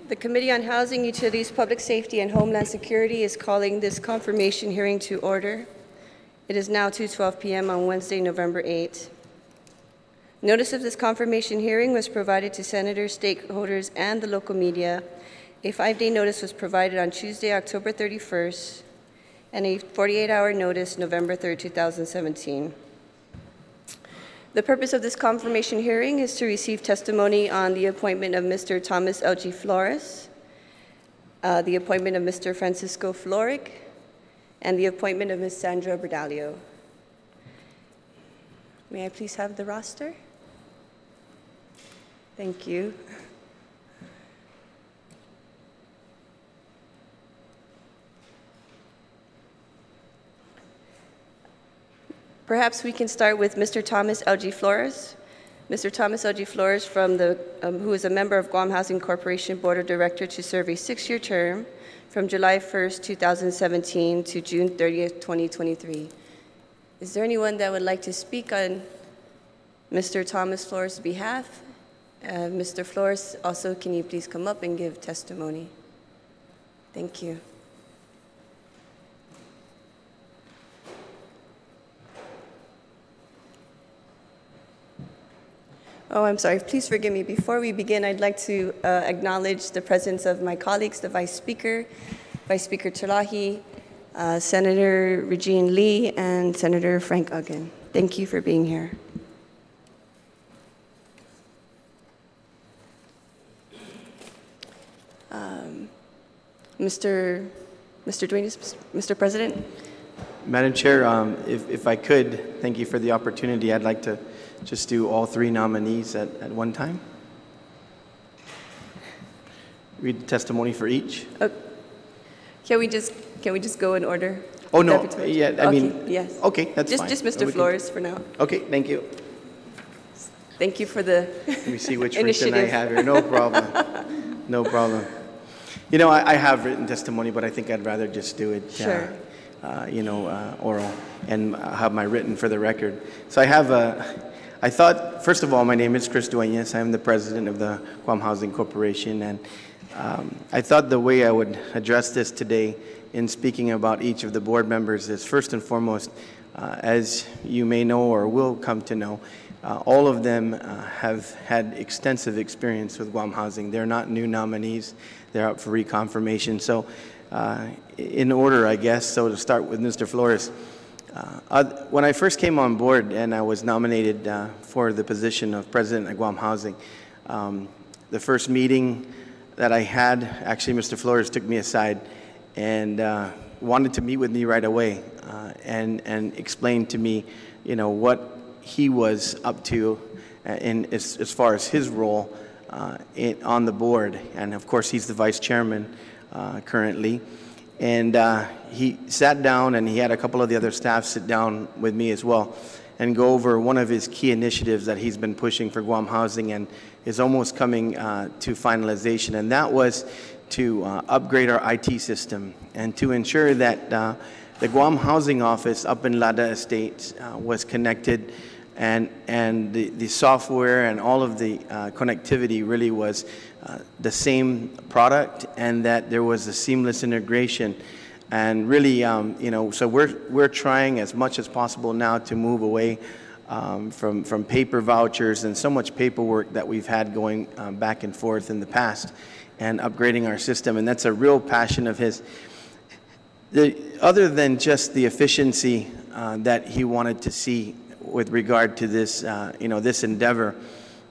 The Committee on Housing, Utilities, Public Safety, and Homeland Security is calling this confirmation hearing to order. It is now 2:12 p.m. on Wednesday, November 8th. Notice of this confirmation hearing was provided to senators, stakeholders, and the local media. A 5-day notice was provided on Tuesday, October 31st, and a 48-hour notice, November 3rd, 2017. The purpose of this confirmation hearing is to receive testimony on the appointment of Mr. Thomas L.G. Flores, the appointment of Mr. Francisco Floric, and the appointment of Ms. Sandra Berdalio. May I please have the roster? Thank you. Perhaps we can start with Mr. Thomas L.G. Flores. Mr. Thomas L.G. Flores, who is a member of Guam Housing Corporation Board of Directors to serve a 6-year term from July 1st, 2017 to June 30th, 2023. Is there anyone that would like to speak on Mr. Thomas Flores' behalf? Mr. Flores, also, can you please come up and give testimony? Thank you. Oh, I'm sorry. Please forgive me. Before we begin, I'd like to acknowledge the presence of my colleagues, the Vice Speaker Terlahi, Senator Regine Lee, and Senator Frank Uggan. Thank you for being here. Mr. Duenas, Mr. President? Madam Chair, if I could, thank you for the opportunity. I'd like to just do all 3 nominees at one time. Read the testimony for each. Can we just go in order? Oh, no. Yeah, I mean, yes. Okay, that's fine. Just Mr. Flores for now. Okay, thank you. Thank you for the Let me see which version I have here. No problem. No problem. You know, I have written testimony, but I think I'd rather just do it, sure. Oral, and have my written for the record. So I thought, first of all, my name is Chris Duenas. I'm the president of the Guam Housing Corporation, and I thought the way I would address this today in speaking about each of the board members is, first and foremost, as you may know or will come to know, all of them have had extensive experience with Guam Housing. They're not new nominees. They're up for reconfirmation. So in order, I guess, so to start with Mr. Flores, when I first came on board and I was nominated for the position of president of Guam Housing, the first meeting that I had, actually Mr. Flores took me aside and wanted to meet with me right away and explain to me, what he was up to as far as his role on the board. And of course, he's the vice chairman currently. And he sat down, and he had a couple of the other staff sit down with me as well and go over one of his key initiatives that he's been pushing for Guam Housing and is almost coming to finalization. And that was to upgrade our IT system and to ensure that the Guam Housing Office up in Lada Estates was connected, and the software and all of the connectivity really was the same product, and that there was a seamless integration. And really, so we're trying as much as possible now to move away from paper vouchers and so much paperwork that we've had going back and forth in the past, and upgrading our system. And that's a real passion of his. Other than just the efficiency that he wanted to see with regard to this, this endeavor,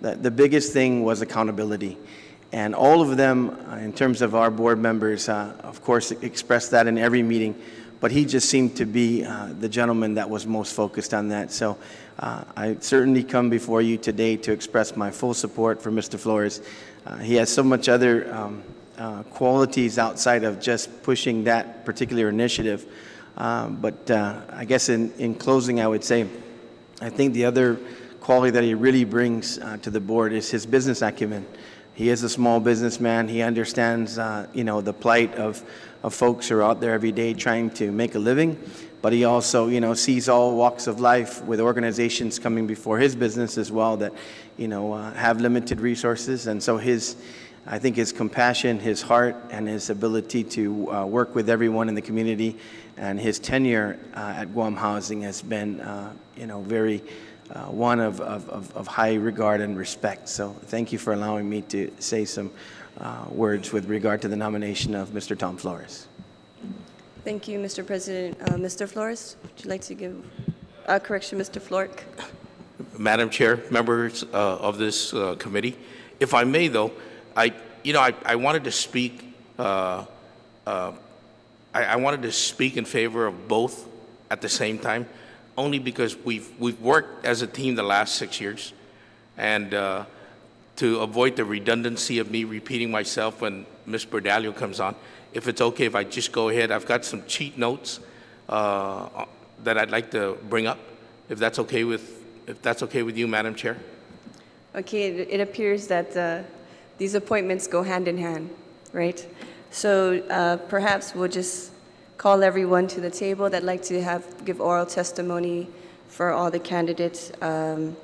the biggest thing was accountability. And all of them, in terms of our board members, of course, expressed that in every meeting. But he just seemed to be the gentleman that was most focused on that. So I certainly come before you today to express my full support for Mr. Flores. He has so much other qualities outside of just pushing that particular initiative. But I guess in closing, I would say, I think the other quality that he really brings to the board is his business acumen. He is a small businessman. He understands, the plight of folks who are out there every day trying to make a living. But he also, sees all walks of life with organizations coming before his business as well that, have limited resources. And so his I think his compassion, his heart, and his ability to work with everyone in the community, and his tenure at Guam Housing has been, very one of high regard and respect. So thank you for allowing me to say some words with regard to the nomination of Mr. Tom Flores. Thank you, Mr. President. Mr. Flores, would you like to give correction, Mr. Flork? Madam Chair, members of this committee, if I may, though, I wanted to speak. I wanted to speak in favor of both at the same time, only because we've worked as a team the last 6 years, and to avoid the redundancy of me repeating myself when Ms. Bordallo comes on, if it's okay if I just go ahead, I've got some cheat notes that I'd like to bring up, if that's okay with you, Madam Chair. Okay, it appears that these appointments go hand in hand, right? So perhaps we'll just call everyone to the table that'd like to give oral testimony for all the candidates. And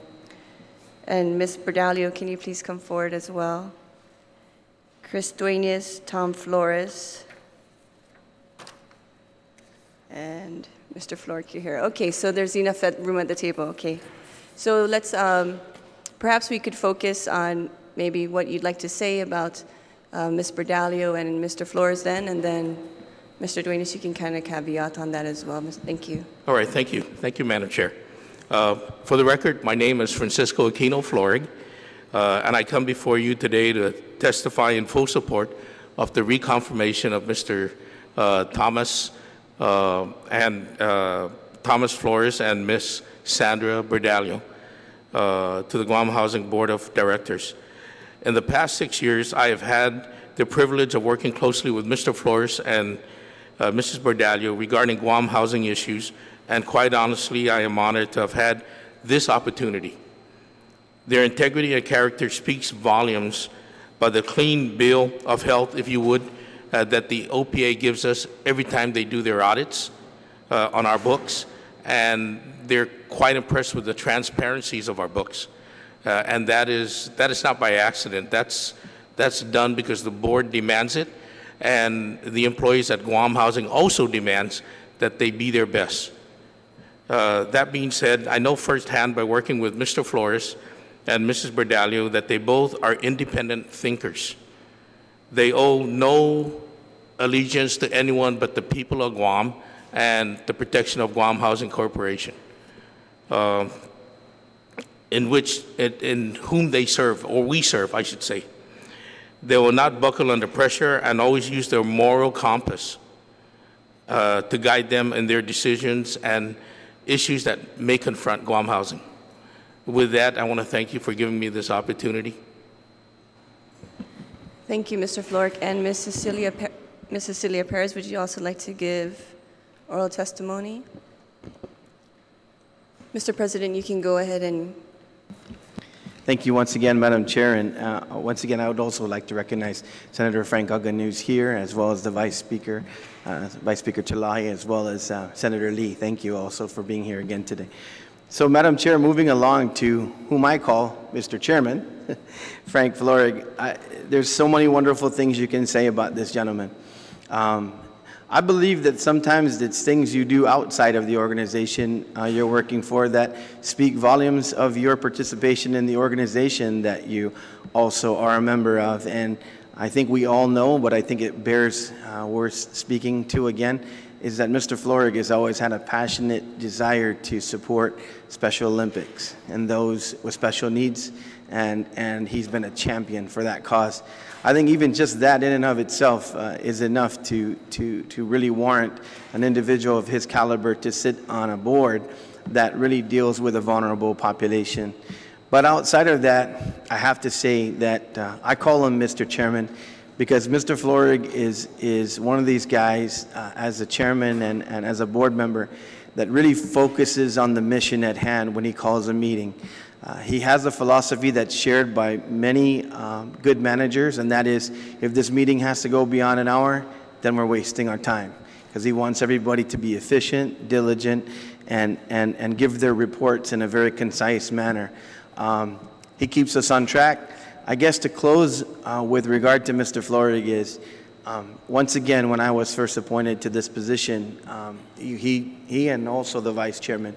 Ms. Bordallo, can you please come forward as well? Chris Duenas, Tom Flores, and Mr. Flork, you're here. Okay, so there's enough room at the table, okay. So let's, perhaps we could focus on maybe what you'd like to say about Ms. Bordallo and Mr. Flores then, and then Mr. Duenas, you can kind of caveat on that as well. Thank you. All right, thank you. Thank you, Madam Chair. For the record, my name is Francisco Aquino Florig, and I come before you today to testify in full support of the reconfirmation of Mr. Thomas Flores and Ms. Sandra Bordallo to the Guam Housing Board of Directors. In the past 6 years, I have had the privilege of working closely with Mr. Flores and Mrs. Bordallo regarding Guam housing issues, and quite honestly, I am honored to have had this opportunity. Their integrity and character speaks volumes by the clean bill of health, if you would, that the OPA gives us every time they do their audits on our books, and they're quite impressed with the transparencies of our books. And that is not by accident. That's done because the board demands it, and the employees at Guam Housing also demands that they be their best. That being said, I know firsthand by working with Mr. Flores and Mrs. Bordallo that they both are independent thinkers. They owe no allegiance to anyone but the people of Guam and the protection of Guam Housing Corporation, in whom they serve, or we serve, I should say. They will not buckle under pressure and always use their moral compass to guide them in their decisions and issues that may confront Guam Housing. With that, I want to thank you for giving me this opportunity. Thank you, Mr. Flork. And Ms. Cecilia Perez, would you also like to give oral testimony? Mr. President, you can go ahead and... Thank you once again, Madam Chair. And once again, I would also like to recognize Senator Frank Uggan, who's here, as well as the Vice Speaker Chalahi, as well as Senator Lee. Thank you also for being here again today. So, Madam Chair, moving along to whom I call Mr. Chairman, Frank Florig, there's so many wonderful things you can say about this gentleman. I believe that sometimes it's things you do outside of the organization you're working for that speak volumes of your participation in the organization that you also are a member of. And I think we all know, but I think it bears worth speaking to again, is that Mr. Florig has always had a passionate desire to support Special Olympics and those with special needs, and he's been a champion for that cause. I think even just that in and of itself is enough to really warrant an individual of his caliber to sit on a board that really deals with a vulnerable population. But outside of that, I have to say that I call him Mr. Chairman because Mr. Florig is one of these guys as a chairman and as a board member that really focuses on the mission at hand when he calls a meeting. He has a philosophy that's shared by many good managers, and that is, if this meeting has to go beyond an hour, then we're wasting our time, because he wants everybody to be efficient, diligent, and give their reports in a very concise manner. He keeps us on track. I guess to close with regard to Mr. Florig is, once again, when I was first appointed to this position, he and also the vice chairman,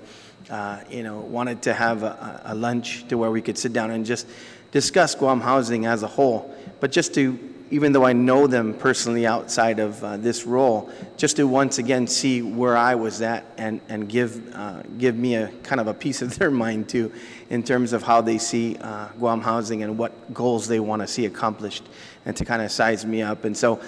wanted to have a lunch to where we could sit down and just discuss Guam housing as a whole. But just to, even though I know them personally outside of this role, just to once again see where I was at and give me a kind of a piece of their mind too, in terms of how they see Guam housing and what goals they want to see accomplished, and to kind of size me up. And so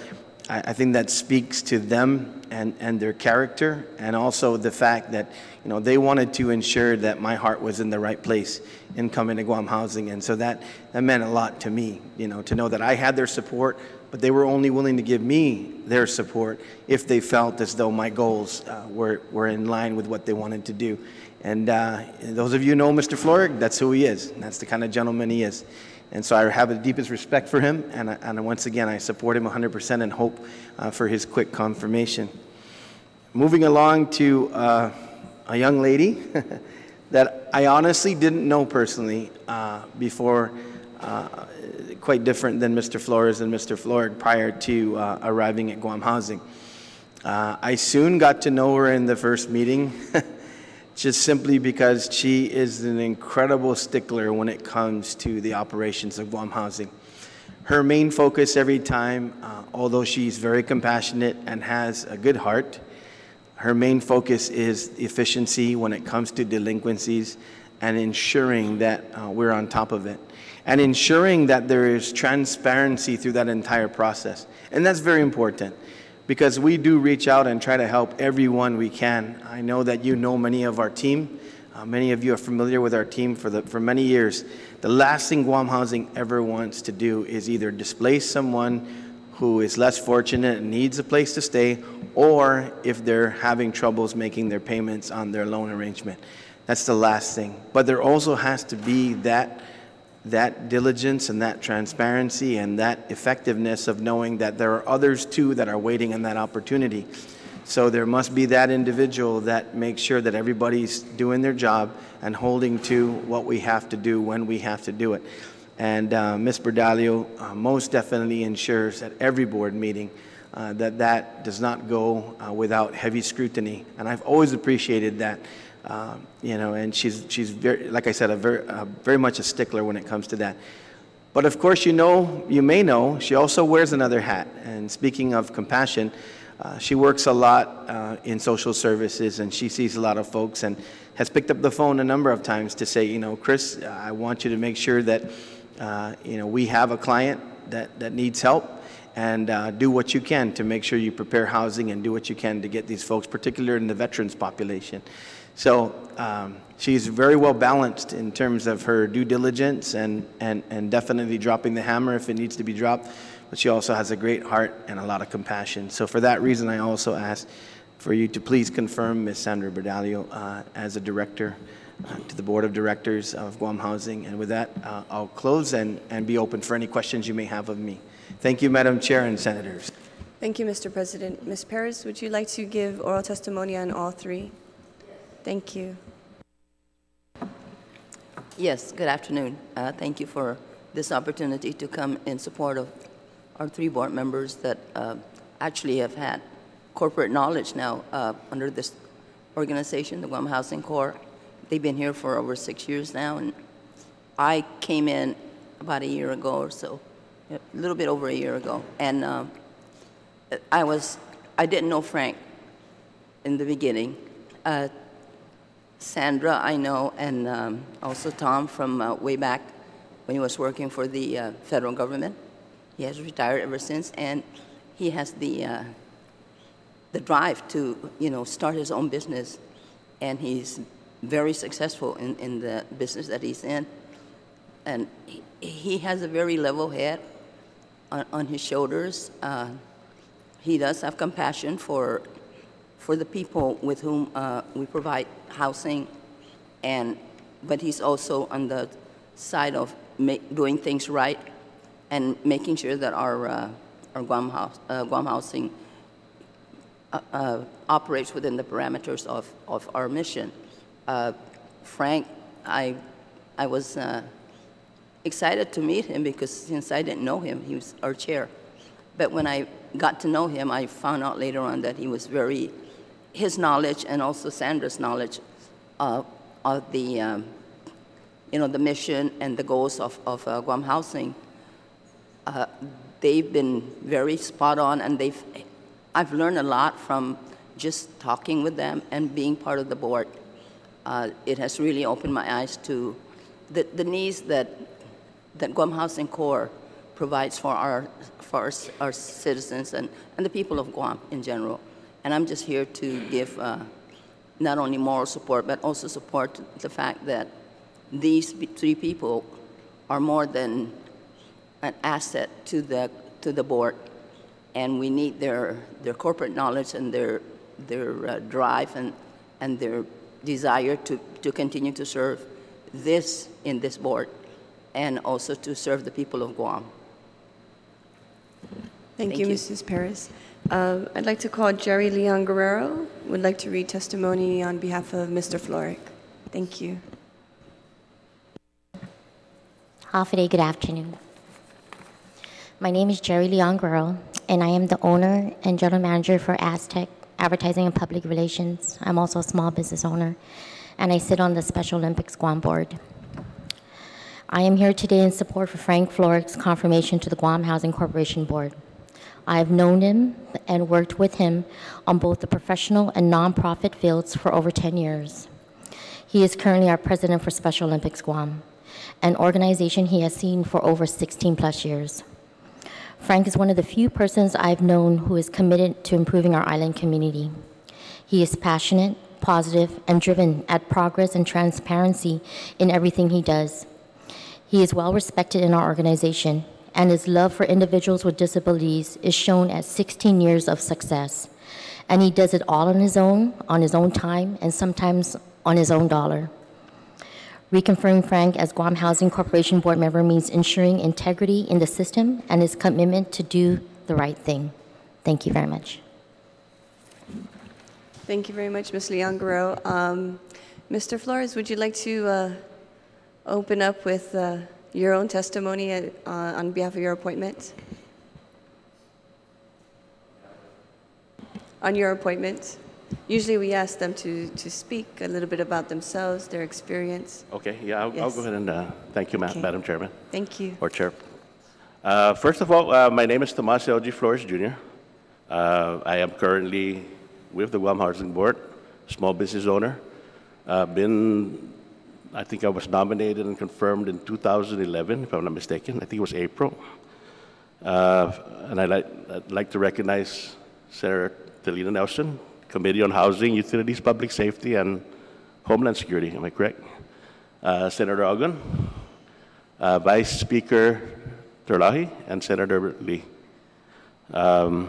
I think that speaks to them and their character, and also the fact that they wanted to ensure that my heart was in the right place in coming to Guam housing. And so that meant a lot to me, to know that I had their support, but they were only willing to give me their support if they felt as though my goals were in line with what they wanted to do. And those of you who know Mr. Florig, that's who he is. That's the kind of gentleman he is. And so I have the deepest respect for him, and once again, I support him 100% and hope for his quick confirmation. Moving along to a young lady that I honestly didn't know personally before, quite different than Mr. Flores and Mr. Florig prior to arriving at Guam Housing. I soon got to know her in the first meeting, just simply because she is an incredible stickler when it comes to the operations of Guam Housing. Her main focus every time, although she's very compassionate and has a good heart, her main focus is efficiency when it comes to delinquencies, and ensuring that we're on top of it, and ensuring that there is transparency through that entire process. And that's very important, because we do reach out and try to help everyone we can. I know that you know many of our team. Many of you are familiar with our team for many years. The last thing Guam Housing ever wants to do is either displace someone who is less fortunate and needs a place to stay, or if they're having troubles making their payments on their loan arrangement. That's the last thing. But there also has to be that diligence and that transparency and that effectiveness of knowing that there are others too that are waiting on that opportunity. So there must be that individual that makes sure that everybody's doing their job and holding to what we have to do when we have to do it. And Ms. Berdalio most definitely ensures at every board meeting that does not go without heavy scrutiny. And I've always appreciated that. And she's very, like I said, very much a stickler when it comes to that. But of course, you may know, she also wears another hat. And speaking of compassion, she works a lot in social services, and she sees a lot of folks, and has picked up the phone a number of times to say, Chris, I want you to make sure that we have a client that needs help, and do what you can to make sure you prepare housing, and do what you can to get these folks, particularly in the veterans population. So she's very well balanced in terms of her due diligence and definitely dropping the hammer if it needs to be dropped. But she also has a great heart and a lot of compassion. So for that reason, I also ask for you to please confirm Ms. Sandra Berdalio as a director to the Board of Directors of Guam Housing. And with that, I'll close and be open for any questions you may have of me. Thank you, Madam Chair and Senators. Thank you, Mr. President. Ms. Perez, would you like to give oral testimony on all three? Thank you. Yes, good afternoon. Thank you for this opportunity to come in support of our three board members that actually have had corporate knowledge now under this organization, the Guam Housing Corps. They've been here for over 6 years now, and I came in about a year ago or so, a little bit over a year ago, and I didn't know Frank in the beginning. Sandra, I know, and also Tom from way back when he was working for the federal government. He has retired ever since, and he has the drive to, start his own business, and he's very successful in the business that he's in. And he has a very level head on his shoulders. He does have compassion for the people with whom we provide housing, but he's also on the side of doing things right and making sure that our Guam Housing operates within the parameters of our mission. Frank, I was excited to meet him because since I didn't know him, he was our chair. But when I got to know him, I found out later on that he was his knowledge and also Sandra's knowledge of the, the mission and the goals of Guam Housing, they've been very spot on, and I've learned a lot from just talking with them and being part of the board. It has really opened my eyes to the needs that Guam Housing Corps provides for our citizens and the people of Guam in general. And I'm just here to give not only moral support, but also support the fact that these three people are more than an asset to the board, and we need their corporate knowledge and their drive and their desire to continue to serve in this board, and also to serve the people of Guam. Thank you, Mrs. Perez. I'd like to call Jerry Leon Guerrero. Would like to read testimony on behalf of Mr. Floric. Thank you. Hafa, good afternoon. My name is Jerry Leon Guerrero, and I am the owner and general manager for Aztec Advertising and Public Relations. I'm also a small business owner, and I sit on the Special Olympics Guam board. I am here today in support for Frank Floric's confirmation to the Guam Housing Corporation board. I have known him and worked with him on both the professional and nonprofit fields for over 10 years. He is currently our president for Special Olympics Guam, an organization he has seen for over 16 plus years. Frank is one of the few persons I've known who is committed to improving our island community. He is passionate, positive, and driven at progress and transparency in everything he does. He is well respected in our organization, and his love for individuals with disabilities is shown at 16 years of success. And he does it all on his own time, and sometimes on his own dollar. Reconfirming Frank as Guam Housing Corporation board member means ensuring integrity in the system and his commitment to do the right thing. Thank you very much. Thank you very much, Ms. Leon Guerrero. Mr. Flores, would you like to open up with your own testimony on behalf of your appointment? On your appointment? Usually we ask them to speak a little bit about themselves, their experience. Okay, yeah, I'll go ahead and thank you, Madam Chairman. Thank you. Or Chair. First of all, my name is Tomas L.G. Flores, Jr. I am currently with the Guam Housing Board, small business owner. I think I was nominated and confirmed in 2011, if I'm not mistaken. I think it was April. And I'd like to recognize Senator Telena Nelson, Committee on Housing, Utilities, Public Safety, and Homeland Security. Am I correct? Senator Ogun, Vice Speaker Terlahi, and Senator Lee. I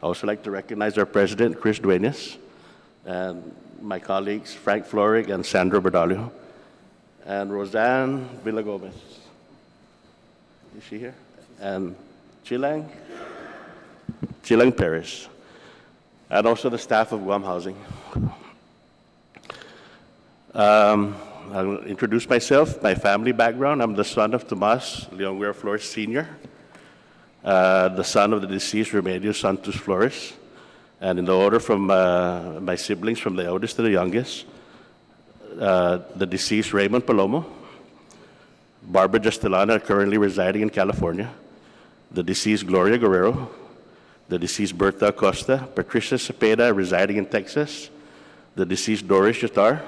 also like to recognize our President, Chris Duenas, and my colleagues, Frank Floric and Sandra Berdalio, and Roseanne Villagomez. Is she here? And Chilang Perez. And also the staff of Guam Housing. I'll introduce myself, my family background. I'm the son of Tomas Leon Guerrero Flores Sr., the son of the deceased Remedios Santos Flores, and in the order from my siblings, from the oldest to the youngest, the deceased Raymond Palomo, Barbara Justelana, currently residing in California, the deceased Gloria Guerrero, the deceased Berta Acosta, Patricia Cepeda, residing in Texas, the deceased Doris Jatar,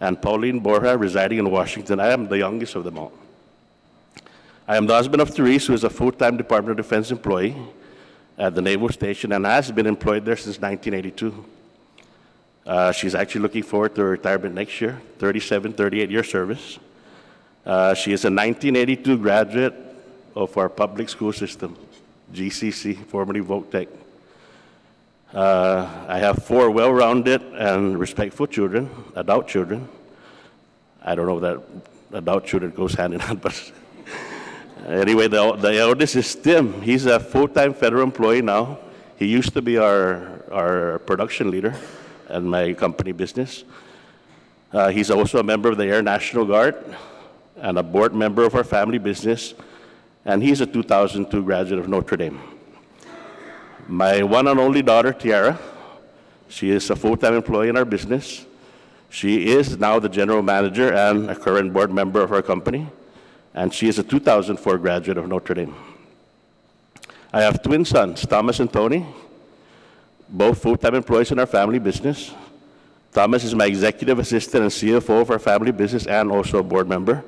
and Pauline Borja, residing in Washington. I am the youngest of them all. I am the husband of Therese, who is a full-time Department of Defense employee at the Naval Station and has been employed there since 1982. She's actually looking forward to her retirement next year, 38-year service. She is a 1982 graduate of our public school system, GCC, formerly Voc-Tech. I have 4 well-rounded and respectful children, adult children. I don't know if that adult children goes hand in hand, but anyway, the eldest is Tim. He's a full-time federal employee now. He used to be our production leader in my company business. He's also a member of the Air National Guard, and a board member of our family business, and he's a 2002 graduate of Notre Dame. My one and only daughter, Tiara, she is a full-time employee in our business. She is now the general manager and a current board member of our company, and she is a 2004 graduate of Notre Dame. I have twin sons, Thomas and Tony, both full-time employees in our family business. Thomas is my executive assistant and CFO of our family business and also a board member.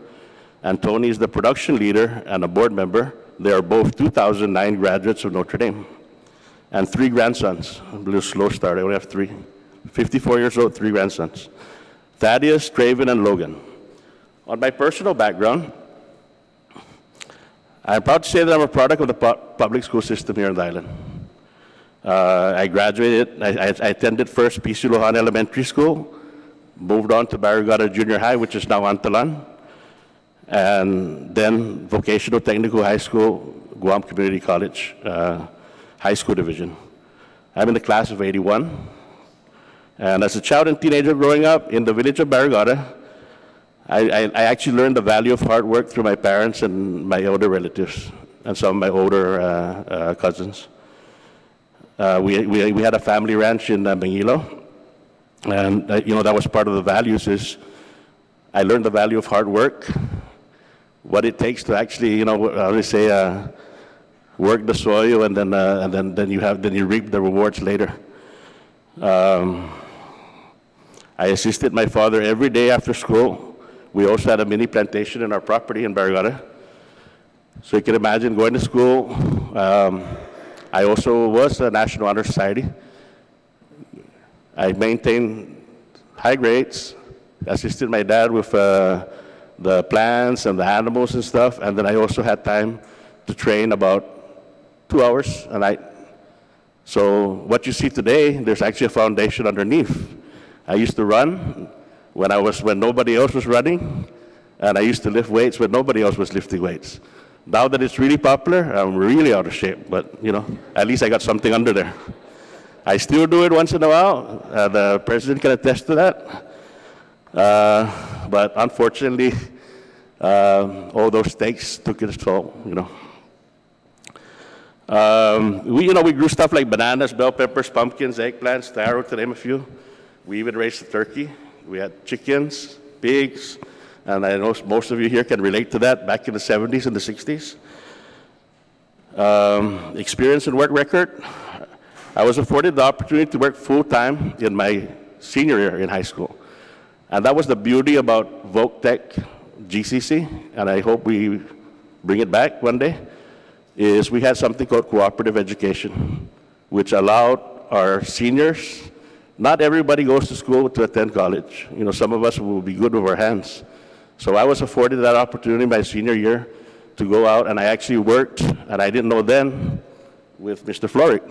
And Tony is the production leader and a board member. They are both 2009 graduates of Notre Dame. And 3 grandsons. I'm a little slow start, I only have 3. 54 years old, 3 grandsons. Thaddeus, Traven, and Logan. On my personal background, I'm proud to say that I'm a product of the public school system here on the island. I graduated, I attended first PC Lohan Elementary School, moved on to Barrigada Junior High, which is now Antalan, and then Vocational Technical High School, Guam Community College, High School Division. I'm in the class of '81. And as a child and teenager growing up in the village of Barrigada, I actually learned the value of hard work through my parents and my older relatives and some of my older cousins. We had a family ranch in Bangilo, and that was part of the values. Is I learned the value of hard work, what it takes to actually, I always say, work the soil, and then you reap the rewards later. I assisted my father every day after school. We also had a mini plantation in our property in Barrigada. So you can imagine going to school. I also was a National Honor Society. I maintained high grades, assisted my dad with the plants and the animals and stuff, and then I also had time to train about 2 hours a night. So what you see today, there's actually a foundation underneath. I used to run when nobody else was running, and I used to lift weights when nobody else was lifting weights. Now that it's really popular, I'm really out of shape, but at least I got something under there. I still do it once in a while. The president can attest to that. But unfortunately, all those steaks took its toll, We grew stuff like bananas, bell peppers, pumpkins, eggplants, taro, to name a few. We even raised a turkey. We had chickens, pigs, and I know most of you here can relate to that back in the 70s and the 60s. Experience and work record. I was afforded the opportunity to work full-time in my senior year in high school. And that was the beauty about VokeTech GCC, and I hope we bring it back one day, is we had something called cooperative education, which allowed our seniors. Not everybody goes to school to attend college. Some of us will be good with our hands. So I was afforded that opportunity my senior year to go out, and I actually worked, and I didn't know then, with Mr. Floric.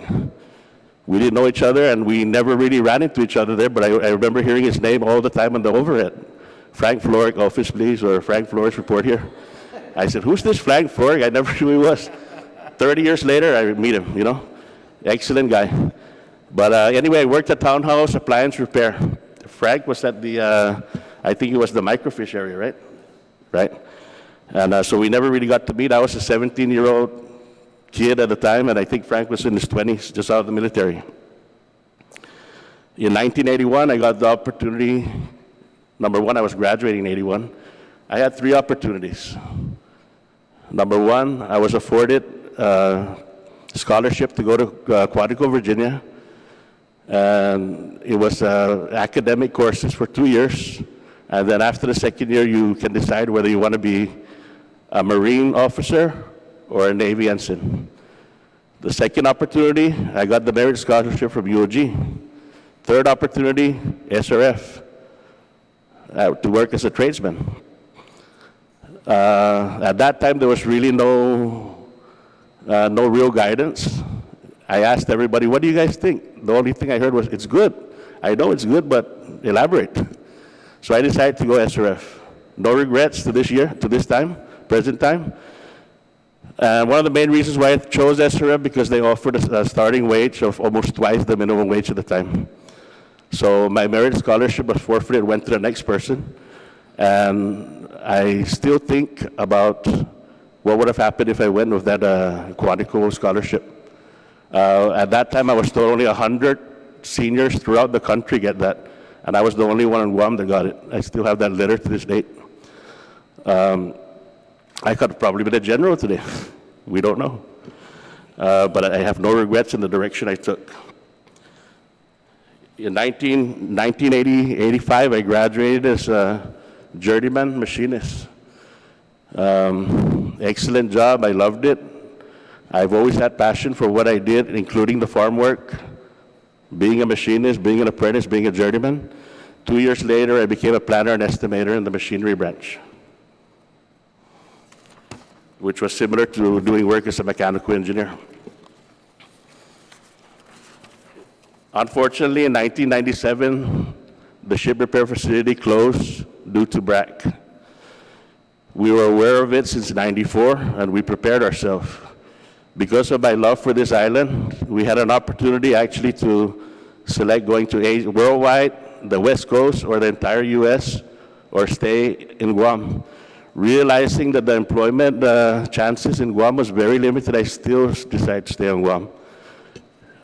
We didn't know each other, and we never really ran into each other there, but I remember hearing his name all the time on the overhead. Frank Floric, office please, or Frank Floric, report here. I said, who's this Frank Floric? I never knew who he was. 30 years later, I meet him, Excellent guy. But anyway, I worked at Townhouse Appliance Repair. Frank was at the, I think he was the microfiche area, right? Right? And so we never really got to meet. I was a 17-year-old kid at the time, and I think Frank was in his 20s, just out of the military. In 1981, I got the opportunity. Number one, I was graduating in '81. I had 3 opportunities. Number one, I was afforded a scholarship to go to Quantico, Virginia. And it was academic courses for 2 years. And then after the second year, you can decide whether you want to be a Marine officer or a Navy ensign. The second opportunity, I got the merit scholarship from UOG. Third opportunity, SRF, to work as a tradesman. At that time, there was really no real guidance. I asked everybody, what do you guys think? The only thing I heard was, it's good. I know it's good, but elaborate. So I decided to go SRF. No regrets to this year, to this time, present time. And one of the main reasons why I chose SRF, because they offered a starting wage of almost twice the minimum wage at the time. So my merit scholarship was forfeited, went to the next person. And I still think about what would have happened if I went with that Quantico scholarship. At that time, I was told only 100 seniors throughout the country get that, and I was the only one in Guam that got it. I still have that letter to this date. I could have probably been a general today. We don't know. But I have no regrets in the direction I took. In 1985, I graduated as a journeyman machinist. Excellent job, I loved it. I've always had passion for what I did, including the farm work, being a machinist, being an apprentice, being a journeyman. 2 years later, I became a planner and estimator in the machinery branch, which was similar to doing work as a mechanical engineer. Unfortunately, in 1997, the ship repair facility closed due to BRAC. We were aware of it since '94, and we prepared ourselves. Because of my love for this island, we had an opportunity actually to select going to Asia, worldwide, the West Coast, or the entire US, or stay in Guam. Realizing that the employment chances in Guam was very limited, I still decided to stay in Guam.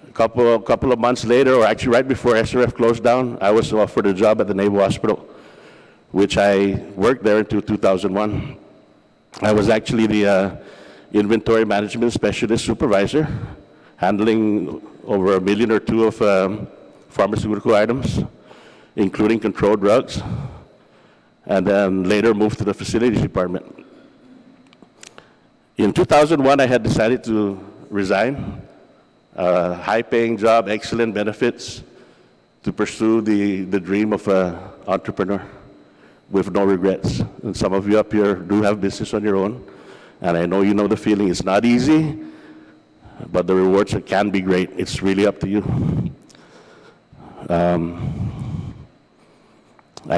A couple of months later, or actually right before SRF closed down, I was offered a job at the Naval Hospital, which I worked there until 2001. I was actually the inventory management specialist supervisor, handling over $1 million or $2 million of pharmaceutical items, including controlled drugs, and then later moved to the facilities department. In 2001, I had decided to resign. High-paying job, excellent benefits, to pursue the dream of an entrepreneur with no regrets. And some of you up here do have business on your own, and I know you know the feeling. It's not easy, but the rewards can be great. It's really up to you. I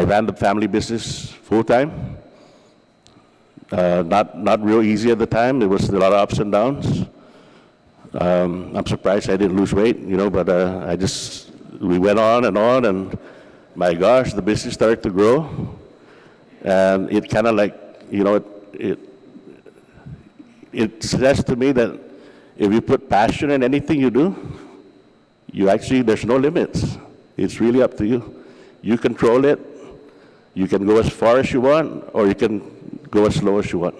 ran the family business full-time. Not real easy at the time. There was a lot of ups and downs. I'm surprised I didn't lose weight, you know, but we went on, and my gosh, the business started to grow. And it kind of like, you know, it says to me that if you put passion in anything you do, there's no limits. It's really up to you. You control it. You can go as far as you want, or you can go as slow as you want.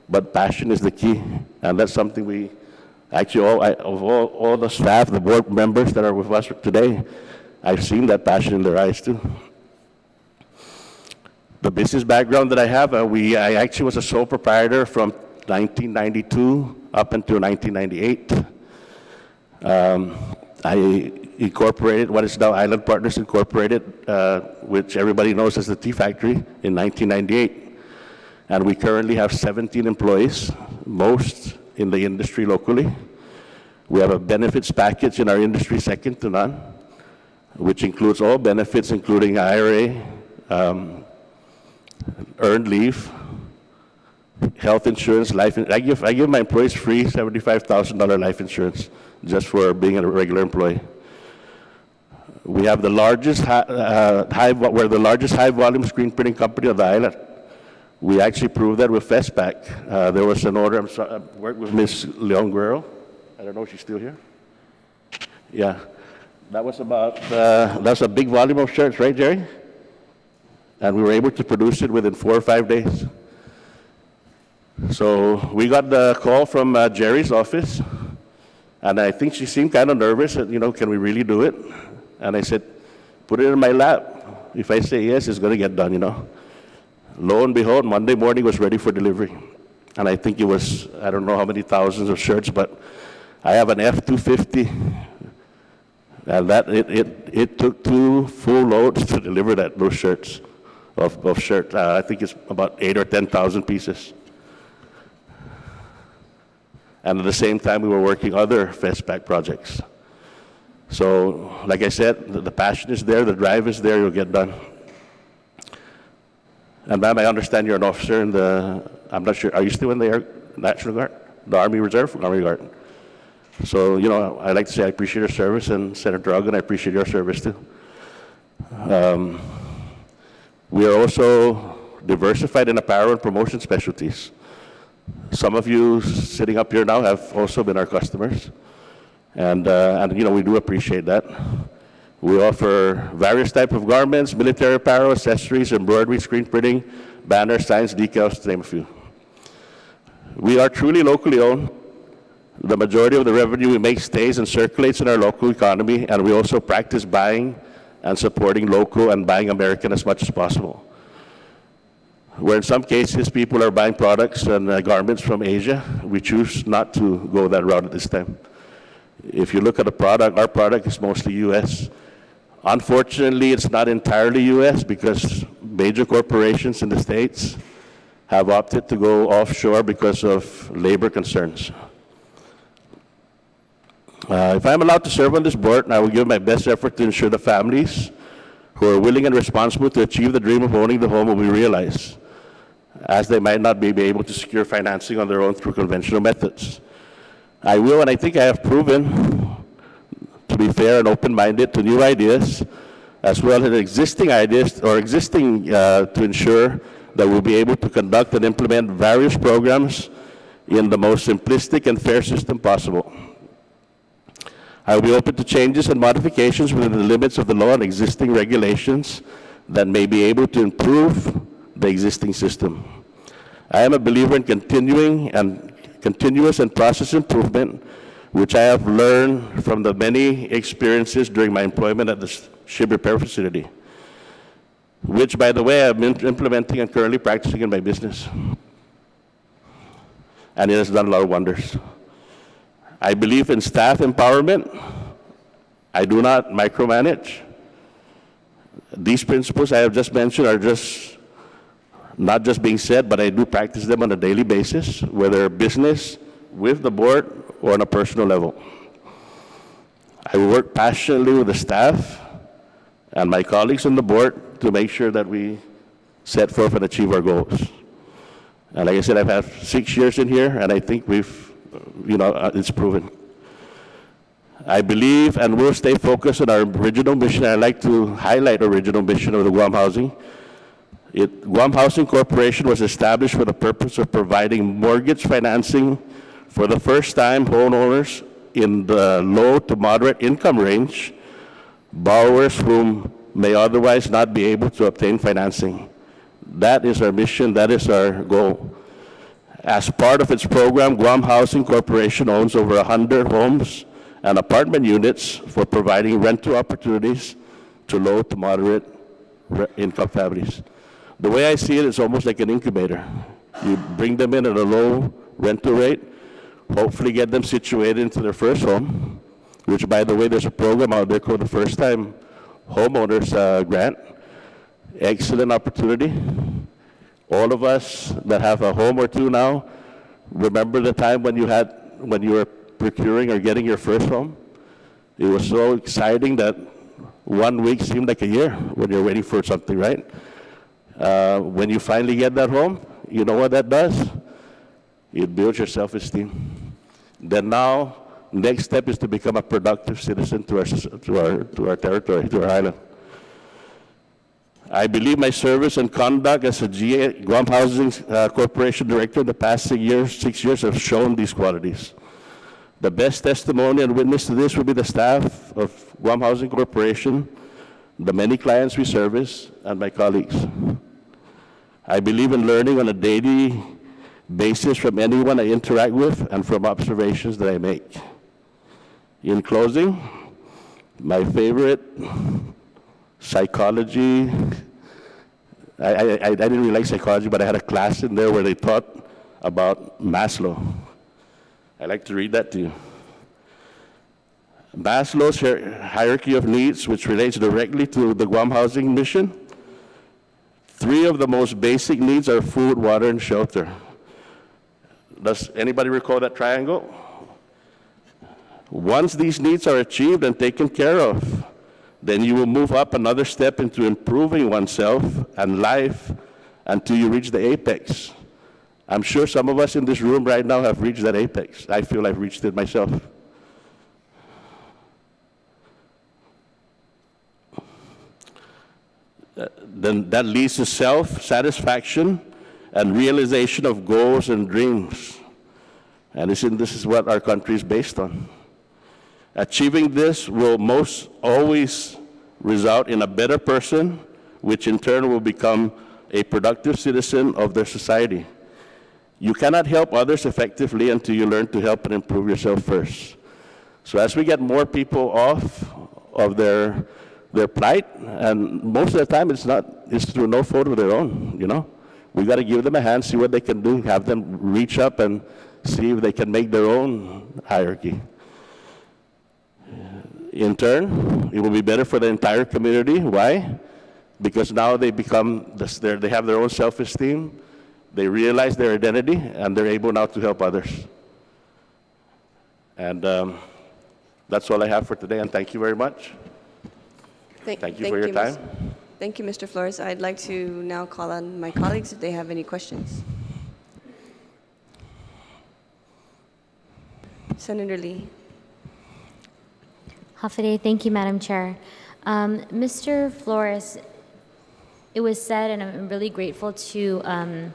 But passion is the key, and that's something we actually, all the staff, the board members that are with us today, I've seen that passion in their eyes too. The business background that I have, I actually was a sole proprietor from 1992 up until 1998. I incorporated what is now Island Partners Incorporated, which everybody knows as the Tea Factory, in 1998. And we currently have 17 employees, most in the industry locally. We have a benefits package in our industry second to none, which includes all benefits, including IRA, earned leave, health insurance, life. I give my employees free $75,000 life insurance just for being a regular employee. We have the largest we're the largest high-volume screen printing company on the island. We actually proved that with FESPAC. There was an order. I worked with Ms. Leon Guerrero. I don't know if she's still here. Yeah, that was about. That's a big volume of shirts, right, Jerry? And we were able to produce it within 4 or 5 days. So we got the call from Jerry's office, and I think she seemed kind of nervous. You know, can we really do it? And I said, put it in my lap. If I say yes, it's going to get done, you know. Lo and behold, Monday morning was ready for delivery. And I think it was, I don't know how many thousands of shirts, but I have an F-250. And it took 2 full loads to deliver those shirts, of shirts. I think it's about 8,000 or 10,000 pieces. And at the same time, we were working other FESPAC projects. So, like I said, the passion is there, the drive is there, you'll get done. And ma'am, I understand you're an officer in the, I'm not sure, are you still in the National Guard? The Army Reserve? Army Guard. So, you know, I'd like to say I appreciate your service, and Senator Ogden, I appreciate your service too. We are also diversified in apparel and promotion specialties. Some of you sitting up here now have also been our customers, and you know, we do appreciate that. We offer various types of garments, military apparel, accessories, embroidery, screen printing, banners, signs, decals, to name a few. We are truly locally owned. The majority of the revenue we make stays and circulates in our local economy, and we also practice buying and supporting local and buying American as much as possible. Where in some cases people are buying products and garments from Asia, we choose not to go that route at this time. If you look at the product, our product is mostly US. Unfortunately, it's not entirely US because major corporations in the States have opted to go offshore because of labor concerns. If I'm allowed to serve on this board, I will give my best effort to ensure the families who are willing and responsible to achieve the dream of owning the home will be realized, as they might not be able to secure financing on their own through conventional methods. I will, and I think I have proven to be fair and open-minded to new ideas, as well as existing ideas, or to ensure that we'll be able to conduct and implement various programs in the most simplistic and fair system possible. I will be open to changes and modifications within the limits of the law and existing regulations that may be able to improve the existing system. I am a believer in continuous and process improvement, which I have learned from the many experiences during my employment at the ship repair facility, which, by the way, I'm implementing and currently practicing in my business. And it has done a lot of wonders. I believe in staff empowerment. I do not micromanage. These principles I have just mentioned are just not just being said, but I do practice them on a daily basis, whether business, with the board, or on a personal level. I work passionately with the staff and my colleagues on the board to make sure that we set forth and achieve our goals. And like I said, I've had 6 years in here, and I think we've, it's proven. I believe and will stay focused on our original mission. I'd like to highlight the original mission of the Guam Housing. Guam Housing Corporation was established for the purpose of providing mortgage financing for the first-time homeowners in the low to moderate income range, borrowers whom may otherwise not be able to obtain financing. That is our mission, that is our goal. As part of its program, Guam Housing Corporation owns over 100 homes and apartment units for providing rental opportunities to low to moderate income families. The way I see it, it's almost like an incubator. You bring them in at a low rental rate, hopefully get them situated into their first home, which, by the way, there's a program out there called the First Time Homeowners Grant. Excellent opportunity. All of us that have a home or two now, remember the time when you were procuring or getting your first home? It was so exciting that 1 week seemed like a year when you're waiting for something, right? When you finally get that home, you know what that does? It builds your self-esteem. Then now, next step is to become a productive citizen to our territory, to our island. I believe my service and conduct as a Guam Housing Corporation Director in the past 6 years have shown these qualities. The best testimony and witness to this will be the staff of Guam Housing Corporation, the many clients we service, and my colleagues. I believe in learning on a daily basis from anyone I interact with and from observations that I make. In closing, my favorite psychology, I didn't really like psychology, but I had a class in there where they taught about Maslow. I'd like to read that to you. Maslow's hierarchy of needs, which relates directly to the Guam Housing mission. 3 of the most basic needs are food, water, and shelter. Does anybody recall that triangle? Once these needs are achieved and taken care of, then you will move up another step into improving oneself and life until you reach the apex. I'm sure some of us in this room right now have reached that apex. I feel I've reached it myself. then that leads to self-satisfaction and realization of goals and dreams. And this is what our country is based on. Achieving this will most always result in a better person, which in turn will become a productive citizen of their society. You cannot help others effectively until you learn to help and improve yourself first. So as we get more people off of their plight, and most of the time it's through no fault of their own, you know. We got to give them a hand, see what they can do, have them reach up and see if they can make their own hierarchy. In turn, it will be better for the entire community. Why? Because now they they have their own self-esteem, they realize their identity, and they're able now to help others. And that's all I have for today, and thank you very much. Thank you for your time. Thank you, Mr. Flores. I'd like to now call on my colleagues if they have any questions. Senator Lee. Hafide, thank you, Madam Chair. Mr. Flores, it was said, and I'm really grateful to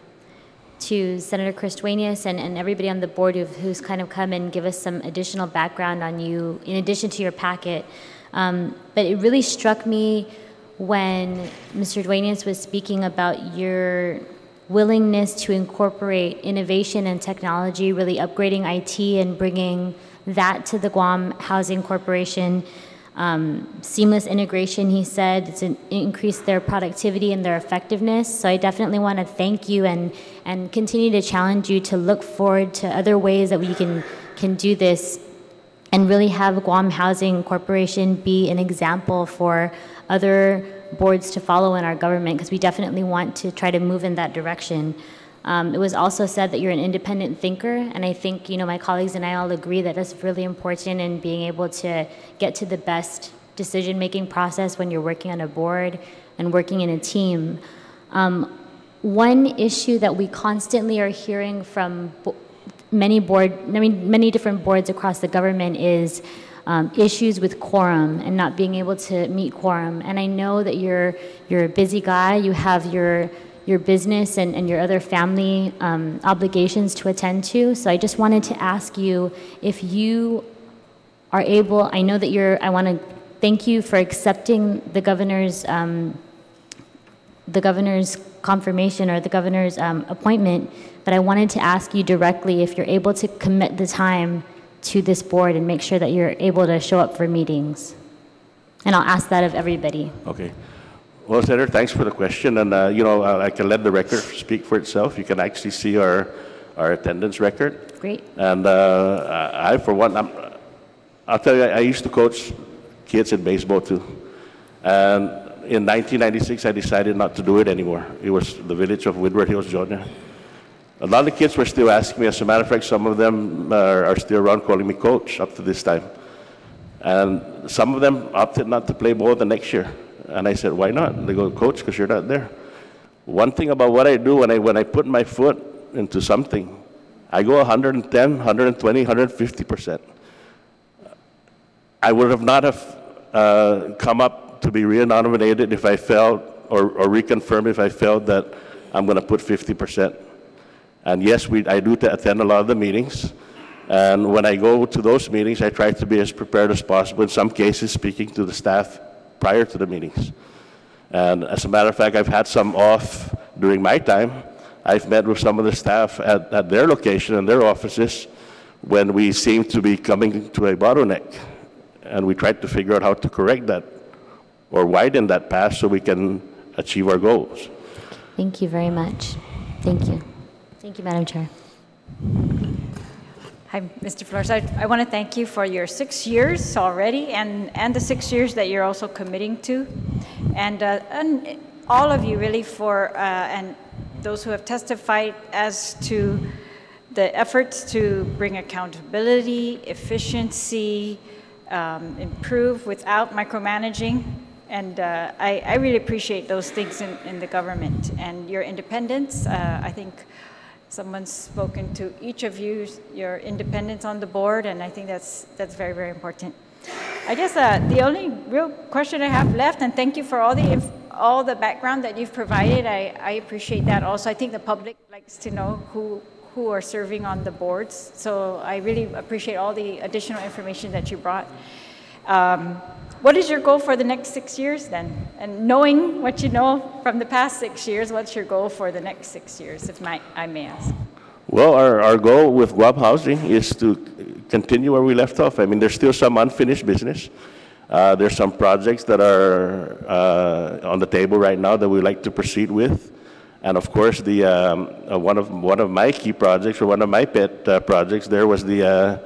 Senator Chris Duenas and everybody on the board who's kind of come and give us some additional background on you, in addition to your packet. But it really struck me when Mr. Duenas was speaking about your willingness to incorporate innovation and technology, really upgrading IT and bringing that to the Guam Housing Corporation. Seamless integration, he said, to increase their productivity and their effectiveness. So I definitely want to thank you and continue to challenge you to look forward to other ways that we can do this and really have Guam Housing Corporation be an example for other boards to follow in our government, because we definitely want to try to move in that direction. It was also said that you're an independent thinker, and I think, you know, my colleagues and I all agree that that's really important in being able to get to the best decision-making process when you're working on a board and working in a team. One issue that we constantly are hearing from many different boards across the government is issues with quorum and not being able to meet quorum. And I know that you're a busy guy. You have your business and your other family obligations to attend to. So I just wanted to ask you if you are able, I know that I want to thank you for accepting the governor's confirmation or the governor's appointment, but I wanted to ask you directly if you're able to commit the time to this board and make sure that you're able to show up for meetings. And I'll ask that of everybody. Okay. Well, Senator, thanks for the question, and you know, I can let the record speak for itself. You can actually see our attendance record. Great. And I, for one, I'll tell you, I used to coach kids in baseball too. And in 1996, I decided not to do it anymore. It was the village of Windward Hills, Georgia. A lot of the kids were still asking me. As a matter of fact, some of them are still around calling me coach up to this time. And some of them opted not to play ball the next year. And I said, why not? They go, coach, because you're not there. One thing about what I do when I put my foot into something, I go 110, 120, 150%. I would have not have come up to be re-nominated if I felt, or reconfirmed if I felt that I'm going to put 50%. And yes, I do attend a lot of the meetings. And when I go to those meetings, I try to be as prepared as possible, in some cases speaking to the staff prior to the meetings. And as a matter of fact, I've had some off during my time. I've met with some of the staff at their location and their offices when we seem to be coming to a bottleneck. And we tried to figure out how to correct that or widen that path so we can achieve our goals. Thank you very much. Thank you. Thank you, Madam Chair. Hi, Mr. Flores. I want to thank you for your 6 years already and the 6 years that you're also committing to. And all of you really and those who have testified as to the efforts to bring accountability, efficiency, improve without micromanaging. And I really appreciate those things in the government and your independence. I think someone's spoken to each of you, your independence on the board, and I think that's very, very important. I guess the only real question I have left, and thank you for all all the background that you've provided. I appreciate that also. I think the public likes to know who are serving on the boards. So I really appreciate all the additional information that you brought. What is your goal for the next 6 years then? And knowing what you know from the past 6 years, what's your goal for the next 6 years, if I may ask? Well, our goal with Guam Housing is to continue where we left off. I mean, there's still some unfinished business. There's some projects that are on the table right now that we'd like to proceed with. And of course, the one of my key projects, or one of my pet projects there, was the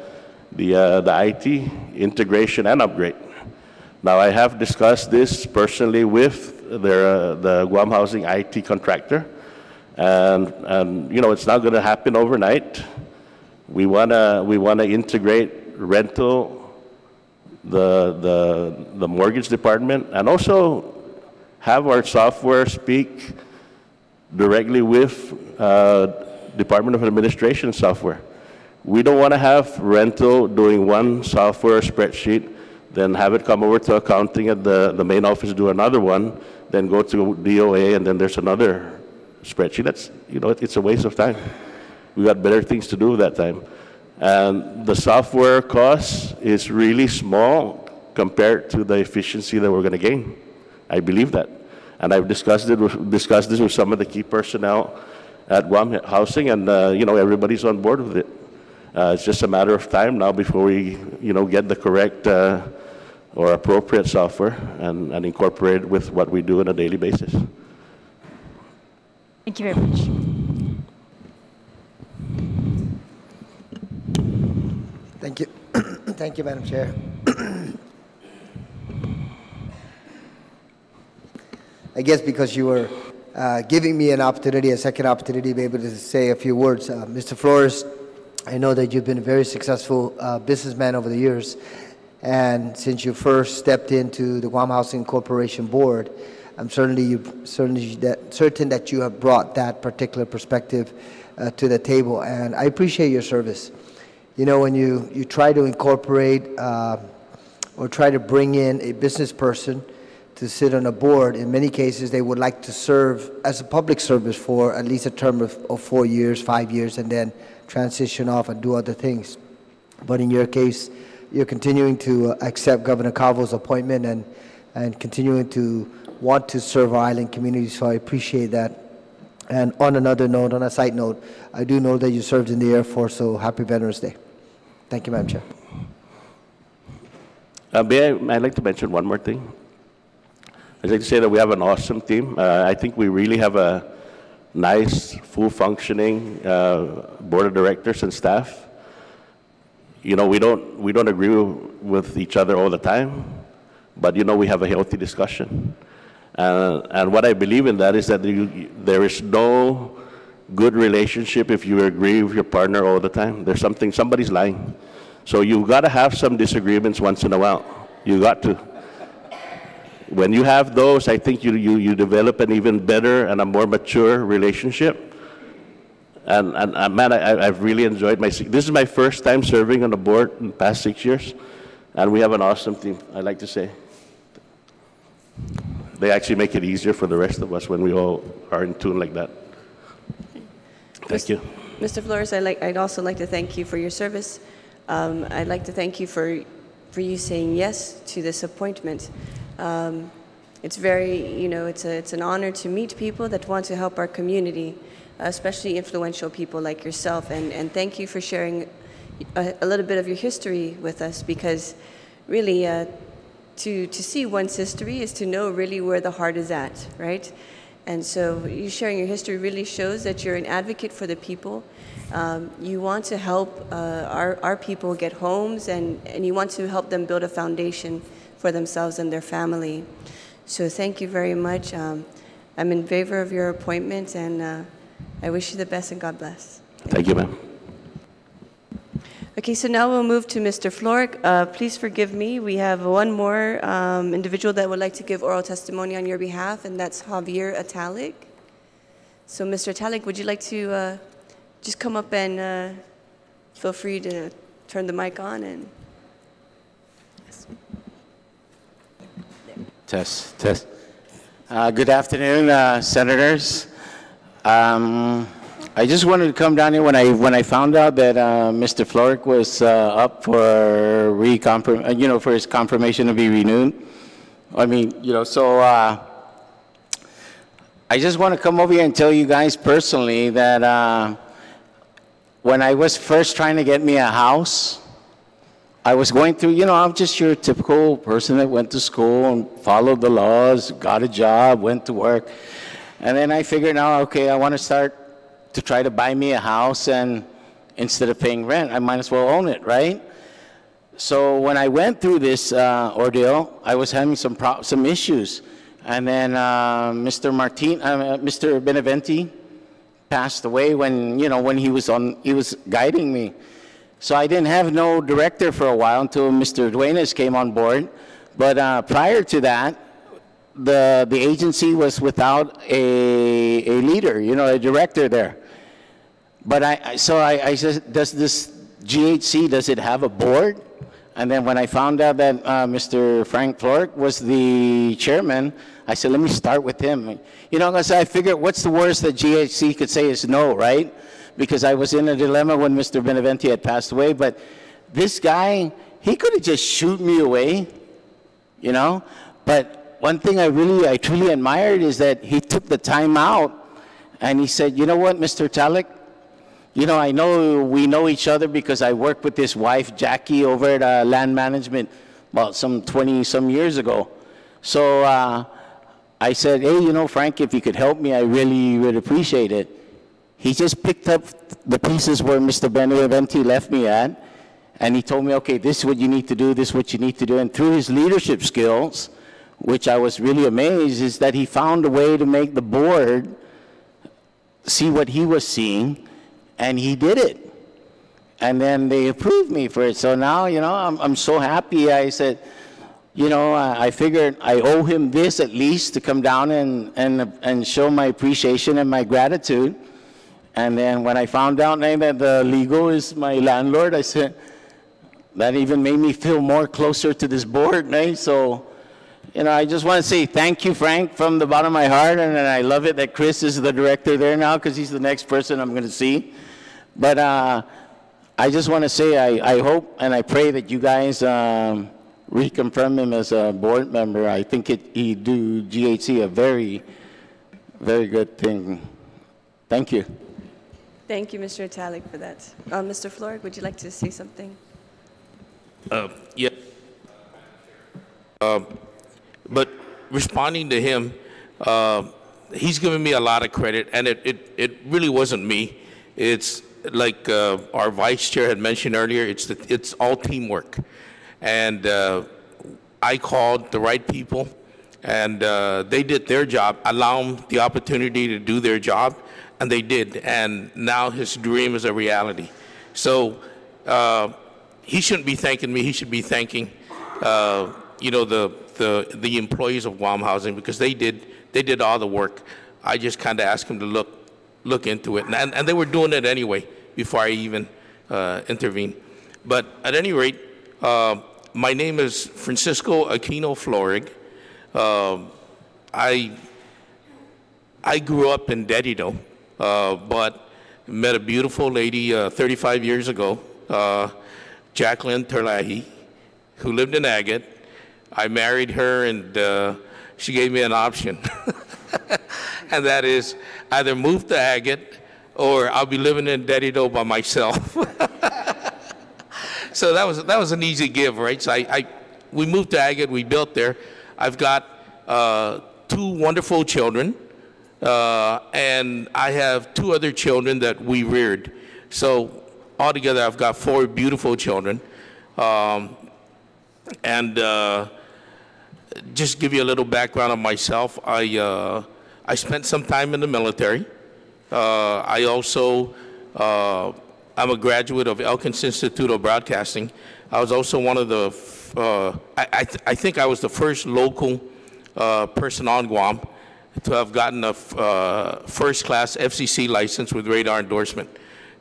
IT integration and upgrade. Now, I have discussed this personally with the Guam Housing IT contractor, and you know, it's not going to happen overnight. We wanna integrate rental, the mortgage department, and also have our software speak directly with Department of Administration software. We don't want to have rental doing one software spreadsheet, then have it come over to accounting at the main office, do another one, then go to DOA, and then there's another spreadsheet. That's, you know, it's a waste of time. We got better things to do that time. And the software cost is really small compared to the efficiency that we're going to gain. I believe that. And I've discussed this with some of the key personnel at Guam Housing, and you know, everybody's on board with it. It's just a matter of time now before we, you know, get the correct or appropriate software and incorporate it with what we do on a daily basis. Thank you very much. Thank you. Thank you, Madam Chair. I guess because you were giving me an opportunity, a second opportunity to be able to say a few words. Mr. Flores, I know that you've been a very successful businessman over the years, and since you first stepped into the Guam Housing Corporation Board, I'm certain that you have brought that particular perspective to the table, and I appreciate your service. You know, when you try to incorporate or try to bring in a business person to sit on a board, in many cases they would like to serve as a public service for at least a term of 4 years, 5 years, and then transition off and do other things. But in your case, you're continuing to accept Governor Calvo's appointment and continuing to want to serve our island community, so I appreciate that. And on another note, on a side note, I do know that you served in the Air Force, so happy Veterans Day. Thank you, Madam Chair. I'd like to mention one more thing. I'd like to say that we have an awesome team. I think we really have a nice, full-functioning board of directors and staff. You know, we don't agree with each other all the time, but you know, we have a healthy discussion. And what I believe in that is that there is no good relationship if you agree with your partner all the time. There's somebody's lying. So you've got to have some disagreements once in a while. You got to. When you have those, I think you develop an even better and a more mature relationship. And man, I've really enjoyed this is my first time serving on the board in the past 6 years, and we have an awesome team, I like to say. They actually make it easier for the rest of us when we all are in tune like that. Thank you. Mr. Flores, I'd also like to thank you for your service. I'd like to thank you for you saying yes to this appointment. It's very, you know, it's an honor to meet people that want to help our community, especially influential people like yourself. And thank you for sharing a little bit of your history with us, because really to see one's history is to know really where the heart is at, right? And so you sharing your history really shows that you're an advocate for the people. You want to help our people get homes, and you want to help them build a foundation for themselves and their family. So thank you very much. I'm in favor of your appointment, and I wish you the best, and God bless. Thank you, ma'am. Okay, so now we'll move to Mr. Florek. Please forgive me. We have one more individual that would like to give oral testimony on your behalf, and that's Javier Atalik. So, Mr. Atalik, would you like to just come up and feel free to turn the mic on? And Test. Good afternoon, Senators. I just wanted to come down here when I found out that Mr. Florek was up for for his confirmation to be renewed. I mean, so I just want to come over here and tell you guys personally that when I was first trying to get me a house, I was going through, I'm just your typical person that went to school and followed the laws, got a job, went to work. And then I figured out, okay, I want to start to try to buy me a house, and instead of paying rent, I might as well own it, right? So when I went through this ordeal, I was having some issues. And then Mr. Beneventi passed away when, when he was guiding me. So I didn't have no director for a while until Mr. Duenas came on board. But prior to that, the agency was without a leader, a director there. But I said, does this GHC, does it have a board? And then when I found out that Mr. Frank Florek was the chairman, I said, let me start with him. Because I figured, what's the worst that GHC could say is no, right? Because I was in a dilemma when Mr. Beneventi had passed away. But this guy, he could have just shoot me away, But one thing I truly admired is that he took the time out and he said, you know what, Mr. Talek, I know we know each other because I worked with his wife, Jackie, over at Land Management about some 20-some years ago. So I said, hey, Frank, if you could help me, I really would appreciate it. He just picked up the pieces where Mr. Beneventi left me at, and he told me, okay, this is what you need to do, this is what you need to do. And through his leadership skills, which I was really amazed, is that he found a way to make the board see what he was seeing, and he did it. And then they approved me for it. So now, I'm so happy. I said, I figured I owe him this at least to come down and show my appreciation and my gratitude. And then when I found out that the legal is my landlord, I said, that even made me feel more closer to this board, right? So, I just want to say thank you, Frank, from the bottom of my heart. And I love it that Chris is the director there now because he's the next person I'm going to see. But I just want to say I hope and I pray that you guys reconfirm him as a board member. I think he do GHC a very, very good thing. Thank you. Thank you, Mr. Talek, for that. Mr. Florek, would you like to say something? Yeah. But responding to him, he's given me a lot of credit, and it really wasn't me. It's like our vice chair had mentioned earlier, it's all teamwork. And I called the right people, and they did their job, allow them the opportunity to do their job, and they did. And now his dream is a reality. So he shouldn't be thanking me. He should be thanking, the employees of Guam Housing, because they did all the work. I just kind of asked him to look into it, and they were doing it anyway before I even intervened. But at any rate, my name is Francisco Aquino Florek. I grew up in Dedido, but met a beautiful lady 35 years ago, Jacqueline Terlahi, who lived in Agate. I married her, and she gave me an option. And that is either move to Agate or I'll be living in Dedido by myself. So that was an easy give, right? So we moved to Agate, we built there. I've got 2 wonderful children, and I have 2 other children that we reared. So altogether, I've got 4 beautiful children. Just give you a little background on myself. I spent some time in the military. I also, I'm a graduate of Elkins Institute of Broadcasting. I was also one of the, I think I was the first local person on Guam to have gotten a first-class FCC license with radar endorsement,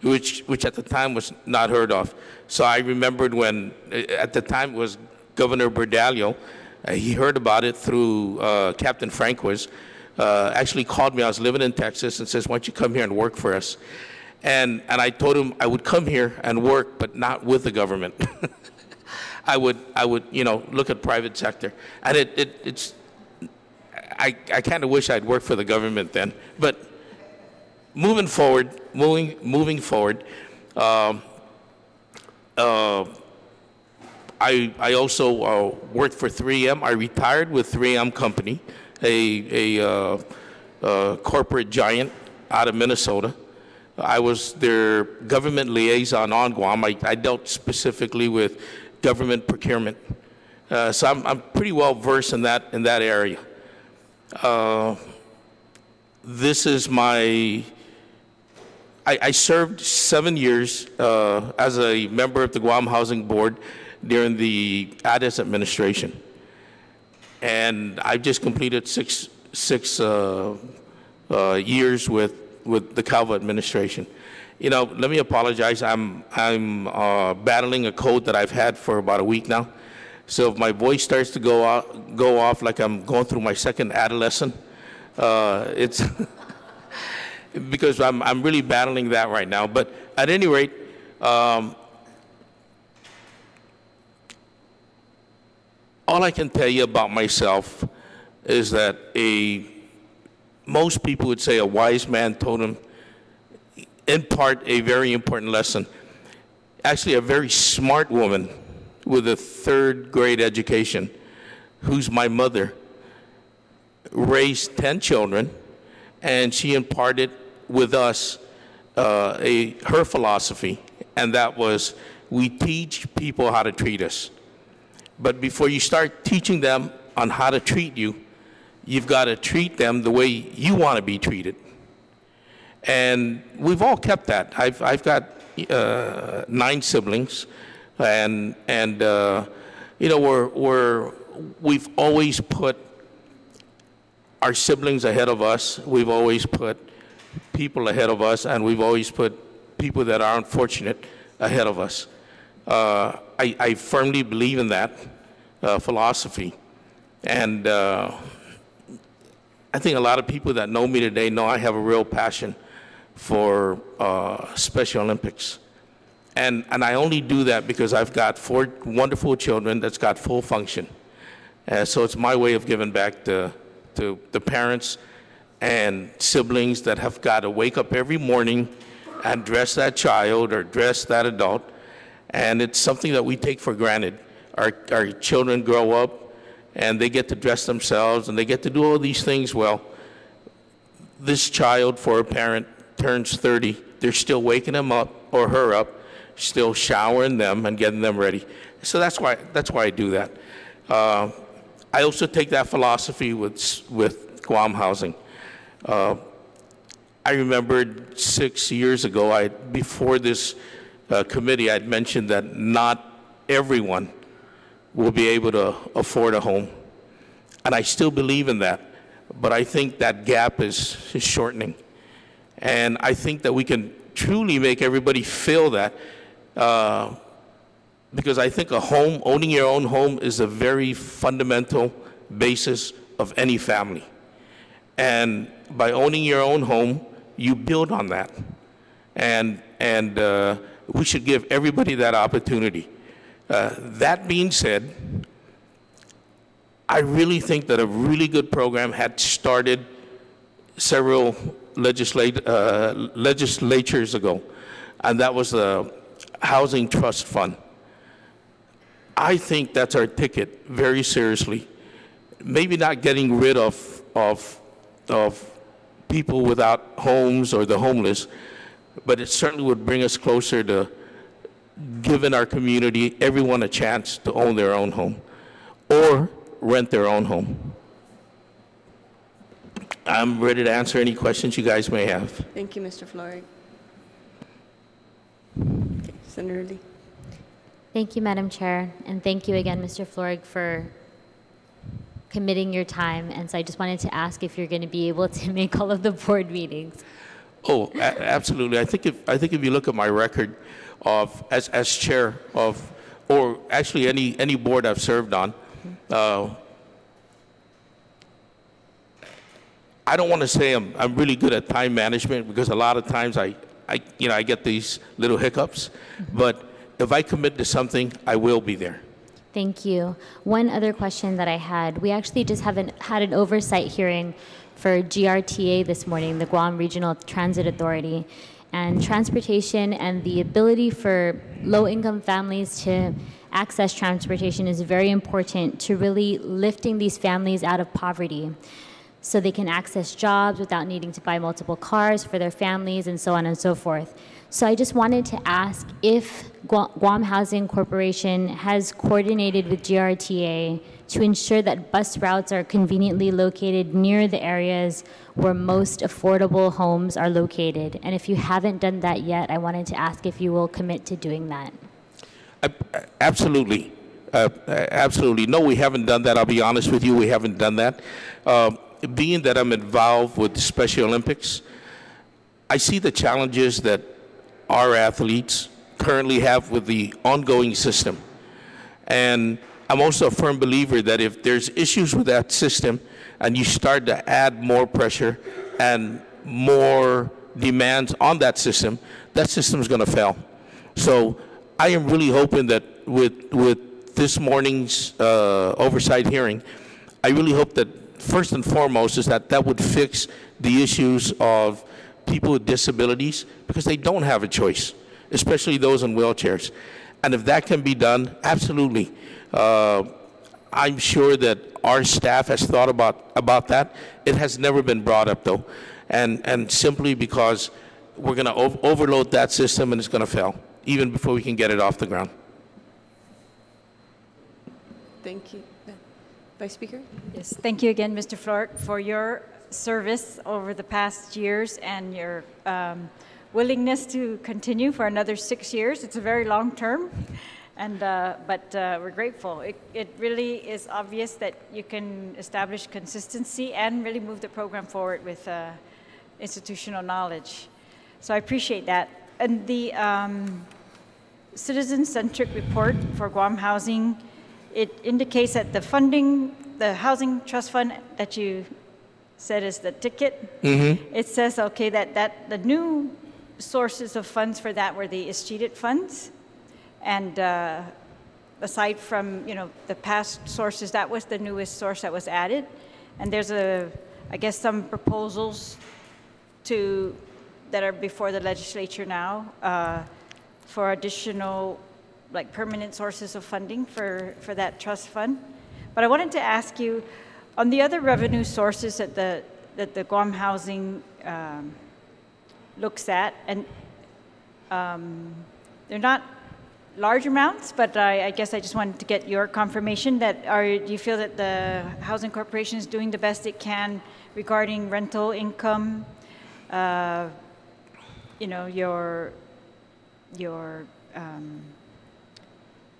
which at the time was not heard of. So I remembered when, at the time it was Governor Berdalio, He heard about it through Captain Franquez. Actually called me. I was living in Texas and says, "Why don't you come here and work for us?" And I told him I would come here and work, but not with the government. I would look at private sector, and I kind of wish I'd worked for the government then. But moving forward, I also worked for 3M. I retired with 3M Company, a corporate giant out of Minnesota. I was their government liaison on Guam. I dealt specifically with government procurement. So I'm pretty well versed in that area. This is I served 7 years as a member of the Guam Housing Board during the Ades administration. And I've just completed six years with the Calva administration. Let me apologize. I'm battling a cold that I've had for about a week now. So if my voice starts to go off like I'm going through my second adolescent, it's because I'm really battling that right now. But at any rate, all I can tell you about myself is that most people would say a wise man told him, in part, a very important lesson. Actually, a very smart woman with a third-grade education, who's my mother, raised 10 children, and she imparted with us her philosophy, and that was, we teach people how to treat us. But before you start teaching them on how to treat you, you've got to treat them the way you want to be treated. And we've all kept that. I've got 9 siblings, and we've always put our siblings ahead of us. We've always put people ahead of us, and we've always put people that are unfortunate ahead of us. I firmly believe in that philosophy, and I think a lot of people that know me today know I have a real passion for Special Olympics. And I only do that because I've got 4 wonderful children that's got full function. So it's my way of giving back to the parents and siblings that have got to wake up every morning and dress that child or dress that adult. And it's something that we take for granted. Our children grow up and they get to dress themselves and they get to do all these things. Well, this child, for a parent, turns 30. They're still waking him up or her up, still showering them and getting them ready. So that's why I do that. I also take that philosophy with Guam Housing. I remembered 6 years ago, before this committee, I'd mentioned that not everyone will be able to afford a home. And I still believe in that, but I think that gap is shortening. And I think that we can truly make everybody feel that, because I think owning your own home is a very fundamental basis of any family. And by owning your own home, you build on that. And we should give everybody that opportunity. That being said, I really think that a really good program had started several legislatures ago, and that was the Housing Trust Fund. I think that's our ticket, very seriously. Maybe not getting rid of people without homes or the homeless, but it certainly would bring us closer to giving our community, everyone, a chance to own their own home or rent their own home. I'm ready to answer any questions you guys may have. Thank you, Mr. Florig. Okay, Senator Lee. Thank you, Madam Chair, and thank you again, Mr. Florig, for committing your time. And so I just wanted to ask if you're going to be able to make all of the board meetings. Oh, absolutely. I think if you look at my record as chair of, or actually any board I've served on, I don't want to say I'm really good at time management, because a lot of times I get these little hiccups. But if I commit to something, I will be there. Thank you. One other question that I had, we actually just had an oversight hearing for GRTA this morning, the Guam Regional Transit Authority, and transportation and the ability for low-income families to access transportation is very important to really lifting these families out of poverty, so they can access jobs without needing to buy multiple cars for their families and so on and so forth. So I just wanted to ask if Guam Housing Corporation has coordinated with GRTA to ensure that bus routes are conveniently located near the areas where most affordable homes are located. And if you haven't done that yet, I wanted to ask if you will commit to doing that. Absolutely. Absolutely. No, we haven't done that. I'll be honest with you, we haven't done that. Being that I'm involved with the Special Olympics, I see the challenges that our athletes currently have with the ongoing system. And I'm also a firm believer that if there's issues with that system and you start to add more pressure and more demands on that system is going to fail. So I am really hoping that with this morning's oversight hearing, I really hope that first and foremost is that would fix the issues of people with disabilities, because they don't have a choice, especially those in wheelchairs. And if that can be done, absolutely. I'm sure that our staff has thought about that. It has never been brought up, though, and simply because we're going to overload that system and it's going to fail, even before we can get it off the ground. Thank you. Vice Speaker? Yes, thank you again, Mr. Flort, for your service over the past years and your willingness to continue for another 6 years. It's a very long term, and but we're grateful. It really is obvious that you can establish consistency and really move the program forward with institutional knowledge. So I appreciate that. And the citizen-centric report for Guam Housing, it indicates that the funding, the Housing Trust Fund that you said is the ticket. Mm-hmm. It says, okay, that the new sources of funds for that were the escheated funds. And aside from, the past sources, that was the newest source that was added. And there's I guess some proposals that are before the legislature now for additional, like, permanent sources of funding for that trust fund. But I wanted to ask you, on the other revenue sources that the Guam Housing looks at, and they're not large amounts, but I guess I just wanted to get your confirmation that do you feel that the Housing Corporation is doing the best it can regarding rental income, your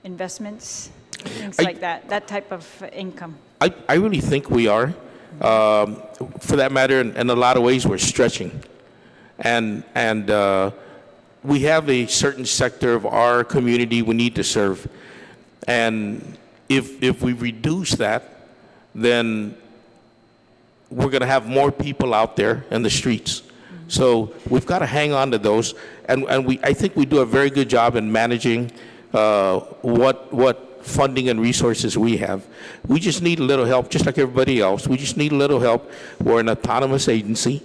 investments, things like that type of income? I really think we are. For that matter, in a lot of ways, we're stretching. And we have a certain sector of our community we need to serve. And if we reduce that, then we're going to have more people out there in the streets. Mm-hmm. So we've got to hang on to those. And I think we do a very good job in managing what funding and resources we have. We just need a little help, just like everybody else. We just need a little help. We're an autonomous agency.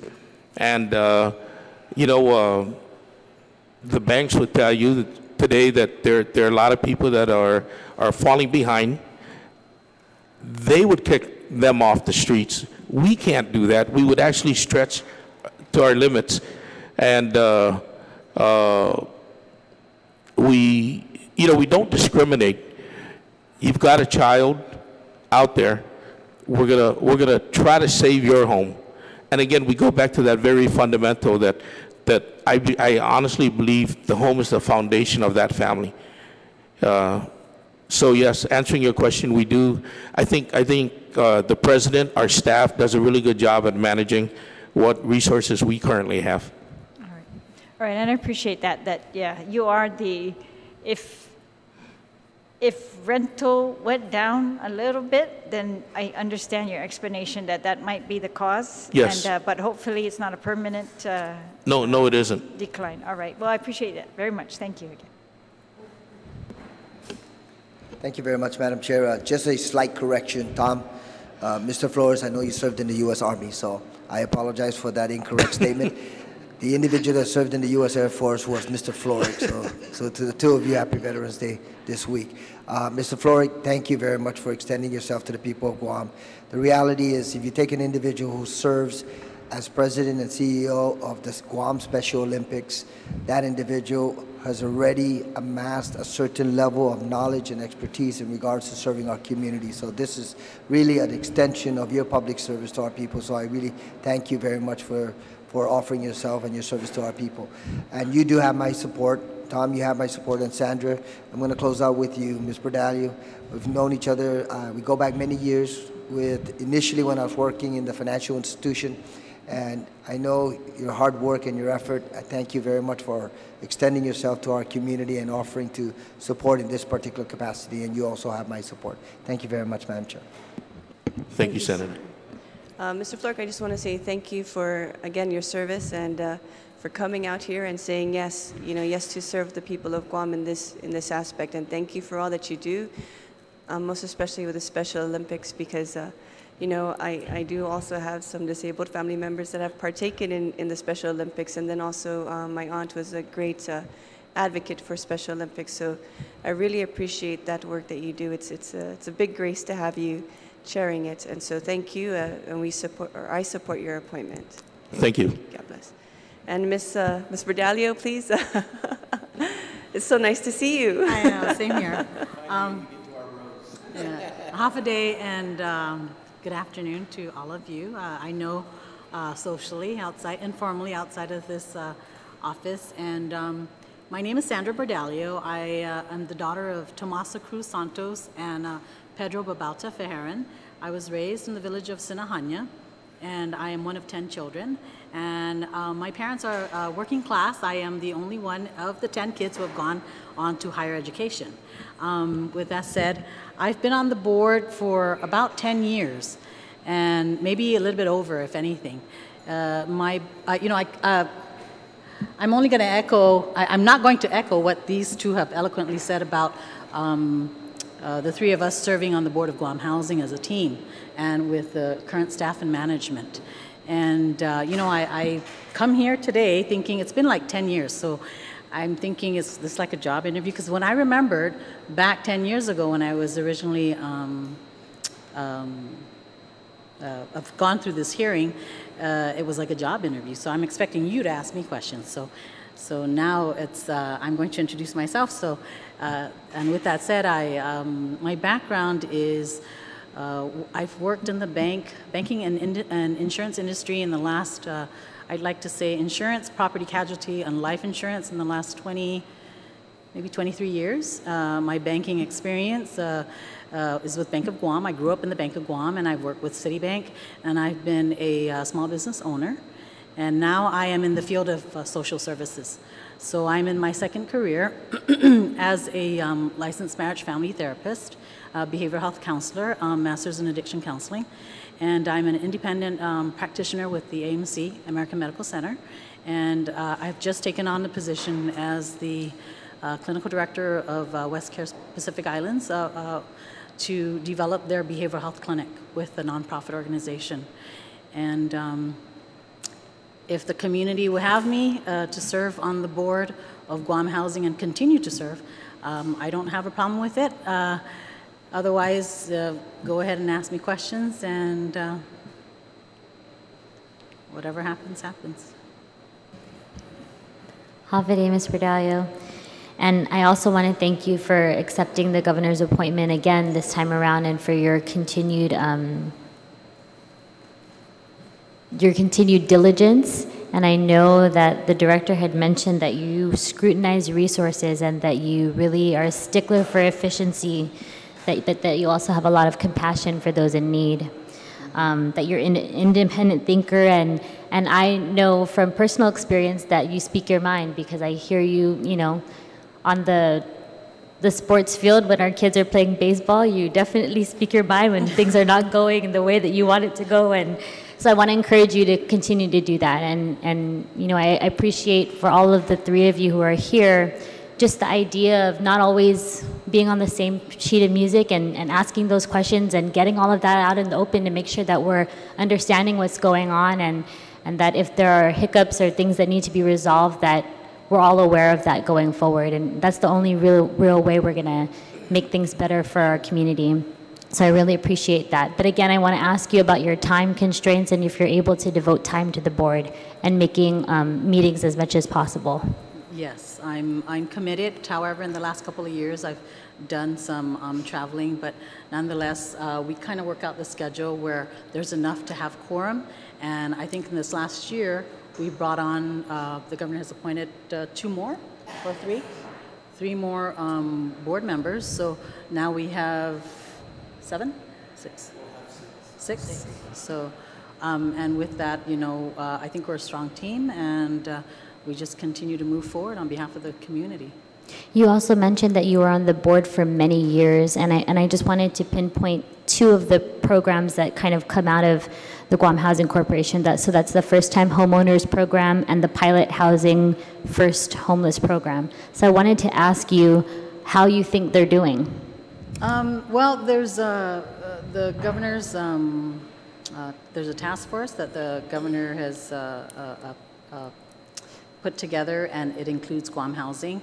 And, the banks would tell you that today that there are a lot of people that are falling behind. They would kick them off the streets. We can't do that. We would actually stretch to our limits. And we don't discriminate. You've got a child out there. We're gonna try to save your home. And again, we go back to that very fundamental that I honestly believe the home is the foundation of that family. So yes, answering your question, we do. I think the president, our staff, does a really good job at managing what resources we currently have. All right, and I appreciate that. Yeah, you are if if rental went down a little bit, then I understand your explanation that that might be the cause. Yes. And, but hopefully it's not a permanent No, it isn't. decline. All right. Well, I appreciate that very much. Thank you again. Thank you very much, Madam Chair. Just a slight correction, Tom. Mr. Flores, I know you served in the U.S. Army, so I apologize for that incorrect statement. The individual that served in the U.S. Air Force was Mr. Florig. So to the two of you, happy Veterans Day this week. Mr. Florig, thank you very much for extending yourself to the people of Guam. The reality is, if you take an individual who serves as president and CEO of the Guam Special Olympics, that individual has already amassed a certain level of knowledge and expertise in regards to serving our community. So this is really an extension of your public service to our people. So I really thank you very much for offering yourself and your service to our people. And you do have my support. Tom, you have my support. And Sandra, I'm going to close out with you. Ms. Bordalio, we've known each other. We go back many years with initially when I was working in the financial institution. And I know your hard work and your effort. I thank you very much for extending yourself to our community and offering to support in this particular capacity. And you also have my support. Thank you very much, Madam Chair. Thank you, Senator. Mr. Flork, I just want to say thank you for, again, your service and for coming out here and saying yes, yes to serve the people of Guam in this aspect. And thank you for all that you do, most especially with the Special Olympics, because I do also have some disabled family members that have partaken in the Special Olympics, and then also my aunt was a great advocate for Special Olympics. So I really appreciate that work that you do. It's a big grace to have you chairing it, and so thank you, and I support your appointment. Thank you. God bless. And Miss Bordalio, please. It's so nice to see you. I know, same here. Half a day and good afternoon to all of you. I know socially, informally outside of this office, and my name is Sandra Bordalio. I am the daughter of Tomasa Cruz Santos and Pedro Babalta Fejeran. I was raised in the village of Sinahanya, and I am one of 10 children. And my parents are working class. I am the only one of the 10 kids who have gone on to higher education. With that said, I've been on the board for about 10 years, and maybe a little bit over, if anything. I'm only going to echo, I'm not going to echo what these two have eloquently said about the three of us serving on the board of Guam Housing as a team and with the current staff and management. And, I come here today thinking it's been like 10 years, so I'm thinking is this like a job interview? Because when I remembered back 10 years ago when I was originally I've gone through this hearing, it was like a job interview. So I'm expecting you to ask me questions. So now it's I'm going to introduce myself. So and with that said, my background is I've worked in the banking and insurance industry in the last I'd like to say insurance, property casualty, and life insurance in the last 20, maybe 23 years. My banking experience is with Bank of Guam. I grew up in the Bank of Guam, and I've worked with Citibank, and I've been a small business owner. And now I am in the field of social services. So I'm in my second career as a licensed marriage family therapist, behavioral health counselor, master's in addiction counseling. And I'm an independent practitioner with the AMC, American Medical Center. And I've just taken on the position as the clinical director of West Care Pacific Islands to develop their behavioral health clinic with the nonprofit organization. And if the community will have me to serve on the board of Guam Housing and continue to serve, I don't have a problem with it. Otherwise, go ahead and ask me questions, and whatever happens, happens. Havade, Ms. Bordalio. And I also want to thank you for accepting the governor's appointment again this time around, and for your continued diligence. And I know that the director had mentioned that you scrutinize resources and that you really are a stickler for efficiency, but that you also have a lot of compassion for those in need, that you're an independent thinker, and I know from personal experience that you speak your mind, because I hear you, on the the sports field when our kids are playing baseball. You definitely speak your mind when things are not going in the way that you want it to go. And so I want to encourage you to continue to do that. And you know, I appreciate for all of the three of you who are here, just the idea of not always being on the same sheet of music and asking those questions and getting all of that out in the open to make sure that we're understanding what's going on, and that if there are hiccups or things that need to be resolved, that we're all aware of that going forward. And that's the only real way we're going to make things better for our community. So I really appreciate that. But again, I want to ask you about your time constraints and if you're able to devote time to the board and making meetings as much as possible. Yes, I'm committed. However, in the last couple of years, I've done some traveling, but nonetheless, we kind of work out the schedule where there's enough to have quorum. And I think in this last year, we brought on, the governor has appointed 2 more or 3 more board members. So now we have 7, 6. So, and with that, you know, I think we're a strong team, and we just continue to move forward on behalf of the community. You also mentioned that you were on the board for many years, and I just wanted to pinpoint 2 of the programs that kind of come out of the Guam Housing Corporation. So that's the First Time Homeowners Program and the Pilot Housing First Homeless Program. So I wanted to ask you how you think they're doing. Well, there's the governor's, there's a task force that the governor has put together, and it includes Guam Housing.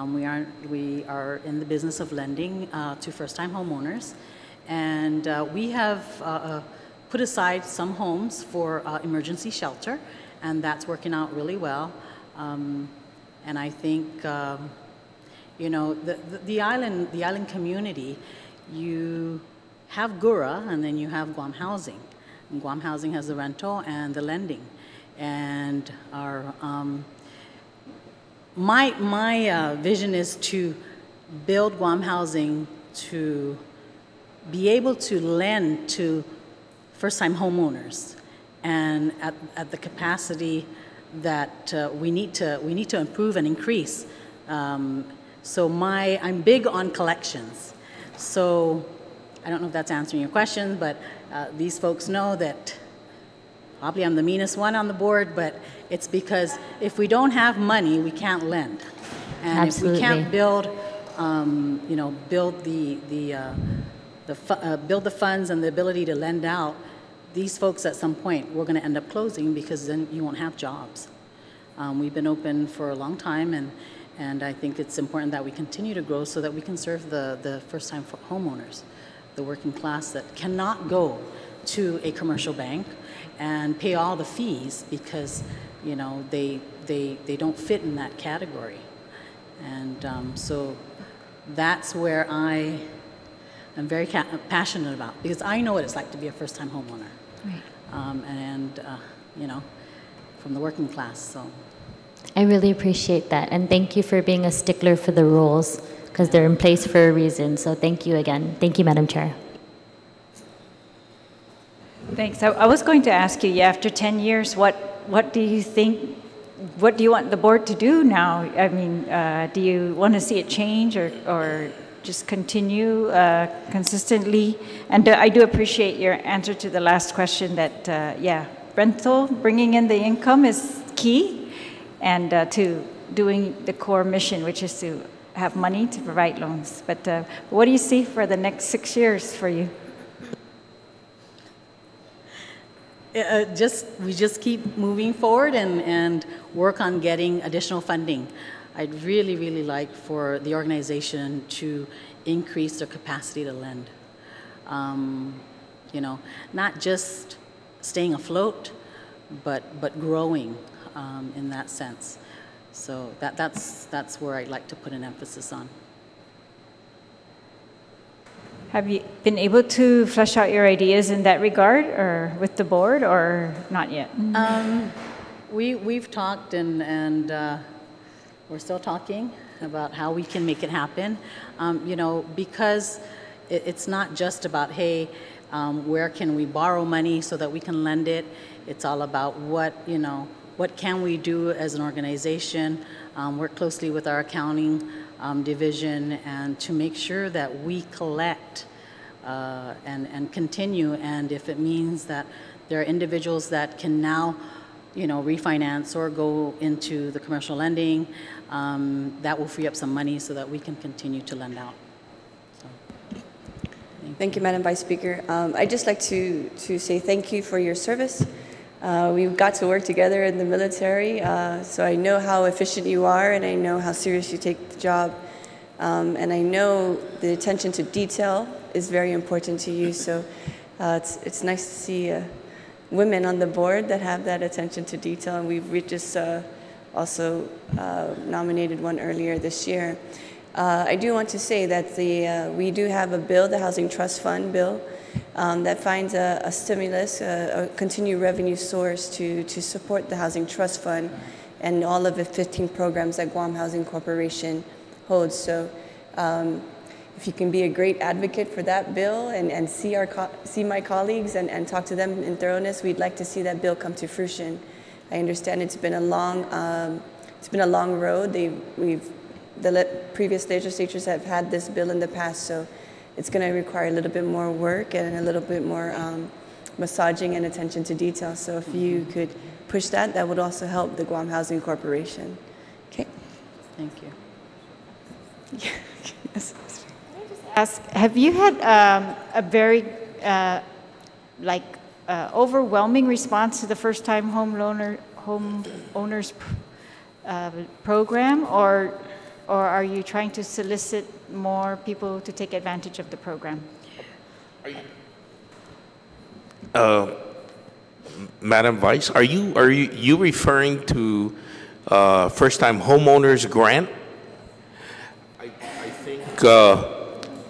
We are in the business of lending to first-time homeowners, and we have put aside some homes for emergency shelter, and that's working out really well. And I think, you know, the island community, you have GURA, and then you have Guam Housing. And Guam Housing has the rental and the lending, and our my vision is to build Guam Housing to be able to lend to first-time homeowners, and at the capacity that we need to improve and increase. So I'm big on collections. So I don't know if that's answering your question, but these folks know that probably I'm the meanest one on the board, but it's because if we don't have money, we can't lend. And Absolutely. if we can't build, you know, build build the funds and the ability to lend out, these folks at some point, we're going to end up closing, because then you won't have jobs. We've been open for a long time, and I think it's important that we continue to grow so that we can serve the first-time homeowners, the working class that cannot go to a commercial bank and pay all the fees because, you know, they don't fit in that category. And so that's where I am very passionate about, because I know what it's like to be a first-time homeowner. Right. You know, from the working class. So I really appreciate that, and thank you for being a stickler for the rules, because they're in place for a reason. So thank you again. Thank you, Madam Chair. Thanks. I was going to ask you, after 10 years, what do you think, what do you want the board to do now? I mean, do you want to see it change or just continue consistently? And I do appreciate your answer to the last question that, yeah, rental, bringing in the income is key, and to doing the core mission, which is to have money to provide loans. But what do you see for the next 6 years for you? We just keep moving forward and work on getting additional funding. I'd really, really like for the organization to increase their capacity to lend. You know, not just staying afloat, but growing in that sense. So that's where I'd like to put an emphasis on. Have you been able to flesh out your ideas in that regard, or with the board, or not yet? We've talked, and we're still talking about how we can make it happen. You know, because it's not just about, hey, where can we borrow money so that we can lend it? It's all about what can we do as an organization, work closely with our accounting division, and to make sure that we collect and continue. And if it means that there are individuals that can now, refinance or go into the commercial lending, that will free up some money so that we can continue to lend out. So, thank you, Madam Vice Speaker. I'd just like to say thank you for your service. We got to work together in the military, so I know how efficient you are, and I know how serious you take the job. And I know the attention to detail is very important to you, so it's nice to see women on the board that have that attention to detail, and we just also nominated one earlier this year. I do want to say that we do have a bill, the Housing Trust Fund bill, that finds a stimulus, a continued revenue source to support the Housing Trust Fund and all of the 15 programs that Guam Housing Corporation holds. So if you can be a great advocate for that bill and see my colleagues and talk to them in thoroughness, we'd like to see that bill come to fruition. I understand it's been a long road. The previous legislatures have had this bill in the past, so it's going to require a little bit more work and a little bit more massaging and attention to detail. So if you could push that, that would also help the Guam Housing Corporation. Okay. Thank you. Yeah. Yes. Ask, have you had a very overwhelming response to the first-time homeowners program, or are you trying to solicit more people to take advantage of the program? Madam Vice, are you referring to first-time homeowners grant?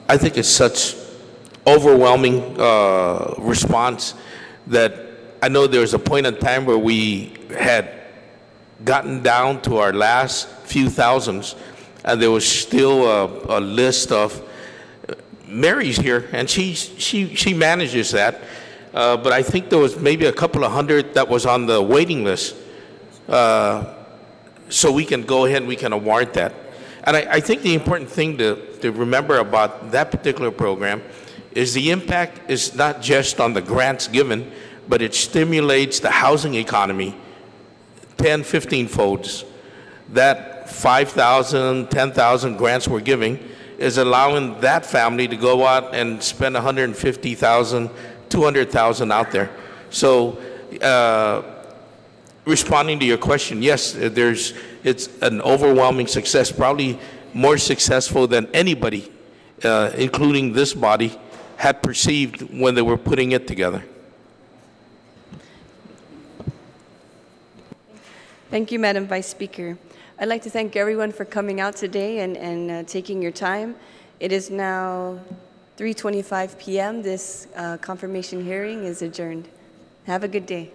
I think it's such overwhelming response that I know there was a point in time where we had gotten down to our last few thousands, and there was still a list of Mary's here, and she manages that. But I think there was maybe a couple of hundred that was on the waiting list. So we can go ahead and we can award that. And I think the important thing to remember about that particular program is the impact is not just on the grants given, but it stimulates the housing economy 10, 15 folds. That 5,000, 10,000 grants we're giving is allowing that family to go out and spend 150,000, 200,000 out there. So responding to your question, yes, it's an overwhelming success, probably more successful than anybody, including this body, had perceived when they were putting it together. Thank you, Madam Vice Speaker. I'd like to thank everyone for coming out today and taking your time. It is now 3:25 p.m. This confirmation hearing is adjourned. Have a good day.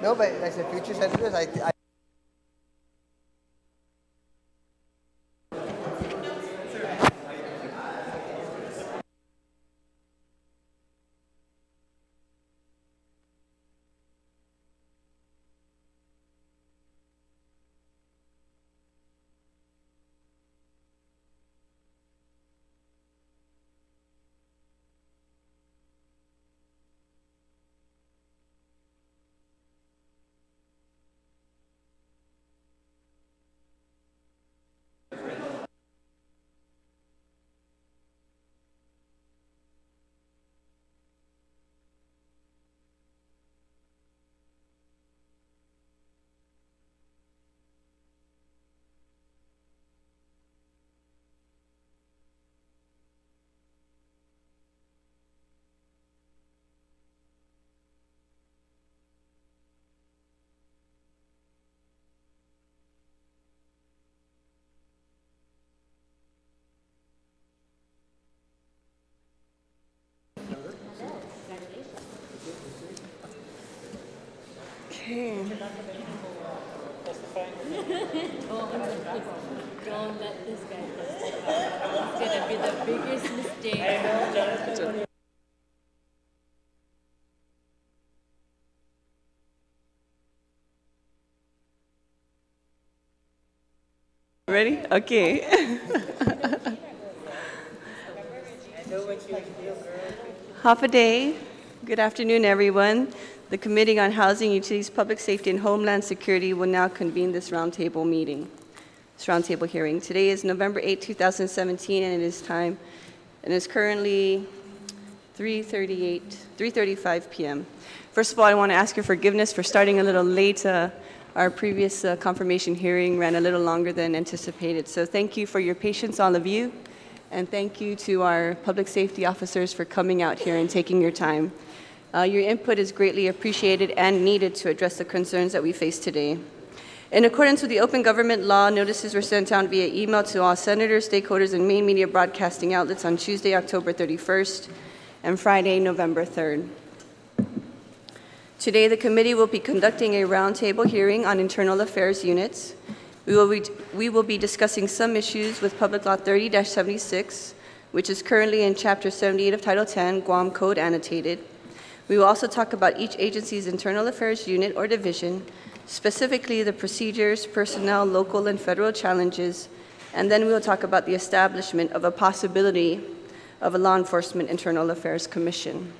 No, but I said future senators. Okay. Don't let this guy testify. It's gonna be the biggest mistake. Ready? Okay. Half a day. Good afternoon, everyone. The Committee on Housing, Utilities, Public Safety, and Homeland Security will now convene this roundtable meeting, this roundtable hearing. Today is November 8, 2017, and it is time, and it's currently 3:35 p.m. First of all, I want to ask your forgiveness for starting a little late. Our previous confirmation hearing ran a little longer than anticipated. So thank you for your patience, all of you, and thank you to our public safety officers for coming out here and taking your time. Your input is greatly appreciated and needed to address the concerns that we face today. In accordance with the open government law, notices were sent out via email to all senators, stakeholders, and main media broadcasting outlets on Tuesday, October 31st, and Friday, November 3rd. Today, the committee will be conducting a roundtable hearing on internal affairs units. We will be discussing some issues with Public Law 30-76, which is currently in Chapter 78 of Title 10, Guam Code Annotated. We will also talk about each agency's internal affairs unit or division, specifically the procedures, personnel, local and federal challenges, and then we will talk about the establishment of a possibility of a law enforcement internal affairs commission.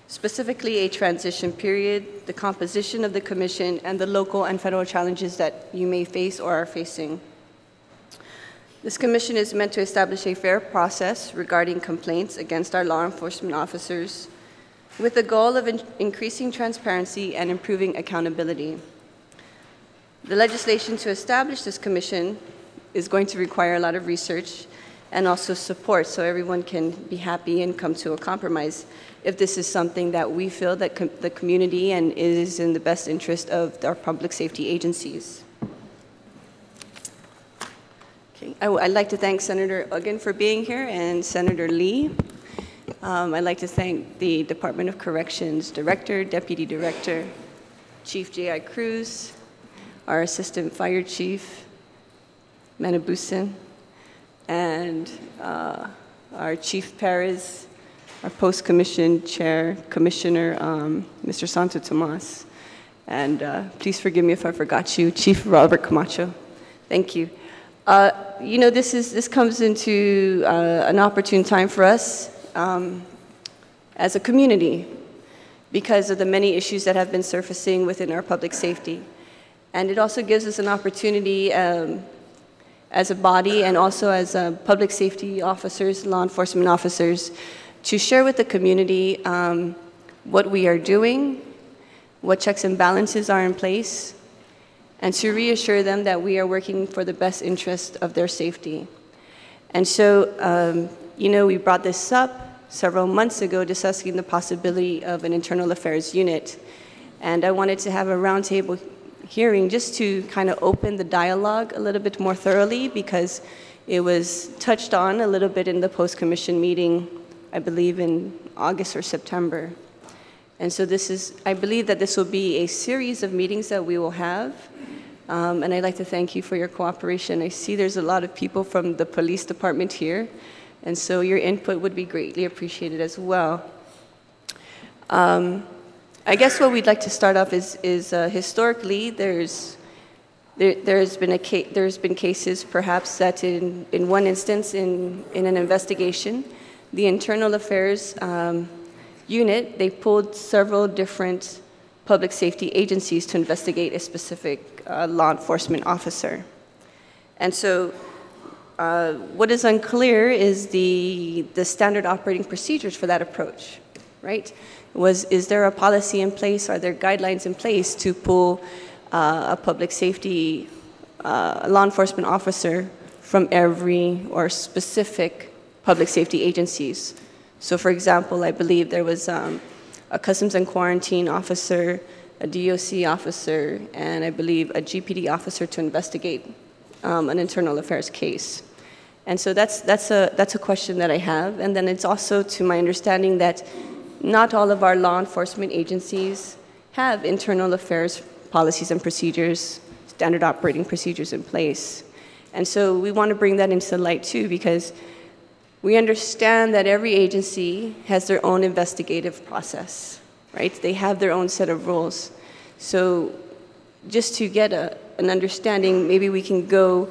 Specifically, a transition period, the composition of the commission, and the local and federal challenges that you may face or are facing. This commission is meant to establish a fair process regarding complaints against our law enforcement officers with the goal of increasing transparency and improving accountability. The legislation to establish this commission is going to require a lot of research and also support so everyone can be happy and come to a compromise if this is something that we feel that the community and is in the best interest of our public safety agencies. Okay. I'd like to thank Senator Uggan for being here and Senator Lee. I'd like to thank the Department of Corrections Director, Deputy Director, Chief J.I. Cruz, our Assistant Fire Chief, Manabusin, and our Chief Perez, our Post-Commission Chair, Commissioner Mr. Santo Tomas, and please forgive me if I forgot you, Chief Robert Camacho. Thank you. You know, this comes into an opportune time for us as a community because of the many issues that have been surfacing within our public safety. And it also gives us an opportunity as a body and also as public safety officers, law enforcement officers, to share with the community what we are doing, what checks and balances are in place, and to reassure them that we are working for the best interest of their safety. And so, you know, we brought this up several months ago discussing the possibility of an internal affairs unit. And I wanted to have a roundtable hearing just to kind of open the dialogue a little bit more thoroughly because it was touched on a little bit in the post-commission meeting, I believe in August or September. And so I believe that this will be a series of meetings that we will have. And I'd like to thank you for your cooperation. I see there's a lot of people from the police department here, and so your input would be greatly appreciated as well. I guess what we'd like to start off is historically there's been cases perhaps that in one instance in an investigation, the Internal Affairs unit, they pulled several different public safety agencies to investigate a specific law enforcement officer. And so what is unclear is the standard operating procedures for that approach, right? Is there a policy in place? Are there guidelines in place to pull a public safety law enforcement officer from every or specific public safety agencies? So for example, I believe there was a Customs and Quarantine officer, a DOC officer, and I believe a GPD officer to investigate an internal affairs case. And so that's a question that I have. And then it's also to my understanding that not all of our law enforcement agencies have internal affairs policies and procedures, standard operating procedures in place. And so we want to bring that into the light too, because we understand that every agency has their own investigative process, right? They have their own set of rules. So just to get an understanding, maybe we can go,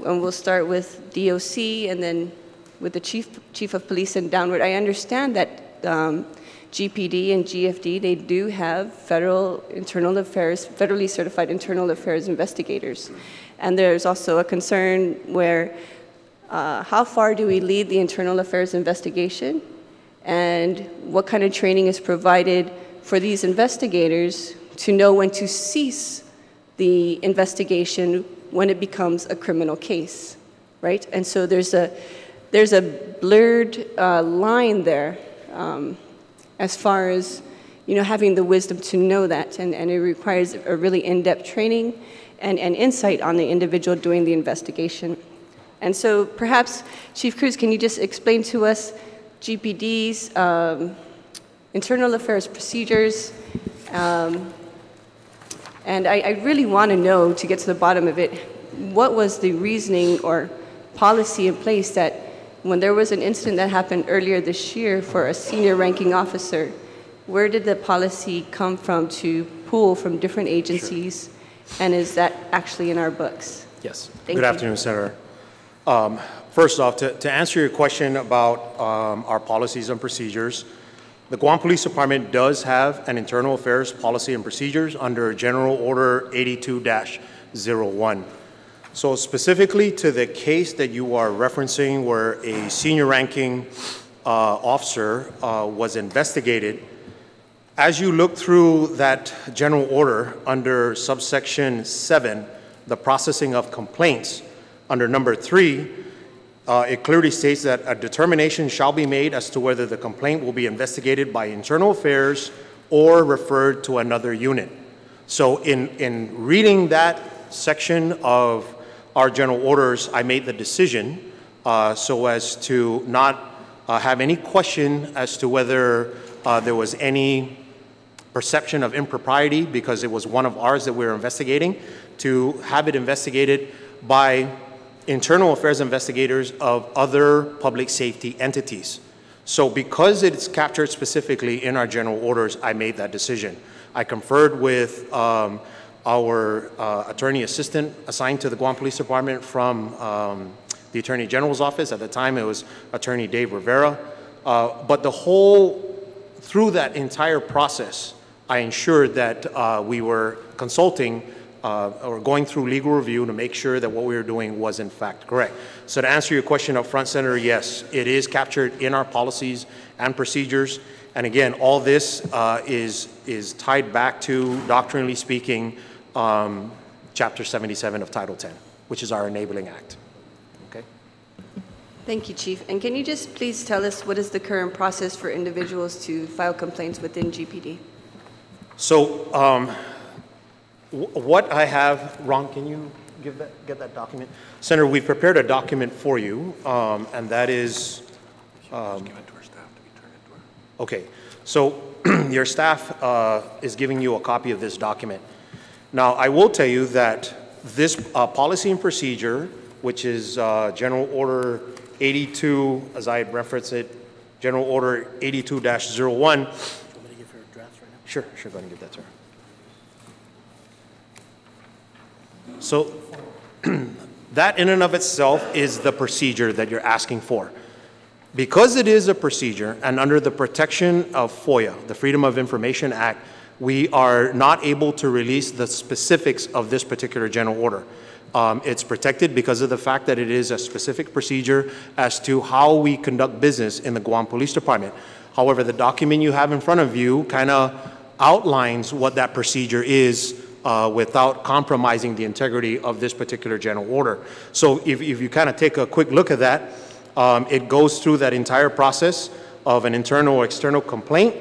and we'll start with DOC and then with the chief of police and downward. I understand that GPD and GFD, they do have federally certified internal affairs investigators. And there's also a concern where how far do we lead the internal affairs investigation, and what kind of training is provided for these investigators to know when to cease the investigation when it becomes a criminal case, right? And so there's a blurred line there as far as having the wisdom to know that, and it requires a really in-depth training and insight on the individual doing the investigation. And so perhaps, Chief Cruz, can you just explain to us GPD's internal affairs procedures? And I really want to know, to get to the bottom of it, what was the reasoning or policy in place that when there was an incident that happened earlier this year for a senior ranking officer, where did the policy come from to pull from different agencies? Sure. And is that actually in our books? Yes. Thank Good you. afternoon, Senator. First off, to answer your question about our policies and procedures, the Guam Police Department does have an internal affairs policy and procedures under General Order 82-01. So specifically to the case that you are referencing where a senior ranking officer was investigated, as you look through that general order under subsection 7, the processing of complaints, under number 3, it clearly states that a determination shall be made as to whether the complaint will be investigated by internal affairs or referred to another unit. So in reading that section of our general orders, I made the decision so as to not have any question as to whether there was any perception of impropriety, because it was one of ours that we were investigating, to have it investigated by internal affairs investigators of other public safety entities. So because it's captured specifically in our general orders, I made that decision. I conferred with our attorney assistant assigned to the Guam Police Department from the Attorney General's office. At the time, it was Attorney Dave Rivera. But through that entire process, I ensured that we were consulting or going through legal review to make sure that what we were doing was in fact correct. So to answer your question up front, Senator, yes, it is captured in our policies and procedures. And again, all this is tied back to, doctrinally speaking, Chapter 77 of Title 10, which is our Enabling Act. Okay. Thank you, Chief. And can you just please tell us what is the current process for individuals to file complaints within GPD? So what I have, Ron, can you get that document? Senator, we've prepared a document for you, and that is, okay, so your staff is giving you a copy of this document. Now, I will tell you that this policy and procedure, which is General Order 82, as I reference it, General Order 82-01. Sure, go ahead and give that to her. So that in and of itself is the procedure that you're asking for. Because it is a procedure and under the protection of FOIA, the Freedom of Information Act, we are not able to release the specifics of this particular general order. It's protected because of the fact that it is a specific procedure as to how we conduct business in the Guam Police Department. However, the document you have in front of you kind of outlines what that procedure is without compromising the integrity of this particular general order. So if you kind of take a quick look at that, it goes through that entire process of an internal or external complaint.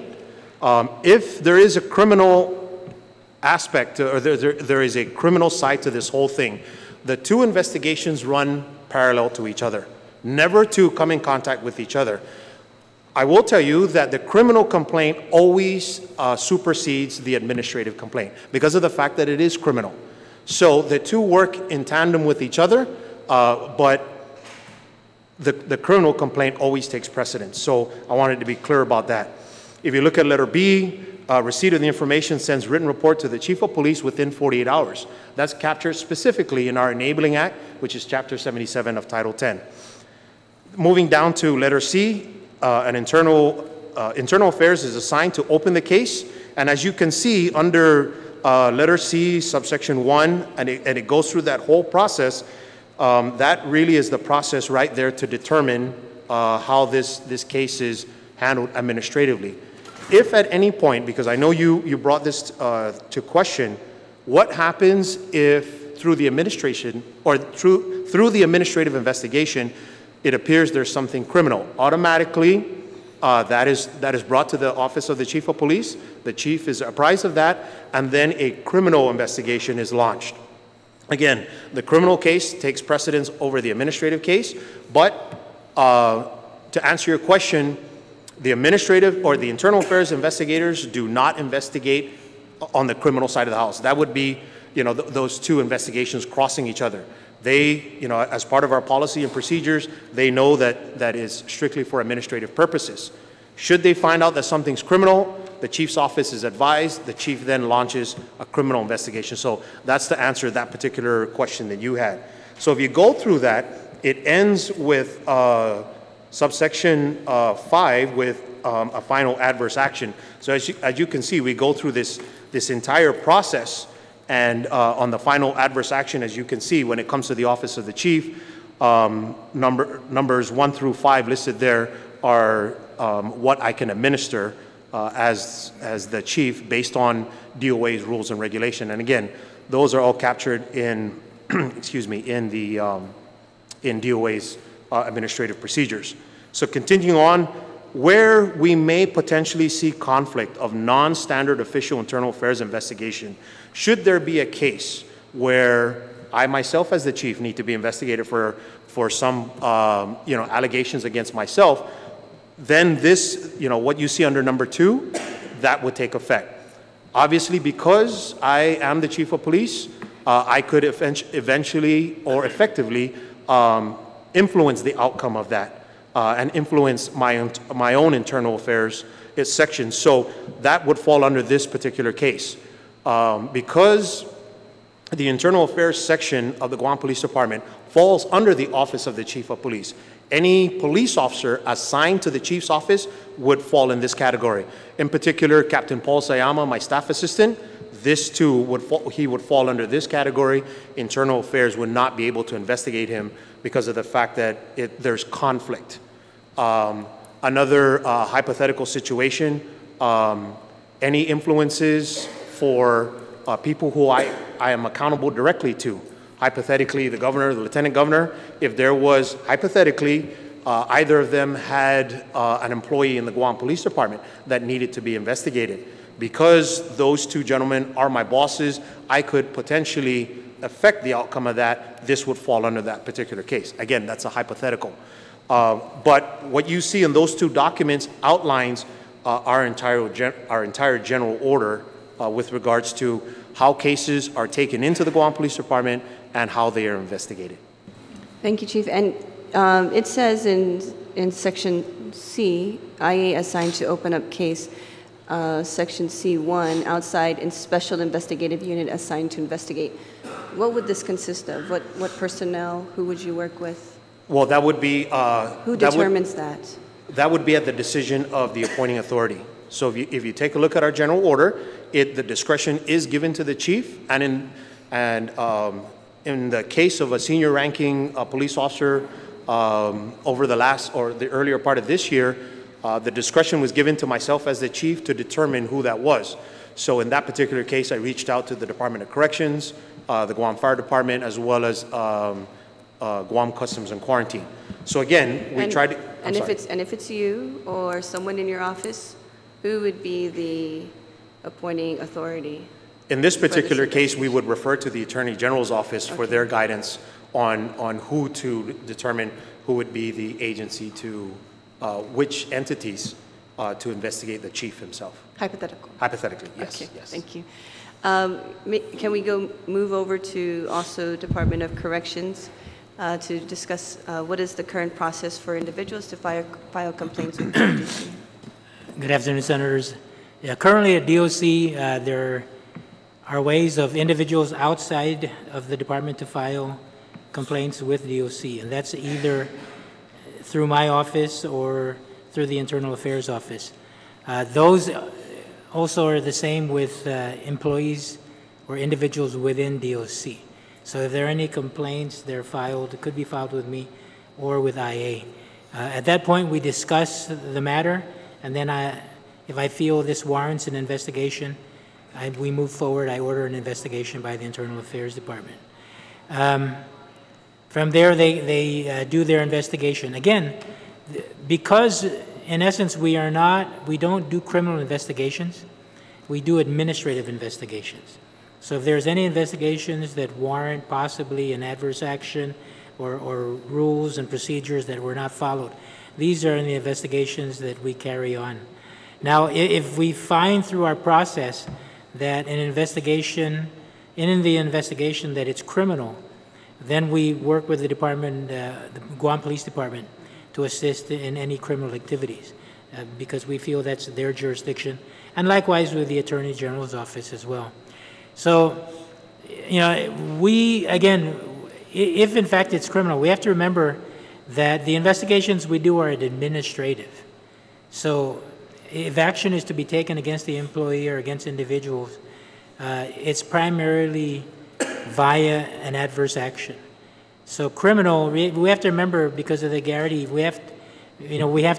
If there is a criminal aspect or there is a criminal side to this whole thing, the two investigations run parallel to each other, never to come in contact with each other. I will tell you that the criminal complaint always supersedes the administrative complaint because of the fact that it is criminal. So the two work in tandem with each other, but the criminal complaint always takes precedence. So I wanted to be clear about that. If you look at letter B, receipt of the information sends written report to the Chief of Police within 48 hours. That's captured specifically in our Enabling Act, which is Chapter 77 of Title 10. Moving down to letter C, internal affairs is assigned to open the case. And as you can see under letter C, subsection 1, and it goes through that whole process, that really is the process right there to determine how this case is handled administratively. If at any point, because I know you brought this to question, what happens if through the administration or through the administrative investigation, it appears there's something criminal? Automatically, that is brought to the office of the Chief of Police. The Chief is apprised of that, and then a criminal investigation is launched. Again, the criminal case takes precedence over the administrative case, but to answer your question, the administrative or the internal affairs investigators do not investigate on the criminal side of the house. That would be, those two investigations crossing each other. They, as part of our policy and procedures, they know that that is strictly for administrative purposes. Should they find out that something's criminal, the Chief's office is advised, the Chief then launches a criminal investigation. So that's the answer to that particular question that you had. So if you go through that, it ends with subsection 5 with a final adverse action. So as you can see, we go through this entire process, and on the final adverse action, as you can see, when it comes to the office of the Chief, numbers 1 through 5 listed there are what I can administer as the Chief based on DOA's rules and regulation. And again, those are all captured in, excuse me, in DOA's administrative procedures. So continuing on, where we may potentially see conflict of non-standard official internal affairs investigation, should there be a case where I myself as the Chief need to be investigated for some allegations against myself, then this, what you see under number 2, that would take effect. Obviously, because I am the Chief of Police, I could eventually or effectively influence the outcome of that and influence my own internal affairs section. So that would fall under this particular case. Because the internal affairs section of the Guam Police Department falls under the office of the Chief of Police. Any police officer assigned to the Chief's office would fall in this category. In particular, Captain Paul Sayama, my staff assistant, this too would fall under this category. Internal affairs would not be able to investigate him because of the fact that there's conflict. Another hypothetical situation, any influences for people who I am accountable directly to. Hypothetically, the governor, the lieutenant governor, if there was, hypothetically, either of them had an employee in the Guam Police Department that needed to be investigated. Because those two gentlemen are my bosses, I could potentially affect the outcome of that. This would fall under that particular case. Again, that's a hypothetical. But what you see in those two documents outlines our entire general order with regards to how cases are taken into the Guam Police Department and how they are investigated. Thank you, Chief. And it says in Section C, IA assigned to open up case, Section C1, outside and special investigative unit assigned to investigate. What would this consist of? What personnel? Who would you work with? Well, that would be... Who determines that? That would be at the decision of the appointing authority. So if you take a look at our general order, the discretion is given to the chief, and in the case of a senior ranking police officer over the earlier part of this year, the discretion was given to myself as the chief to determine who that was. So in that particular case, I reached out to the Department of Corrections, the Guam Fire Department, as well as Guam Customs and Quarantine. So again, we tried to... And if it's you or someone in your office, who would be the appointing authority? In this particular case, we would refer to the Attorney General's office for their guidance on who to determine who would be the agency to, which entities to investigate the chief himself. Hypothetical. Hypothetically, yes. Okay, yes. Thank you. Can we move over to also Department of Corrections to discuss what is the current process for individuals to file complaints with DOC? Good afternoon, Senators. Yeah, currently at DOC, there are ways of individuals outside of the department to file complaints with DOC, and that's either through my office or through the Internal Affairs Office. Those also are the same with employees or individuals within DOC. So if there are any complaints, they're filed, it could be filed with me or with IA. At that point, we discuss the matter, and then if I feel this warrants an investigation, we move forward. I order an investigation by the Internal Affairs Department. From there, they do their investigation. Again, because in essence we don't do criminal investigations, we do administrative investigations. So if there's any investigations that warrant possibly an adverse action or rules and procedures that were not followed, these are in the investigations that we carry on. Now, if we find through our process that in the investigation that it's criminal, then we work with the department, the Guam Police Department, to assist in any criminal activities because we feel that's their jurisdiction, and likewise with the Attorney General's office as well. So, you know, again, if in fact it's criminal, we have to remember that the investigations we do are administrative. So if action is to be taken against the employee or against individuals, it's primarily via an adverse action. So criminal, we have to remember, because of the legality, we have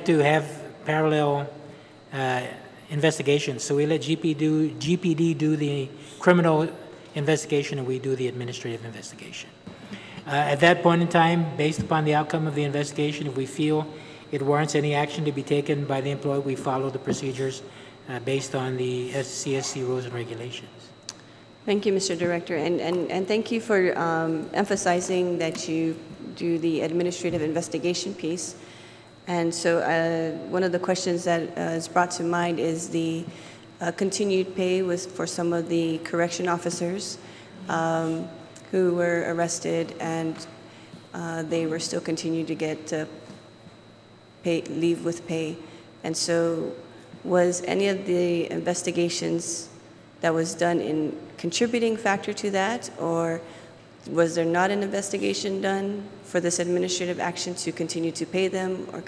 to have parallel investigations. So we let GPD do the criminal investigation, and we do the administrative investigation. At that point in time, based upon the outcome of the investigation, if we feel it warrants any action to be taken by the employee, we follow the procedures based on the CSC rules and regulations. Thank you, Mr. Director, and thank you for emphasizing that you do the administrative investigation piece. And so one of the questions that is brought to mind is the continued pay for some of the correction officers who were arrested, and they were still continuing to get leave with pay. And so was any of the investigations that was done in contributing factor to that, or was there not an investigation done for this administrative action to continue to pay them, or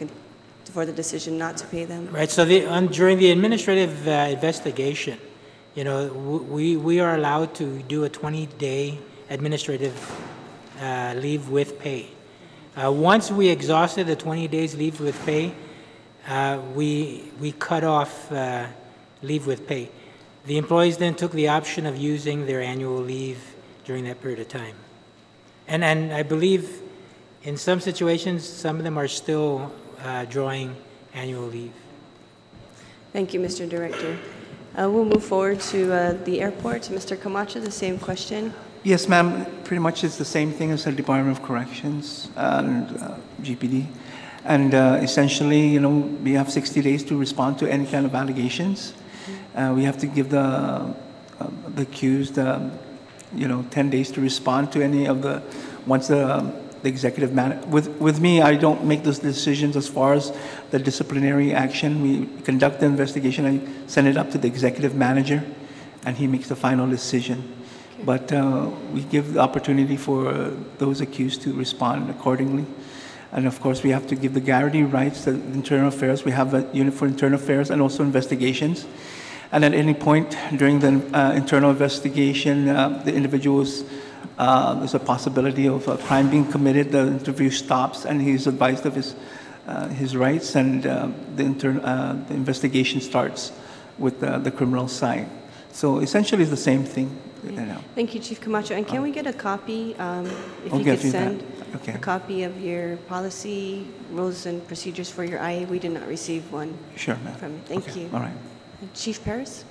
for the decision not to pay them? Right, so during the administrative investigation, you know, we are allowed to do a 20-day administrative leave with pay. Once we exhausted the 20 days leave with pay, we cut off leave with pay. The employees then took the option of using their annual leave during that period of time. And I believe in some situations, some of them are still drawing annual leave. Thank you, Mr. Director. We'll move forward to the airport. Mr. Camacho, the same question. Yes, ma'am. Pretty much it's the same thing as the Department of Corrections and GPD. And essentially, we have 60 days to respond to any kind of allegations. We have to give the accused, 10 days to respond to any of once the executive with me, I don't make those decisions as far as the disciplinary action. We conduct the investigation, I send it up to the executive manager, and he makes the final decision. Okay. But we give the opportunity for those accused to respond accordingly. And of course, we have to give the guarantee rights to internal affairs. We have a unit for internal affairs and also investigations. And at any point during the internal investigation, the individuals, there's a possibility of a crime being committed, the interview stops, and he's advised of his rights, and the investigation starts with the criminal side. So essentially, it's the same thing. Thank you, Chief Camacho. And can we get a copy, if you could send a copy of your policy, rules, and procedures for your IA? We did not receive one. Sure, ma'am. From you. Thank you. All right. Chief Paris?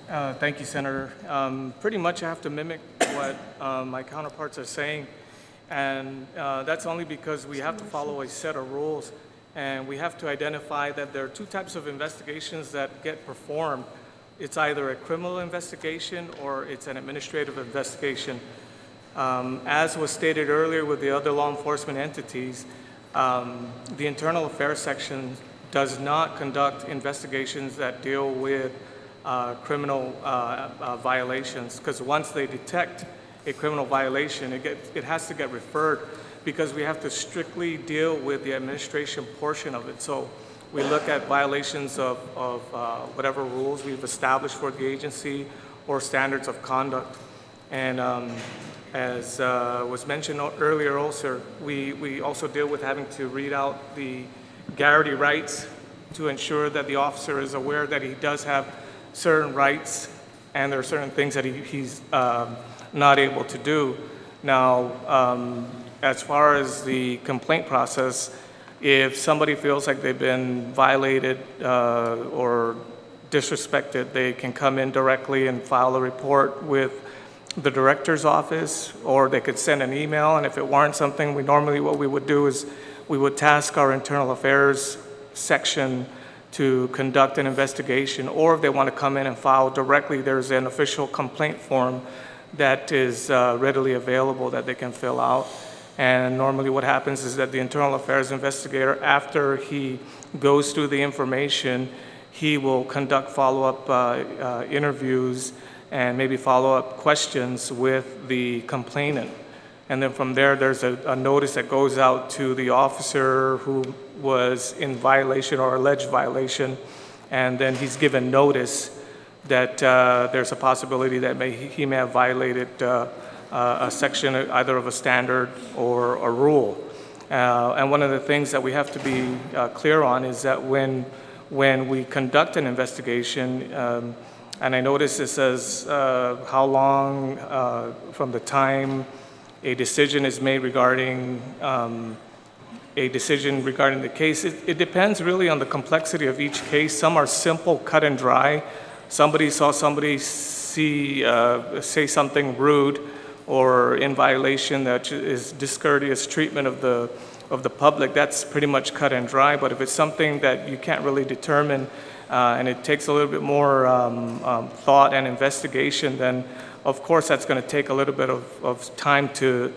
Thank you, Senator. Pretty much I have to mimic what my counterparts are saying, and that's only because we have to follow a set of rules, and we have to identify that there are two types of investigations that get performed. It's either a criminal investigation or it's an administrative investigation. As was stated earlier with the other law enforcement entities, the Internal Affairs section does not conduct investigations that deal with criminal violations, because once they detect a criminal violation, it has to get referred, because we have to strictly deal with the administration portion of it. So we look at violations of whatever rules we've established for the agency or standards of conduct. And as was mentioned earlier also, we also deal with having to read out the guarantee rights to ensure that the officer is aware that he does have certain rights and there are certain things that he's not able to do. Now, as far as the complaint process, if somebody feels like they've been violated or disrespected, they can come in directly and file a report with the director's office, or they could send an email. And if it warrants something, what we would do is we would task our internal affairs section to conduct an investigation, or if they want to come in and file directly, there's an official complaint form that is readily available that they can fill out. And normally what happens is that the internal affairs investigator, after he goes through the information, he will conduct follow-up interviews and maybe follow-up questions with the complainant. And then from there, there's a notice that goes out to the officer who was in violation or alleged violation, and then he's given notice that there's a possibility that he may have violated a section either of a standard or a rule. And one of the things that we have to be clear on is that when we conduct an investigation, and I notice it says how long from the time a decision is made regarding the case. It depends really on the complexity of each case. Some are simple, cut and dry. Somebody saw somebody say something rude or in violation that is discourteous treatment of the public. That's pretty much cut and dry. But if it's something that you can't really determine and it takes a little bit more thought and investigation, then of course that's going to take a little bit of time to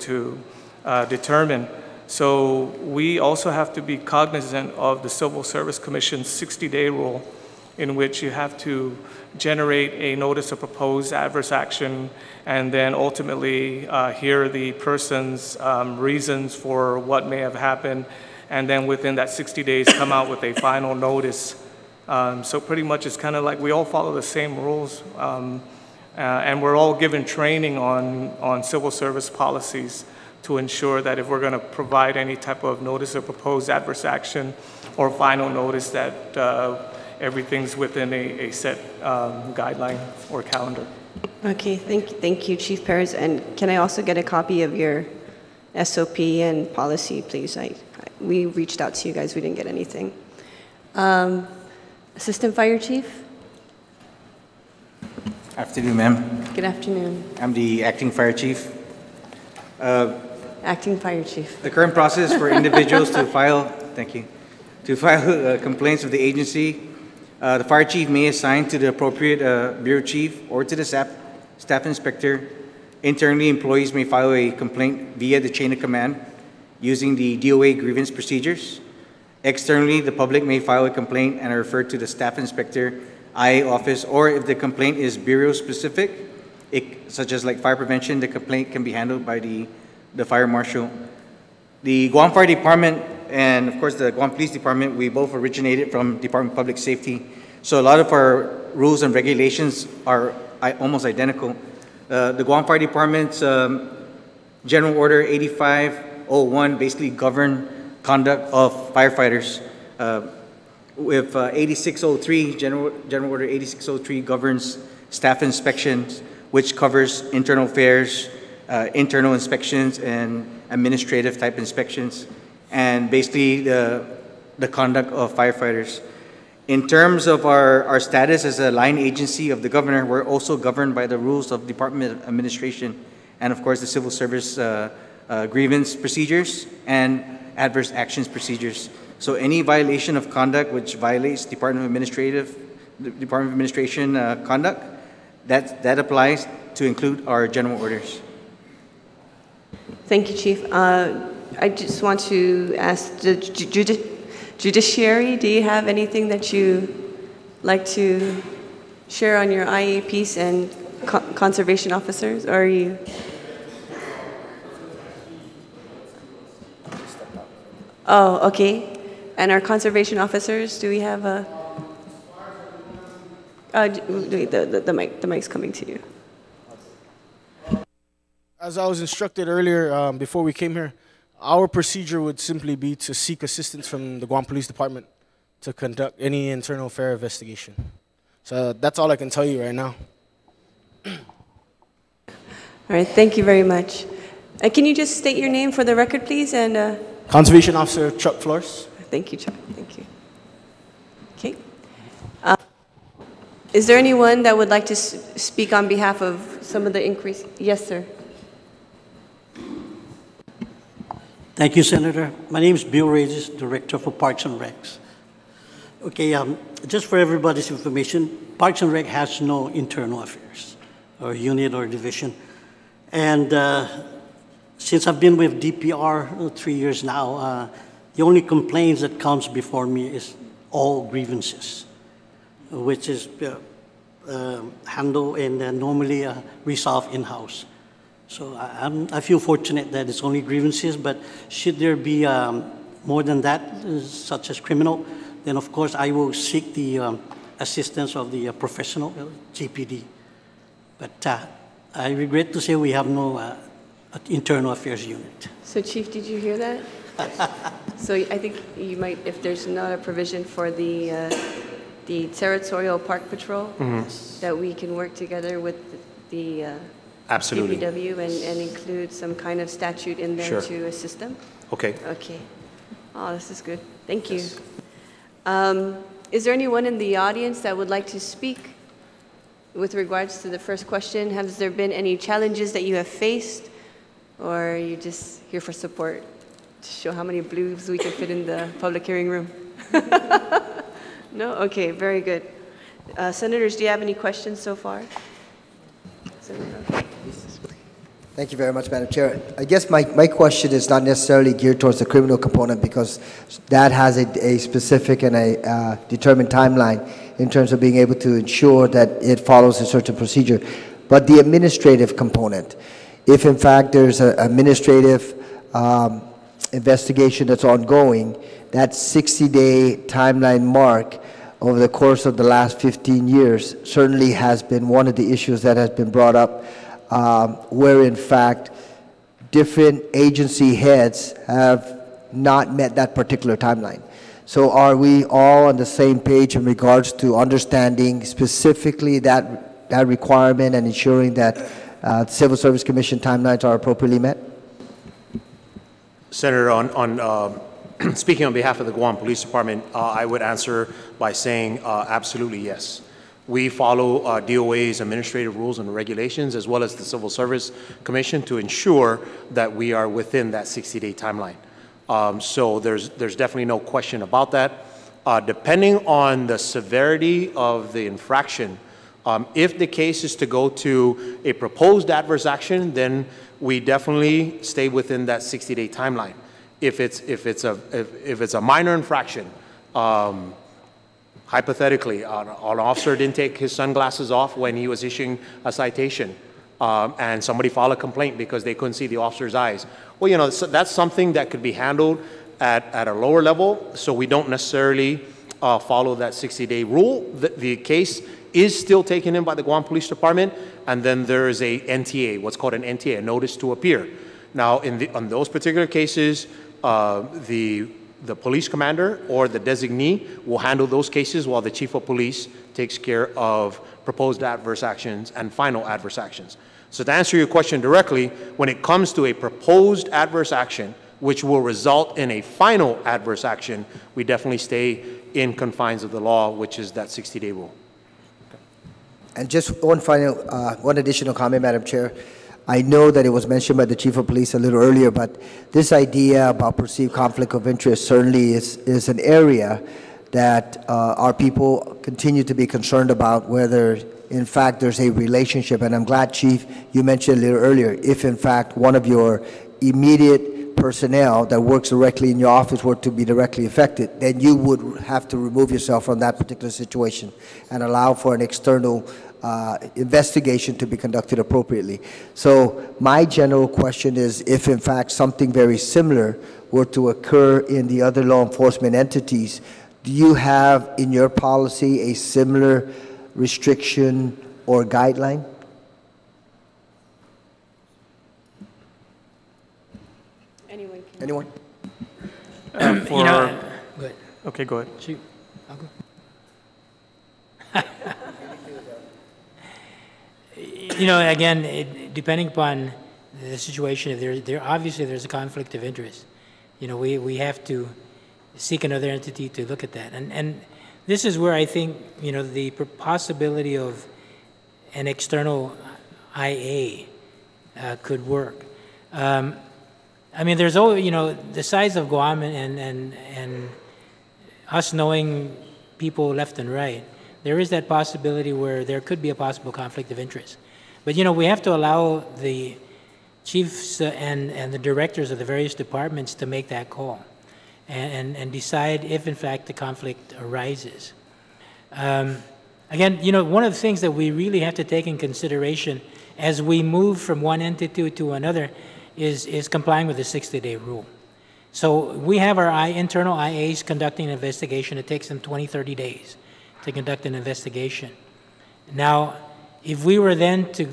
determine. So we also have to be cognizant of the Civil Service Commission's 60-day rule, in which you have to generate a notice of proposed adverse action and then ultimately hear the person's reasons for what may have happened, and then within that 60 days come out with a final notice. So pretty much it's kind of like we all follow the same rules, and we're all given training on civil service policies to ensure that if we're going to provide any type of notice of proposed adverse action or final notice, that everything's within a set guideline or calendar. Okay, thank you, Chief Perez. And can I also get a copy of your SOP and policy, please? We reached out to you guys, we didn't get anything. Assistant Fire Chief? Afternoon, ma'am. Good afternoon. I'm the acting fire chief. Acting Fire Chief. The current process for individuals to file, thank you, to file complaints with the agency, the fire chief may assign to the appropriate bureau chief or to the staff inspector. Internally, employees may file a complaint via the chain of command using the DOA grievance procedures. Externally, the public may file a complaint and refer to the staff inspector, IA office, or if the complaint is bureau specific, such as like fire prevention, the complaint can be handled by the fire marshal. The Guam Fire Department and of course the Guam Police Department, we both originated from Department of Public Safety. So a lot of our rules and regulations are almost identical. The Guam Fire Department's General Order 8501 basically govern conduct of firefighters. With 8603, General Order 8603 governs staff inspections, which covers internal affairs, internal inspections, and administrative type inspections, and basically the conduct of firefighters. In terms of our status as a line agency of the governor, we're also governed by the rules of Department of Administration and of course the Civil Service grievance procedures and adverse actions procedures. So any violation of conduct which violates Department of Administration conduct, that applies to include our general orders. Thank you, Chief. I just want to ask the judiciary, do you have anything that you like to share on your IAPs and conservation officers, or are you? Oh, okay. And our conservation officers, do we have a? The mic's coming to you. As I was instructed earlier before we came here, our procedure would simply be to seek assistance from the Guam Police Department to conduct any internal affair investigation. So that's all I can tell you right now. All right, thank you very much. Can you just state your name for the record, please? And Conservation Officer Chuck Flores. Thank you, Chuck. Thank you. Okay. Is there anyone that would like to speak on behalf of some of the increase? Yes, sir. Thank you, Senator. My name is Bill Regis, Director for Parks and Recs. Okay, just for everybody's information, Parks and Rec has no internal affairs or unit or division. And since I've been with DPR 3 years now, the only complaints that comes before me is all grievances, which is handled and normally resolved in-house. So I feel fortunate that it's only grievances, but should there be more than that, such as criminal, then of course I will seek the assistance of the professional GPD. But I regret to say we have no internal affairs unit. So Chief, did you hear that? So I think you might, if there's not a provision for the Territorial Park Patrol, that we can work together with the Absolutely. DPW and include some kind of statute in there to assist them? Okay. Okay. Oh, this is good. Thank you. Yes. Is there anyone in the audience that would like to speak with regards to the first question? Has there been any challenges that you have faced, or are you just here for support to show how many blues we can fit in the public hearing room? No? Okay, very good. Senators, do you have any questions so far? Thank you very much, Madam Chair. I guess my question is not necessarily geared towards the criminal component, because that has a specific and a determined timeline in terms of being able to ensure that it follows a certain procedure. But the administrative component, if in fact there's an administrative investigation that's ongoing, that 60-day timeline mark over the course of the last 15 years certainly has been one of the issues that has been brought up, where in fact different agency heads have not met that particular timeline. So are we all on the same page in regards to understanding specifically that requirement and ensuring that Civil Service Commission timelines are appropriately met? Senator, on speaking on behalf of the Guam Police Department, I would answer by saying absolutely yes. We follow DOA's administrative rules and regulations, as well as the Civil Service Commission, to ensure that we are within that 60-day timeline. So there's definitely no question about that. Depending on the severity of the infraction, if the case is to go to a proposed adverse action, then we definitely stay within that 60-day timeline. If it's a minor infraction, hypothetically, an officer didn't take his sunglasses off when he was issuing a citation, and somebody filed a complaint because they couldn't see the officer's eyes. Well, you know, so that's something that could be handled at a lower level, so we don't necessarily follow that 60-day rule. The case is still taken in by the Guam Police Department, and then there is a NTA, what's called an NTA, a notice to appear. Now, on those particular cases, the police commander or the designee will handle those cases while the chief of police takes care of proposed adverse actions and final adverse actions. So to answer your question directly, when it comes to a proposed adverse action, which will result in a final adverse action, we definitely stay in confines of the law, which is that 60-day rule. And just one additional comment, Madam Chair. I know that it was mentioned by the Chief of Police a little earlier, but this idea about perceived conflict of interest certainly is an area that our people continue to be concerned about, whether in fact there's a relationship. And I'm glad, Chief, you mentioned a little earlier, if in fact one of your immediate personnel that works directly in your office were to be directly affected, then you would have to remove yourself from that particular situation and allow for an external investigation to be conducted appropriately. So my general question is, if in fact something very similar were to occur in the other law enforcement entities, do you have in your policy a similar restriction or guideline? Anyone? Go ahead. Okay, go ahead. Shoot. I'll go. You know, again, depending upon the situation, if obviously there's a conflict of interest. You know, we have to seek another entity to look at that. And this is where I think, you know, the possibility of an external IA could work. I mean, there's always, you know, the size of Guam and us knowing people left and right, there is that possibility where there could be a possible conflict of interest. But, you know, we have to allow the chiefs and the directors of the various departments to make that call and decide if, in fact, the conflict arises. Again, you know, one of the things that we really have to take in consideration as we move from one entity to another is complying with the 60-day rule. So we have our internal IAs conducting an investigation. It takes them 20, 30 days to conduct an investigation. Now, if we were then to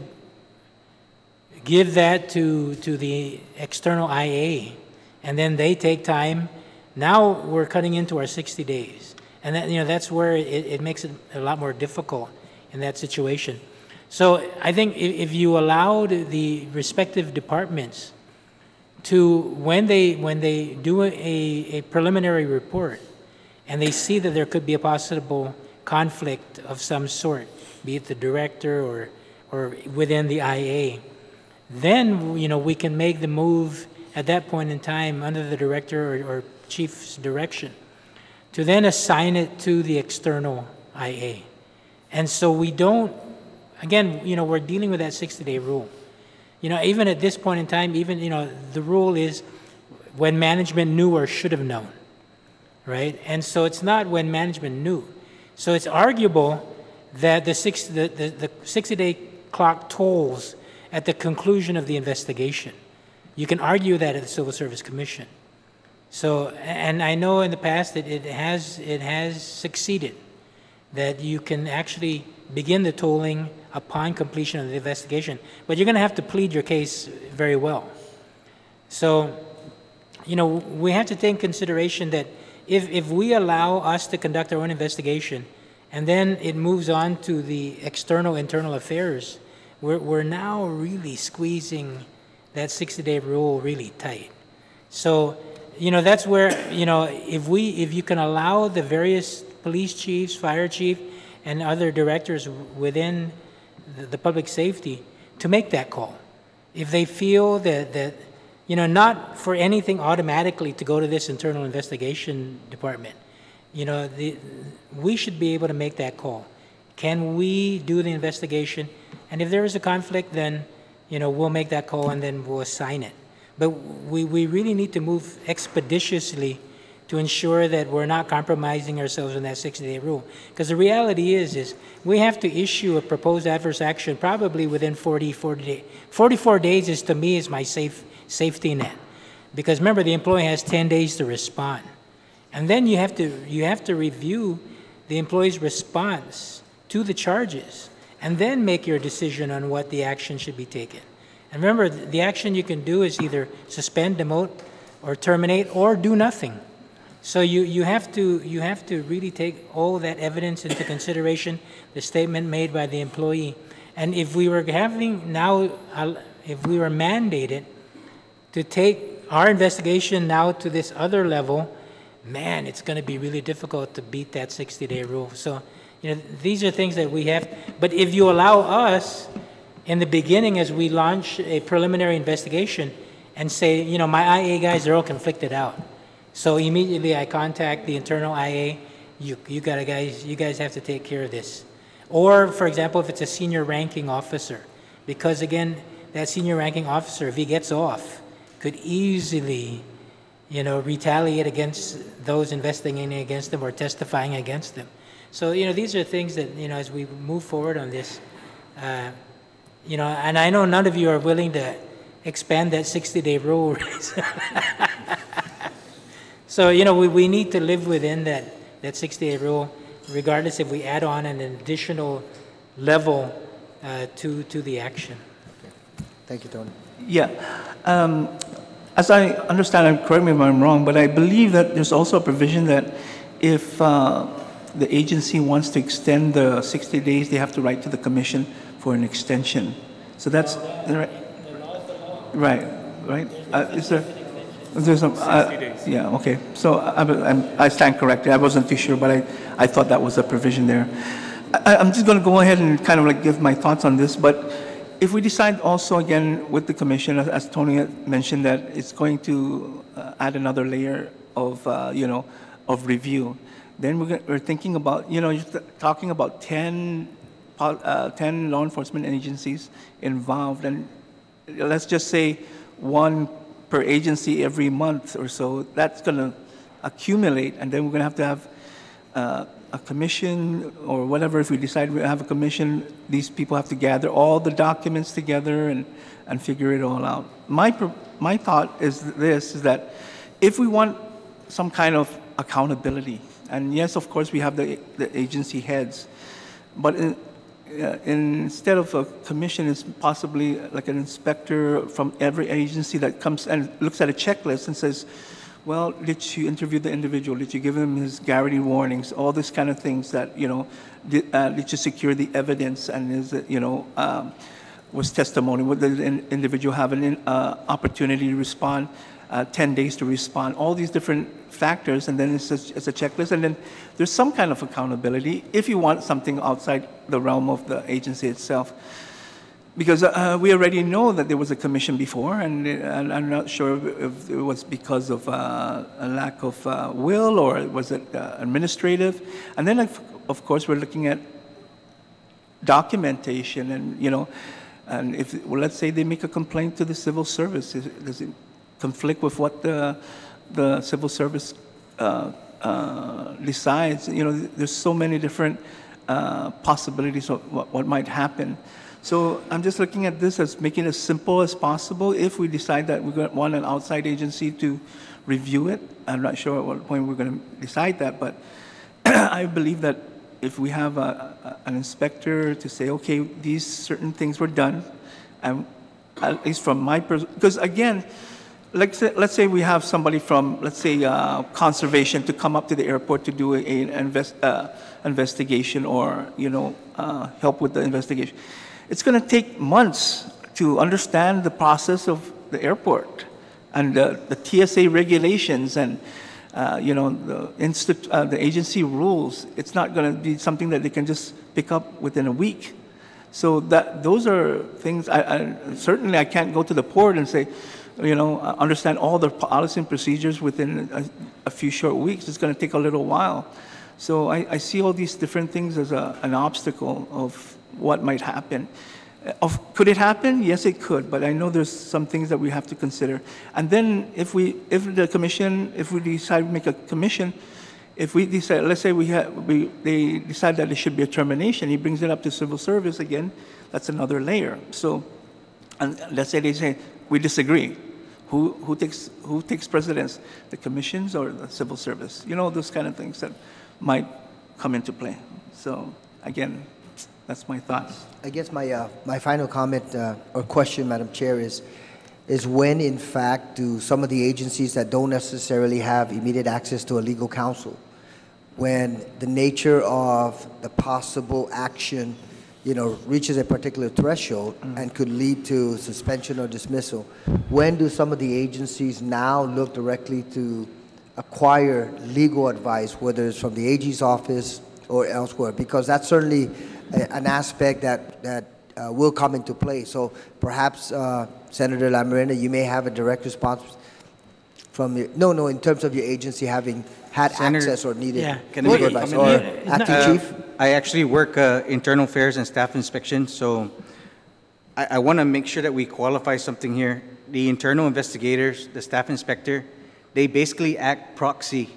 give that to the external IA, and then they take time, now we're cutting into our 60 days. And that, you know, that's where it makes it a lot more difficult in that situation. So I think if you allowed the respective departments to, when they do a preliminary report and they see that there could be a possible conflict of some sort, be it the director or within the IA, then, you know, we can make the move at that point in time under the director or chief's direction to then assign it to the external IA. And so we don't, again, you know, we're dealing with that 60-day rule. You know, even at this point in time, even, you know, the rule is when management knew or should have known, right? And so it's not when management knew. So it's arguable that the 60-day clock tolls at the conclusion of the investigation. You can argue that at the Civil Service Commission. So, and I know in the past that it has succeeded, that you can actually begin the tolling upon completion of the investigation, but you're going to have to plead your case very well. So, you know, we have to take in consideration that if we allow us to conduct our own investigation and then it moves on to the internal affairs, we're now really squeezing that 60-day rule really tight. So, you know, that's where, you know, if you can allow the various police chiefs, fire chief, and other directors within the public safety to make that call. If they feel that not for anything automatically to go to this internal investigation department, we should be able to make that call. Can we do the investigation? And if there is a conflict, then, we'll make that call and then we'll assign it. But we really need to move expeditiously to ensure that we're not compromising ourselves on that 60-day rule. Because the reality is we have to issue a proposed adverse action probably within 40 days. 44 days is, to me, is my safety net. Because remember, the employee has 10 days to respond. And then you have to review the employee's response to the charges and then make your decision on what the action should be taken. And remember, the action you can do is either suspend, demote, or terminate, or do nothing. So you have to really take all that evidence into consideration, the statement made by the employee. And if we were mandated to take our investigation now to this other level, man, it's going to be really difficult to beat that 60-day rule. So, these are things that we have. But if you allow us, in the beginning, as we launch a preliminary investigation, and say, my IA guys are all conflicted out. So immediately I contact the internal IA. You guys have to take care of this. Or, for example, if it's a senior ranking officer, because again, that senior ranking officer, if he gets off, could easily, retaliate against those investigating against them or testifying against them. So, these are things that, as we move forward on this, and I know none of you are willing to expand that 60-day rule. So, we need to live within that 60-day rule, regardless if we add on an additional level to the action. Thank you, Tony. Yeah. As I understand, and correct me if I'm wrong, but I believe that there's also a provision that if the agency wants to extend the 60 days, they have to write to the commission for an extension. So that's right. Is there? There's some, yeah, okay. So I stand corrected. I wasn't too sure, but I thought that was a provision there. I'm just going to go ahead and kind of give my thoughts on this. But if we decide also, again, with the commission, as Tony had mentioned, that it's going to add another layer of, of review, then we're thinking about, you're talking about 10 law enforcement agencies involved. And let's just say one per agency every month or so. That's going to accumulate, and then we're going to have a commission or whatever. If we decide we have a commission, these people have to gather all the documents together and figure it all out. My thought is this, is that if we want some kind of accountability, and yes, of course, we have the agency heads, but instead of a commission, it's possibly like an inspector from every agency that comes and looks at a checklist and says, well, did you interview the individual? Did you give him his guarantee warnings? All these kind of things that, did you secure the evidence? And is it, was testimony? Would the individual have an opportunity to respond, 10 days to respond? All these different factors, and then it's a checklist, and then there's some kind of accountability if you want something outside the realm of the agency itself. Because we already know that there was a commission before, and I'm not sure if it was because of a lack of will, or was it administrative. And then, of course, we're looking at documentation, and and if, well, let's say they make a complaint to the civil service, does it conflict with what the civil service decides? There's so many different possibilities of what might happen. So I'm just looking at this as making it as simple as possible. If we decide that we want an outside agency to review it, I'm not sure at what point we're going to decide that, but I believe that if we have an inspector to say, okay, these certain things were done, and at least from my because again, let's say we have somebody from, let's say, conservation to come up to the airport to do an investigation, or help with the investigation. It's going to take months to understand the process of the airport and the TSA regulations, and You know, the agency rules, it's not going to be something that they can just pick up within a week. So those are things, certainly I can't go to the port and say, you know, understand all the policy and procedures within a few short weeks. It's going to take a little while. So I see all these different things as an obstacle of what might happen. Could it happen? Yes, it could, but I know there's some things that we have to consider. And then if we decide to make a commission, if we decide, let's say they decide that it should be a termination, he brings it up to civil service again, that's another layer. So, and let's say they say, we disagree. Who takes precedence, the commissions or the civil service? You know, those kind of things that might come into play. So again, that's my thoughts. I guess my final comment or question, Madam Chair, is when, in fact, do some of the agencies that don't necessarily have immediate access to a legal counsel, when the nature of the possible action, you know, reaches a particular threshold and could lead to suspension or dismissal, when do some of the agencies now look directly to acquire legal advice, whether it's from the AG's office or elsewhere? Because that's certainly an aspect that will come into play. So perhaps, Senator Lamarena, you may have a direct response from your, no, in terms of your agency having had access or needed legal advice. Or Acting Chief? I actually work internal affairs and staff inspection, so I want to make sure that we qualify something here. The internal investigators, the staff inspector, they basically act proxy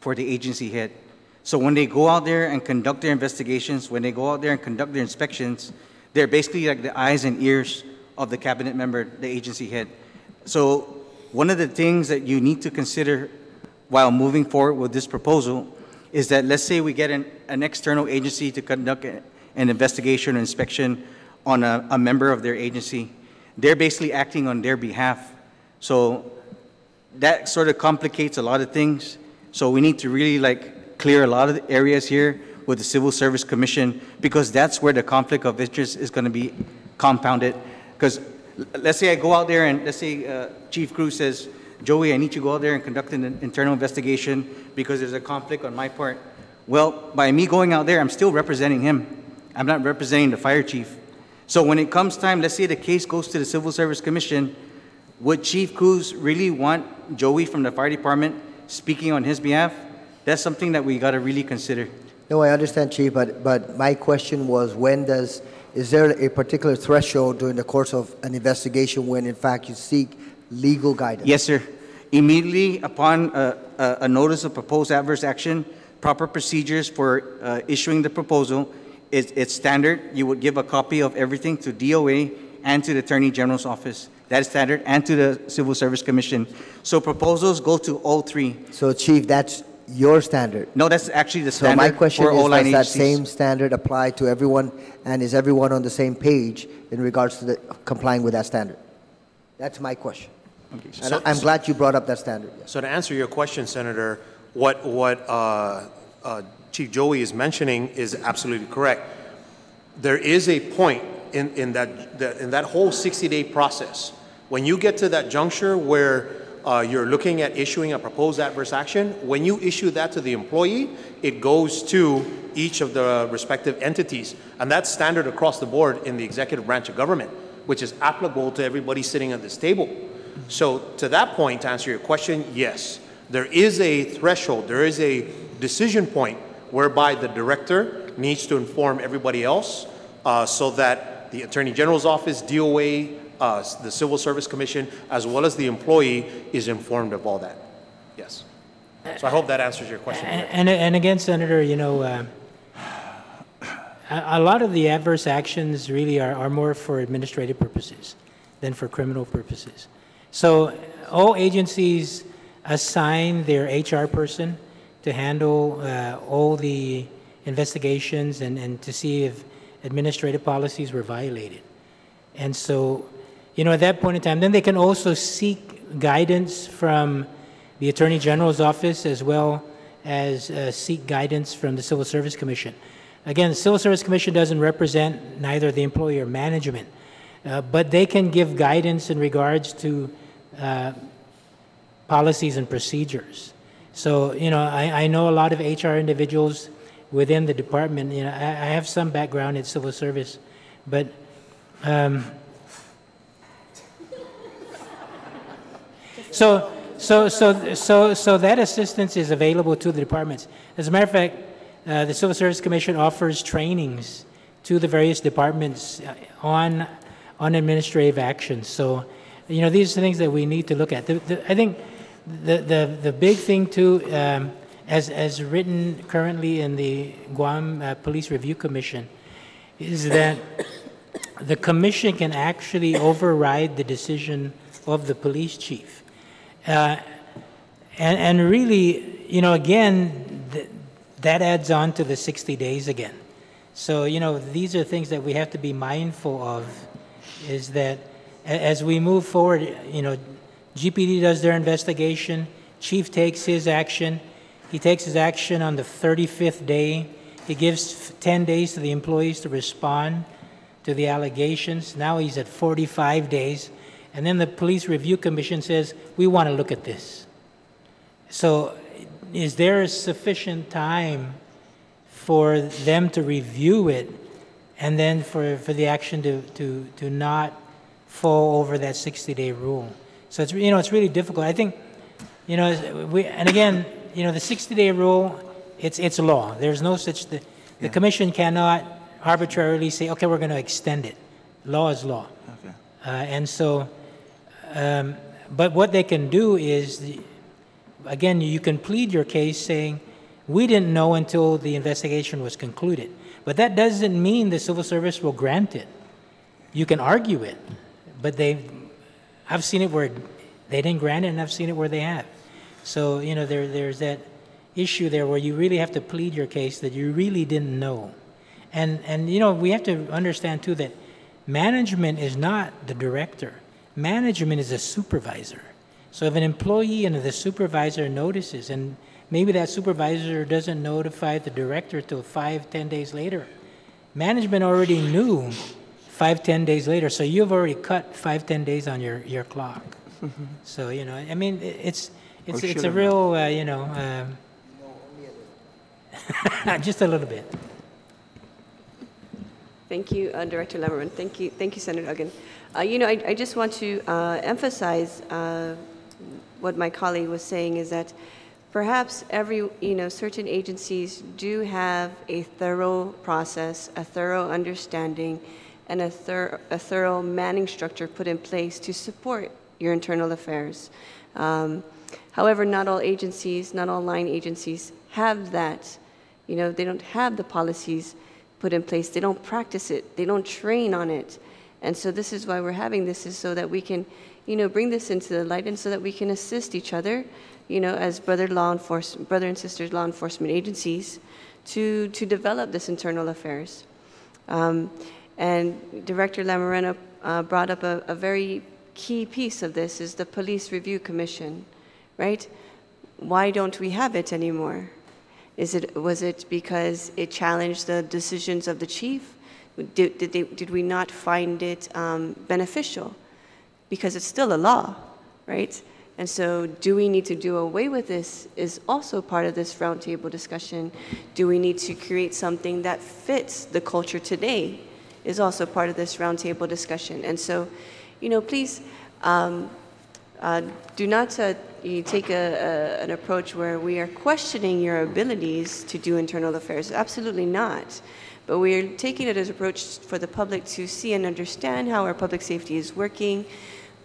for the agency head. So when they go out there and conduct their investigations, when they go out there and conduct their inspections, they're basically like the eyes and ears of the cabinet member, the agency head. So one of the things that you need to consider while moving forward with this proposal is that, let's say we get an external agency to conduct an investigation or inspection on a member of their agency. They're basically acting on their behalf. So that sort of complicates a lot of things. So we need to really clear a lot of the areas here with the Civil Service Commission, because that's where the conflict of interest is going to be compounded. Because let's say I go out there and let's say Chief Cruz says, Joey, I need you to go out there and conduct an internal investigation because there's a conflict on my part. Well, by me going out there, I'm still representing him. I'm not representing the fire chief. So when it comes time, let's say the case goes to the Civil Service Commission, would Chief Cruz really want Joey from the fire department speaking on his behalf? That's something that we got to really consider. No, I understand, Chief, but my question was, is there a particular threshold during the course of an investigation when, in fact, you seek legal guidance? Yes, sir. Immediately upon a notice of proposed adverse action, proper procedures for issuing the proposal, it's standard. You would give a copy of everything to DOA and to the Attorney General's office. That is standard, and to the Civil Service Commission. So proposals go to all three. So, Chief, that's your standard? No, that's actually the standard. So my question for all is, does that agencies. same standard apply to everyone, and is everyone on the same page in regards to complying with that standard? That's my question. Okay. And I'm glad you brought up that standard. Yes. So to answer your question, Senator, what Chief Joey is mentioning is absolutely correct. There is a point in that whole 60-day process when you get to that juncture where you're looking at issuing a proposed adverse action. When you issue that to the employee, it goes to each of the respective entities, and that's standard across the board in the executive branch of government, which is applicable to everybody sitting at this table. So to that point, to answer your question, yes, there is a threshold, there is a decision point whereby the director needs to inform everybody else so that the Attorney General's office, DOA, the Civil Service Commission, as well as the employee is informed of all that. Yes. So I hope that answers your question. And again, Senator, you know, a lot of the adverse actions really are more for administrative purposes than for criminal purposes. So all agencies assign their HR person to handle all the investigations and to see if administrative policies were violated. And so, you know, at that point in time, then they can also seek guidance from the Attorney General's office as well as seek guidance from the Civil Service Commission. Again, the Civil Service Commission doesn't represent neither the employee or management, but they can give guidance in regards to policies and procedures. So, I know a lot of HR individuals within the department. I have some background in civil service, but so that assistance is available to the departments. As a matter of fact, the Civil Service Commission offers trainings to the various departments on administrative actions. So, these are things that we need to look at. I think the big thing too, as written currently in the Guam Police Review Commission, is that the commission can actually override the decision of the police chief. And really, again, that adds on to the 60 days again. So, these are things that we have to be mindful of, is that as we move forward, GPD does their investigation, chief takes his action. He takes his action on the 35th day. He gives 10 days to the employees to respond to the allegations. Now he's at 45 days. And then the Police Review Commission says, we want to look at this. So is there sufficient time for them to review it and then for the action to not fall over that 60-day rule? So it's, it's really difficult. I think, and again, the 60-day rule, it's law. There's no such, the commission cannot arbitrarily say, okay, we're going to extend it. Law is law. Okay. And so, but what they can do is, again, you can plead your case saying, we didn't know until the investigation was concluded. But that doesn't mean the civil service will grant it. You can argue it, but I've seen it where they didn't grant it, and I've seen it where they have. So, there's that issue there where you really have to plead your case that you really didn't know. And we have to understand, too, that management is not the director. Management is a supervisor. So if an employee and the supervisor notices, and maybe that supervisor doesn't notify the director till 5-10 days later, management already knew 5-10 days later, so you've already cut 5-10 days on your clock. Mm-hmm. So, I mean, it's a real, just a little bit. Thank you, Director Lemmerman. Thank you, Senator Uggan. I just want to emphasize what my colleague was saying, is that perhaps certain agencies do have a thorough process, a thorough understanding, and a thorough manning structure put in place to support your internal affairs. However, not all agencies, not all line agencies have that. They don't have the policies put in place. They don't practice it. They don't train on it. And so this is why we're having this, is so that we can, bring this into the light, and so that we can assist each other, as brother and sisters law enforcement agencies to develop this internal affairs. And Director Lamarena brought up a very key piece of this, is the Police Review Commission, right? Why don't we have it anymore? Was it because it challenged the decisions of the chief? Did we not find it beneficial? Because it's still a law, right? And so do we need to do away with this is also part of this roundtable discussion. Do we need to create something that fits the culture today is also part of this roundtable discussion. And so, please do not take an approach where we are questioning your abilities to do internal affairs. Absolutely not. But we are taking it as an approach for the public to see and understand how our public safety is working,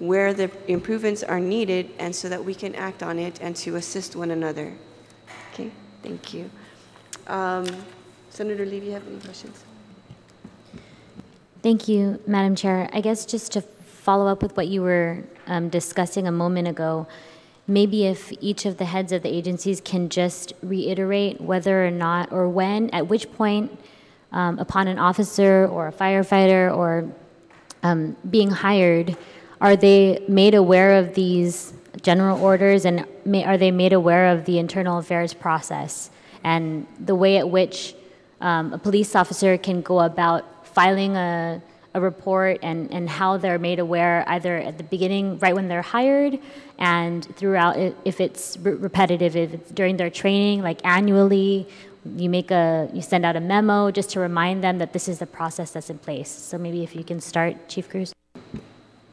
where the improvements are needed, and so that we can act on it and to assist one another. Okay, thank you. Senator Lee, do you have any questions? Thank you, Madam Chair. I guess just to follow up with what you were discussing a moment ago, maybe if each of the heads of the agencies can just reiterate whether or not, or when, at which point, upon an officer or a firefighter or being hired, are they made aware of these general orders, and are they made aware of the internal affairs process and the way at which a police officer can go about filing a a report and how they're made aware either at the beginning, right when they're hired, and throughout, if it's repetitive, if it's during their training, like annually, you send out a memo just to remind them that this is the process that's in place. So maybe if you can start, Chief Cruz.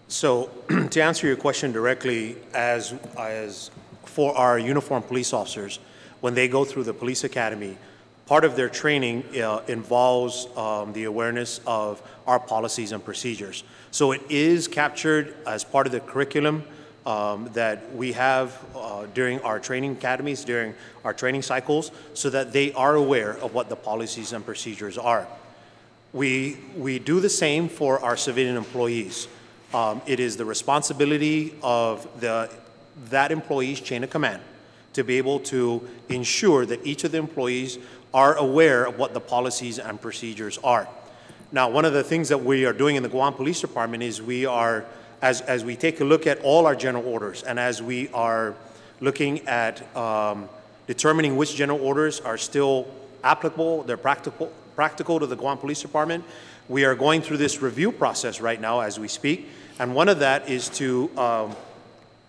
So to answer your question directly, as for our uniformed police officers, when they go through the police academy, part of their training involves the awareness of our policies and procedures. So it is captured as part of the curriculum that we have during our training academies, during our training cycles, so that they are aware of what the policies and procedures are. We do the same for our civilian employees. It is the responsibility of that employee's chain of command to be able to ensure that each of the employees are aware of what the policies and procedures are. Now, one of the things that we are doing in the Guam Police Department is we are, as we take a look at all our general orders, and as we are looking at determining which general orders are still applicable, they're practical to the Guam Police Department, we are going through this review process right now as we speak, and one of that is to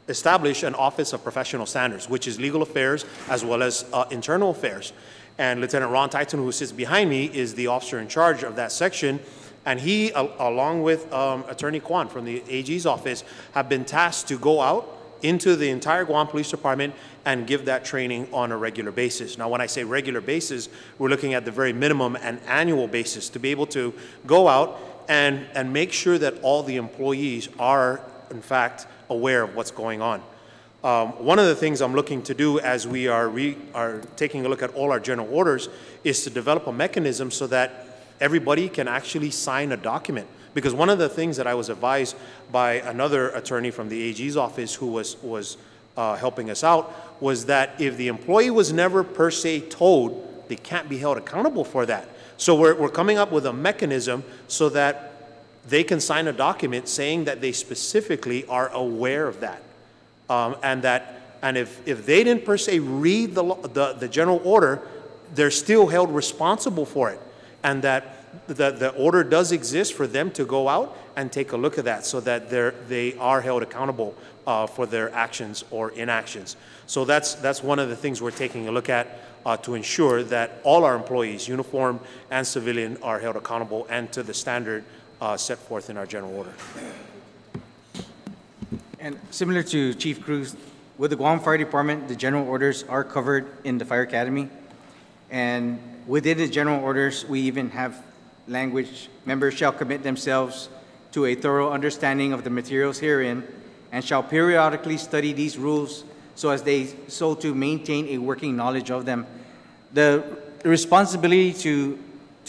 establish an Office of Professional Standards, which is legal affairs as well as internal affairs. And Lieutenant Ron Titan, who sits behind me, is the officer in charge of that section. And he, along with Attorney Kwan from the AG's office, have been tasked to go out into the entire Guam Police Department and give that training on a regular basis. Now, when I say regular basis, we're looking at the very minimum and annual basis to be able to go out and make sure that all the employees are, in fact, aware of what's going on. One of the things I'm looking to do as we are taking a look at all our general orders is to develop a mechanism so that everybody can actually sign a document. Because one of the things that I was advised by another attorney from the AG's office who was helping us out was that if the employee was never per se told, they can't be held accountable for that. So we're coming up with a mechanism so that they can sign a document saying that they specifically are aware of that. And if they didn't per se read the general order, they're still held responsible for it. And that the order does exist for them to go out and take a look at that so that they are held accountable for their actions or inactions. So that's one of the things we're taking a look at to ensure that all our employees, uniformed and civilian, are held accountable and to the standard set forth in our general order. And similar to Chief Cruz, with the Guam Fire Department, the general orders are covered in the Fire Academy. And within the general orders, we even have language, members shall commit themselves to a thorough understanding of the materials herein and shall periodically study these rules so to maintain a working knowledge of them. The responsibility to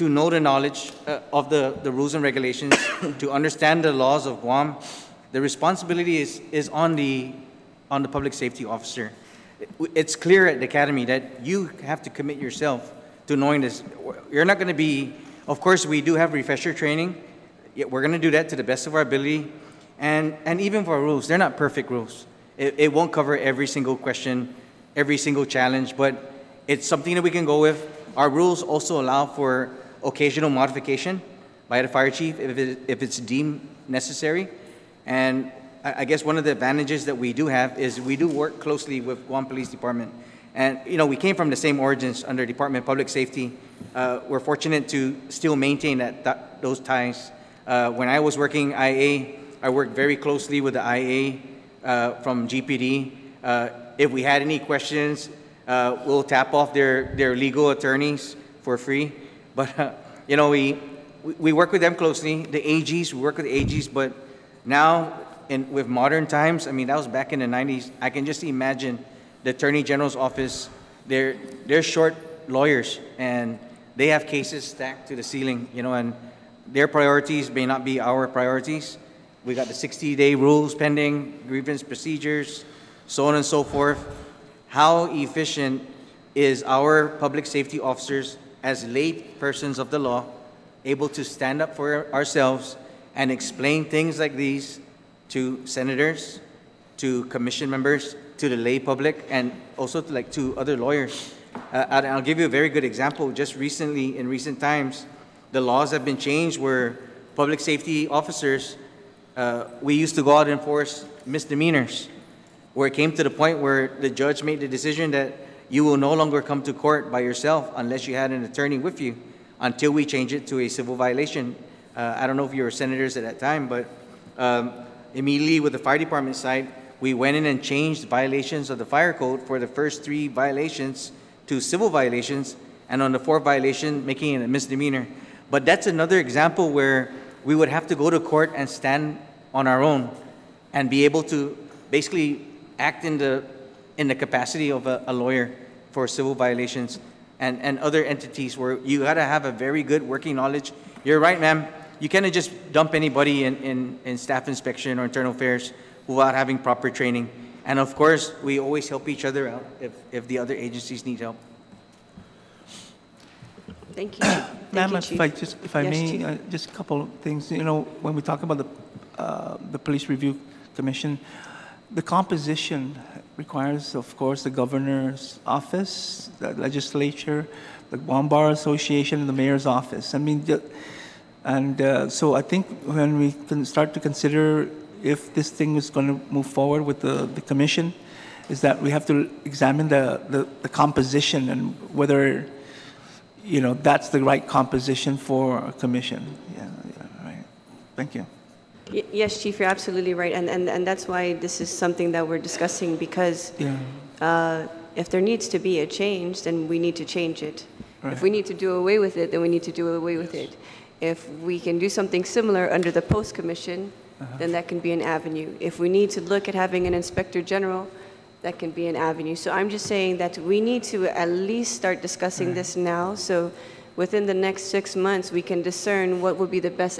know the knowledge of the rules and regulations, to understand the laws of Guam, the responsibility is on the public safety officer. It's clear at the academy that you have to commit yourself to knowing this. You're not going to be, of course, we do have refresher training. We're going to do that to the best of our ability. And even for our rules, they're not perfect rules. It won't cover every single question, every single challenge, but it's something that we can go with. Our rules also allow for occasional modification by the fire chief if it's deemed necessary. And I guess one of the advantages that we do have is we do work closely with Guam Police Department. And, you know, we came from the same origins under Department of Public Safety. We're fortunate to still maintain those ties. When I was working IA, I worked very closely with the IA from GPD. If we had any questions, we'll tap off their legal attorneys for free. But, you know, we work with them closely. The AGs, we work with the AGs, but now, with modern times, I mean, that was back in the 90s. I can just imagine the Attorney General's office, they're short lawyers, and they have cases stacked to the ceiling, you know, and their priorities may not be our priorities. We got the 60-day rules pending, grievance procedures, so on and so forth. How efficient is our public safety officers as lay persons of the law able to stand up for ourselves and explain things like these to senators, to commission members, to the lay public, and also to other lawyers. I'll give you a very good example. Just recently, in recent times, the laws have been changed where public safety officers, we used to go out and enforce misdemeanors, where it came to the point where the judge made the decision that you will no longer come to court by yourself unless you had an attorney with you until we change it to a civil violation. I don't know if you were senators at that time, but immediately with the fire department side, we went in and changed violations of the fire code for the first 3 violations to civil violations, and on the 4th violation, making it a misdemeanor. But that's another example where we would have to go to court and stand on our own and be able to basically act in the capacity of a lawyer for civil violations and other entities where you got to have a very good working knowledge. You're right, ma'am. You cannot just dump anybody in staff inspection or internal affairs without having proper training. And of course, we always help each other out if the other agencies need help. Thank you. Ma'am, if I Yes, may, Chief. just a couple of things. You know, when we talk about the Police Review Commission, the composition requires, of course, the governor's office, the legislature, the Guam Bar Association, and the mayor's office. I mean, so I think when we can start to consider if this thing is going to move forward with the commission, is that we have to examine the composition and whether, you know, that's the right composition for a commission. Yeah, right. Thank you. Yes, Chief, you're absolutely right. And that's why this is something that we're discussing, because if there needs to be a change, then we need to change it. Right. If we need to do away with it, then we need to do away with it. If we can do something similar under the Post Commission, then that can be an avenue. If we need to look at having an Inspector General, that can be an avenue. So I'm just saying that we need to at least start discussing this now, so within the next 6 months we can discern what would be the best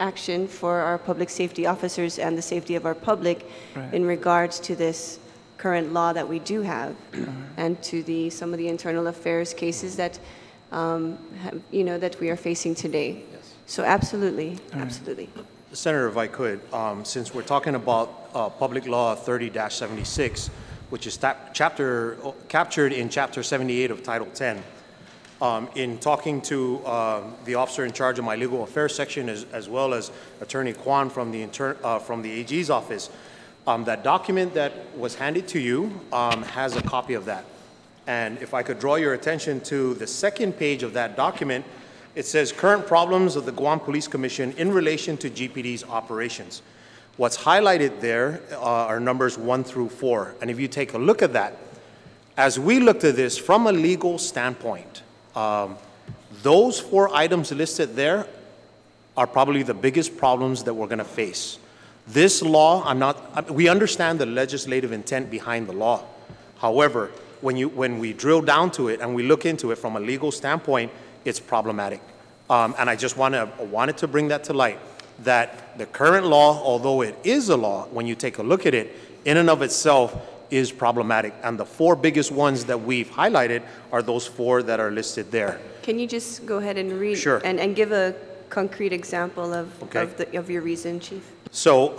action for our public safety officers and the safety of our public in regards to this current law that we do have, and to some of the internal affairs cases that that we are facing today. Yes. So absolutely, absolutely. Senator, if I could, since we're talking about Public Law 30-76, which is captured in Chapter 78 of Title 10, in talking to the officer in charge of my legal affairs section, as well as Attorney Kwan from the AG's office, that document that was handed to you has a copy of that. And if I could draw your attention to the 2nd page of that document, it says current problems of the Guam Police Commission in relation to GPD's operations. What's highlighted there are numbers 1 through 4. And if you take a look at that, as we looked at this from a legal standpoint, those 4 items listed there are probably the biggest problems that we're going to face. This law, we understand the legislative intent behind the law. However, when we drill down to it and we look into it from a legal standpoint, it's problematic. And I just wanted to bring that to light, that the current law, although it is a law, when you take a look at it, in and of itself is problematic. And the 4 biggest ones that we've highlighted are those 4 that are listed there. Can you just go ahead and read and give a concrete example of your reason, Chief? So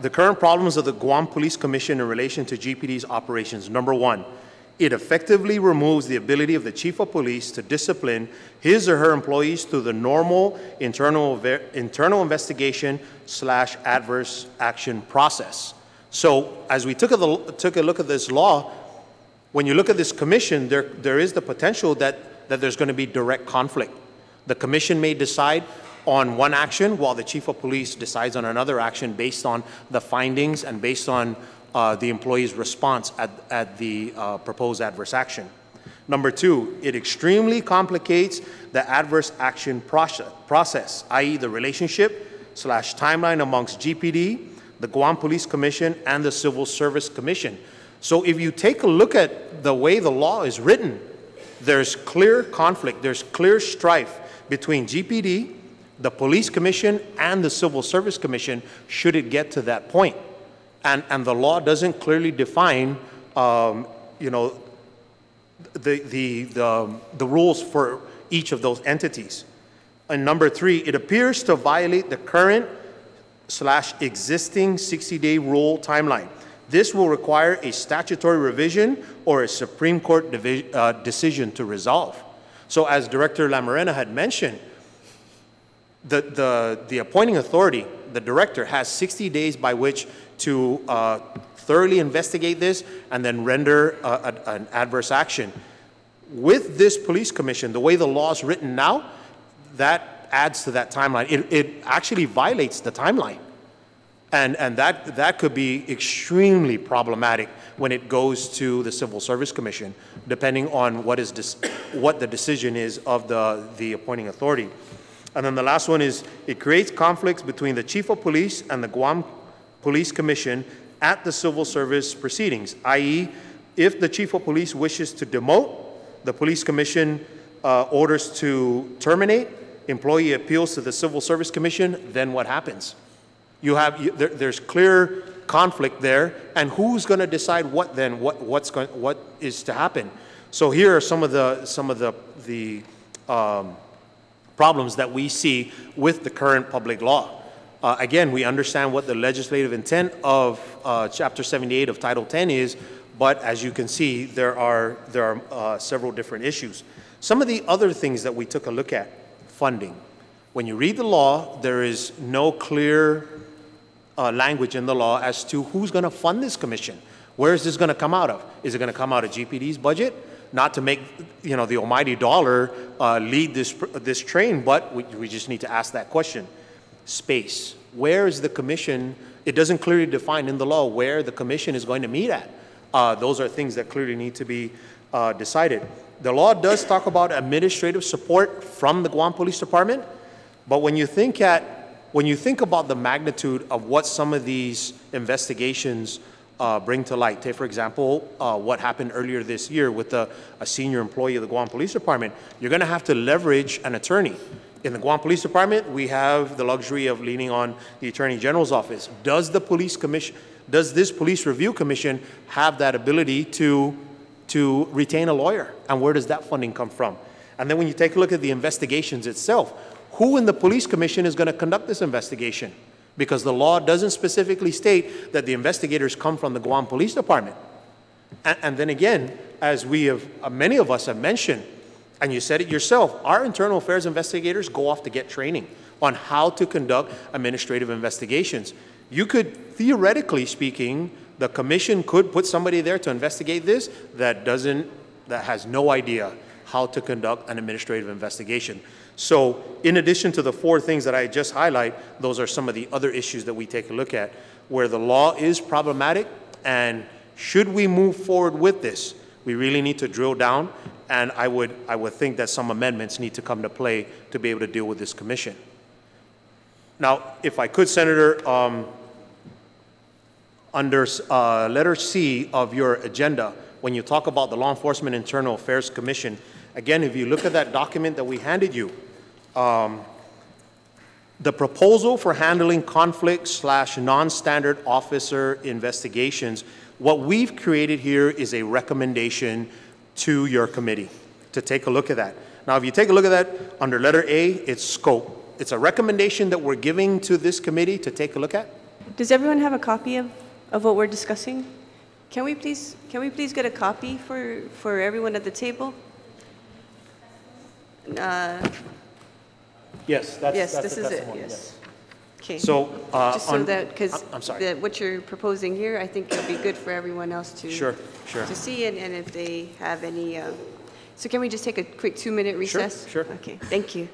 the current problems of the Guam Police Commission in relation to GPD's operations. Number 1, it effectively removes the ability of the Chief of Police to discipline his or her employees through the normal internal investigation / adverse action process. So as we took a look at this law, when you look at this commission, there is the potential that there's going to be direct conflict. The commission may decide on one action while the Chief of Police decides on another action based on the findings and based on the employee's response at the proposed adverse action. Number 2, it extremely complicates the adverse action process, i.e. the relationship / timeline amongst GPD, the Guam Police Commission, and the Civil Service Commission. So if you take a look at the way the law is written, there's clear conflict, there's clear strife between GPD, the Police Commission, and the Civil Service Commission should it get to that point. And the law doesn't clearly define, the rules for each of those entities. And number 3, it appears to violate the current / existing 60-day rule timeline. This will require a statutory revision or a Supreme Court decision to resolve. So as Director Lamarena had mentioned, the appointing authority, the director, has 60 days by which to thoroughly investigate this and then render an adverse action. With this police commission, the way the law is written now, that adds to that timeline. It actually violates the timeline. And that could be extremely problematic when it goes to the Civil Service Commission, depending on what the decision is of the appointing authority. And then the last one is, it creates conflicts between the Chief of Police and the Guam Police Commission at the civil service proceedings, i.e., if the Chief of Police wishes to demote, the Police Commission orders to terminate, employee appeals to the Civil Service Commission, then what happens? There's clear conflict there, and who's going to decide what then? What is to happen? So here are some of the problems that we see with the current public law. Again, we understand what the legislative intent of Chapter 78 of Title 10 is, but as you can see, there are several different issues. Some of the other things that we took a look at, funding. When you read the law, there is no clear language in the law as to who's going to fund this commission. Where is this going to come out of? Is it going to come out of GPD's budget? Not to make the almighty dollar lead this train, but we just need to ask that question. Space. Where is the commission? It doesn't clearly define in the law where the commission is going to meet at. Those are things that clearly need to be decided. The law does talk about administrative support from the Guam Police Department, but when you think about the magnitude of what some of these investigations bring to light, take for example what happened earlier this year with a senior employee of the Guam Police Department, you're going to have to leverage an attorney. In the Guam Police Department, we have the luxury of leaning on the Attorney General's office. Does this Police Review Commission have that ability to retain a lawyer? And where does that funding come from? And then when you take a look at the investigations itself, who in the Police Commission is going to conduct this investigation? Because the law doesn't specifically state that the investigators come from the Guam Police Department. And then again, as many of us have mentioned, and you said it yourself, our internal affairs investigators go off to get training on how to conduct administrative investigations. You could, theoretically speaking, the commission could put somebody there to investigate this that has no idea how to conduct an administrative investigation. So in addition to the four things that I just highlight, those are some of the other issues that we take a look at where the law is problematic, and should we move forward with this, we really need to drill down, and I would think that some amendments need to come to play to be able to deal with this commission. Now, if I could, Senator, under letter C of your agenda, when you talk about the Law Enforcement Internal Affairs Commission, again, if you look at that document that we handed you, the proposal for handling conflict/non-standard officer investigations, what we've created here is a recommendation to your committee to take a look at that. Now, if you take a look at that under letter A, it's scope. It's a recommendation that we're giving to this committee to take a look at. Does everyone have a copy of what we're discussing? Can we please get a copy for everyone at the table? Yes, this is it. Yes. Okay. So, just so that, because I'm sorry. What you're proposing here, I think it'll be good for everyone else to to see it, and if they have any. So can we just take a quick 2-minute recess? Sure. Okay. Thank you.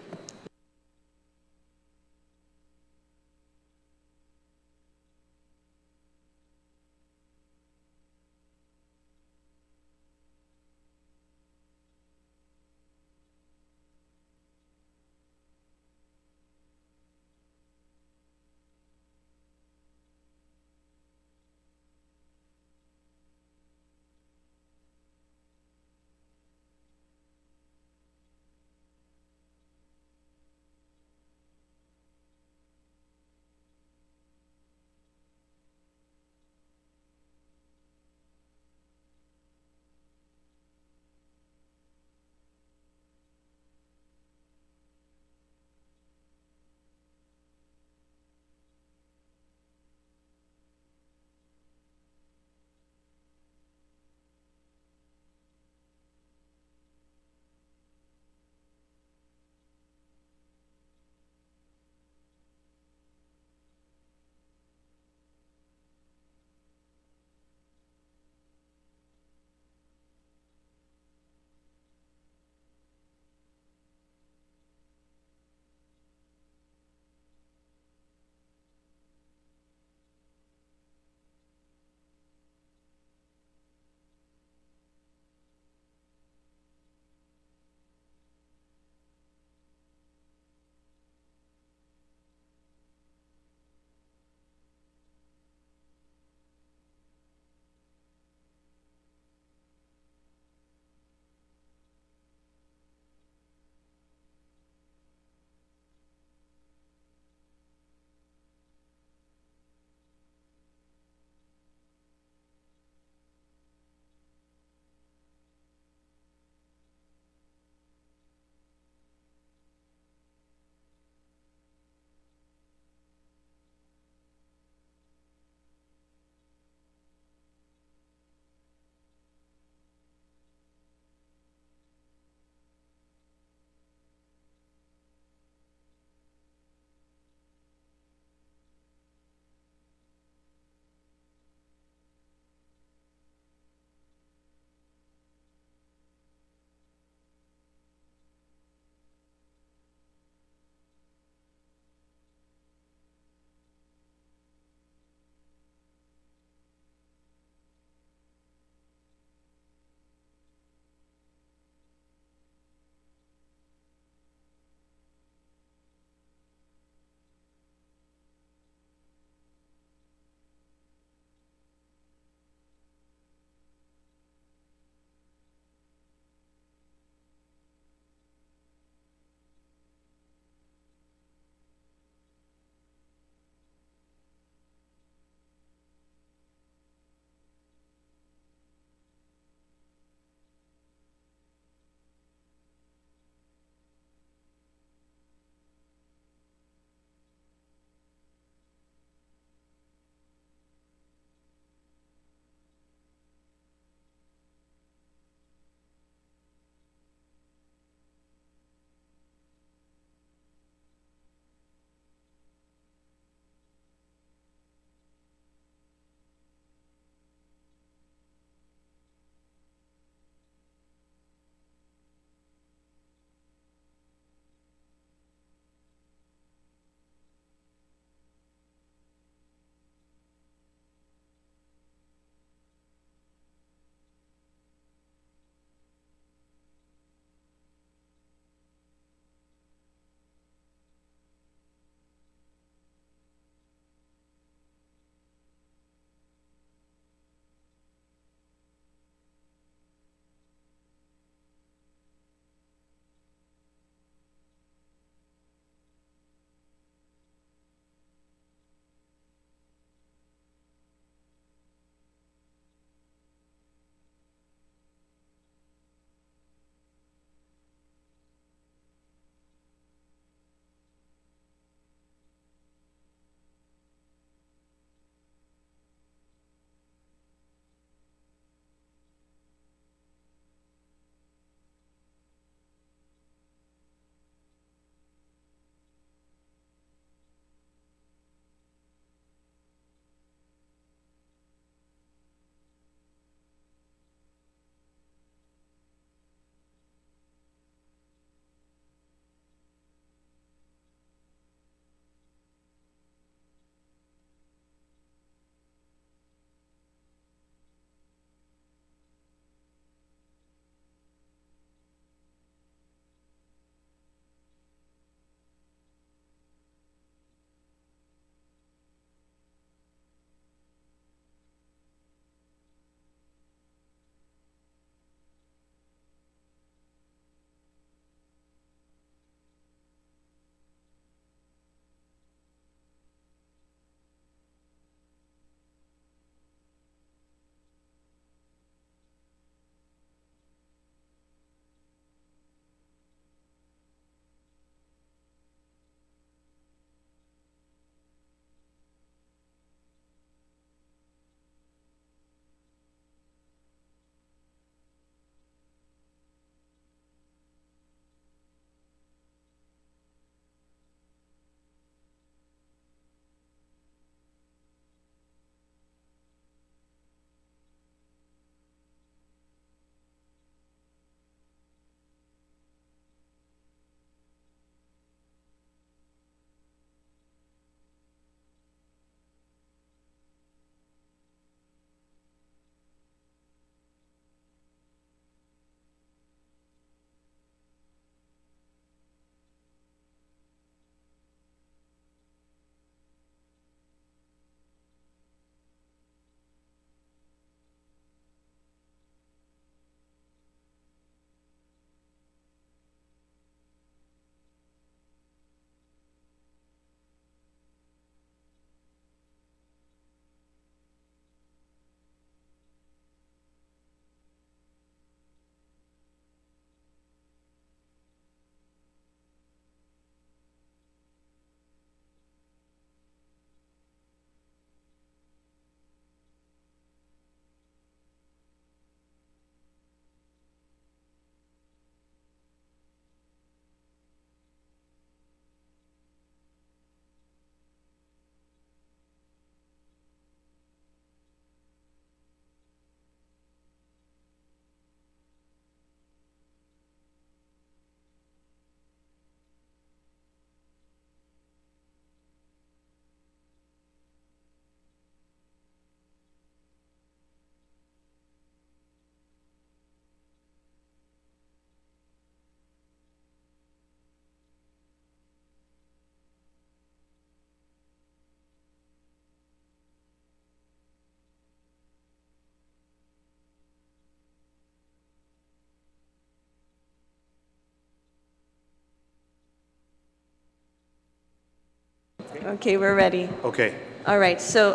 Okay, we're ready. Okay. All right, so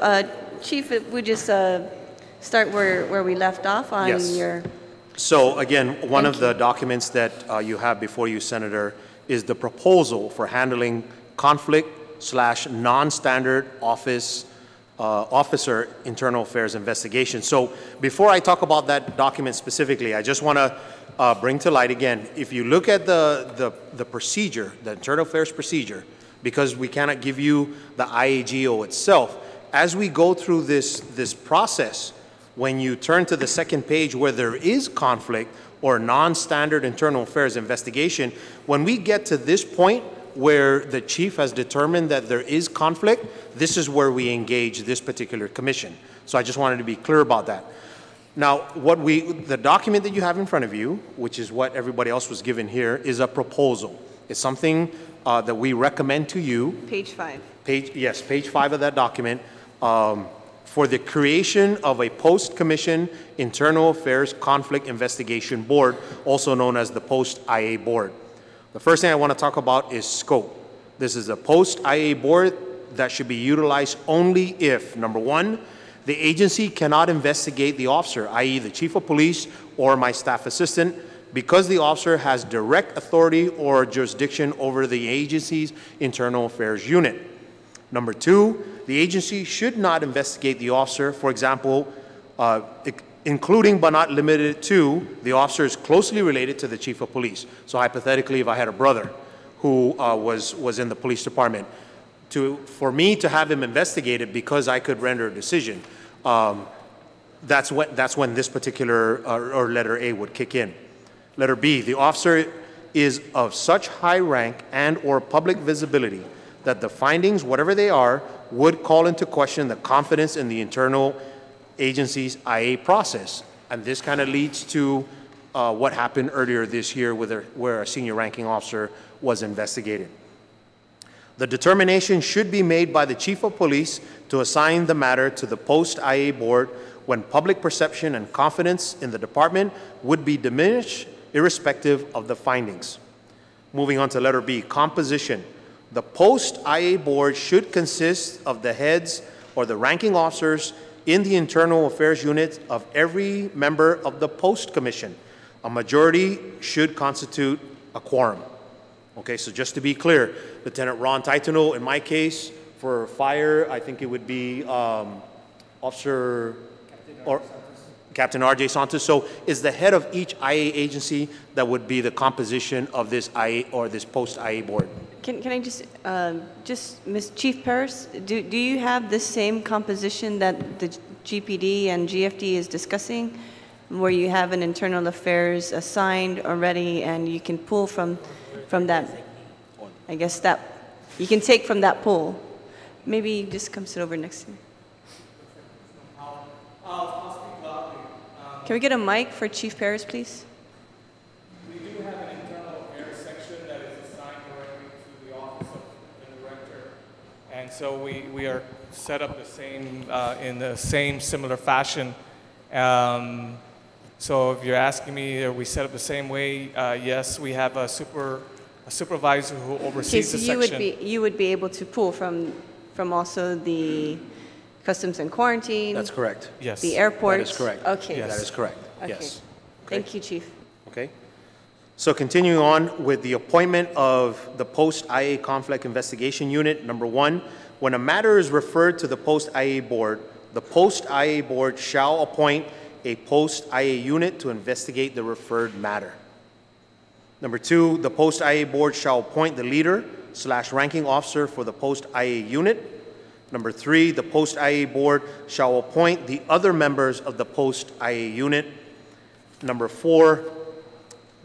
Chief, if we just start where we left off on Yes. your... So again, one of the documents that you have before you, Senator, is the proposal for handling conflict/non-standard officer internal affairs investigation. So before I talk about that document specifically, I just want to bring to light again, if you look at the procedure, the internal affairs procedure, because we cannot give you the IAGO itself, as we go through this process, when you turn to the second page where there is conflict or non-standard internal affairs investigation, when we get to this point where the chief has determined that there is conflict, this is where we engage this particular commission. So I just wanted to be clear about that. Now, the document that you have in front of you, which is what everybody else was given here, is a proposal. It's something that we recommend to you. Page 5. Yes, page 5 of that document. For the creation of a post-commission internal affairs conflict investigation board, also known as the post-IA board. The first thing I want to talk about is scope. This is a post-IA board that should be utilized only if, number one, the agency cannot investigate the officer, i.e. the chief of police or my staff assistant, because the officer has direct authority or jurisdiction over the agency's internal affairs unit. Number two, the agency should not investigate the officer, for example, including but not limited to, the officer is closely related to the chief of police. So hypothetically, if I had a brother who was in the police department, for me to have him investigated because I could render a decision, that's when this particular, or letter A would kick in. Letter B, the officer is of such high rank and or public visibility that the findings, whatever they are, would call into question the confidence in the internal agency's IA process. And this kind of leads to what happened earlier this year where a senior ranking officer was investigated. The determination should be made by the chief of police to assign the matter to the post-IA board when public perception and confidence in the department would be diminished irrespective of the findings. Moving on to letter B, composition. The post-IA board should consist of the heads or the ranking officers in the internal affairs unit of every member of the post commission. A majority should constitute a quorum. Okay, so just to be clear, Lieutenant Ron Taitano, in my case, for fire, I think it would be Captain R.J. Santos. So is the head of each IA agency that would be the composition of this IA or this post-IA board. Can I just Ms. Chief Paris, do you have the same composition that the GPD and GFD is discussing, where you have an internal affairs assigned already and you can pull from that, I guess that, you can take from that pool? Maybe just come sit over next to me. Can we get a mic for Chief Paris, please? We do have an internal affairs section that is assigned directly to the office of the director. And so we are set up the same, in the same similar fashion. So if you're asking me, are we set up the same way? Yes, we have a supervisor who oversees the section. You would be able to pull from also the Customs and Quarantine. That's correct. Yes. The airport. That is correct. Okay. Yes. That is correct. Okay. Yes. Thank you, Chief. Okay. So continuing on with the appointment of the post-IA conflict investigation unit, number one, when a matter is referred to the post-IA board, the post-IA board shall appoint a post-IA unit to investigate the referred matter. Number two, the post-IA board shall appoint the leader/ranking officer for the post-IA unit. Number three, the post-IA board shall appoint the other members of the post-IA unit. Number four,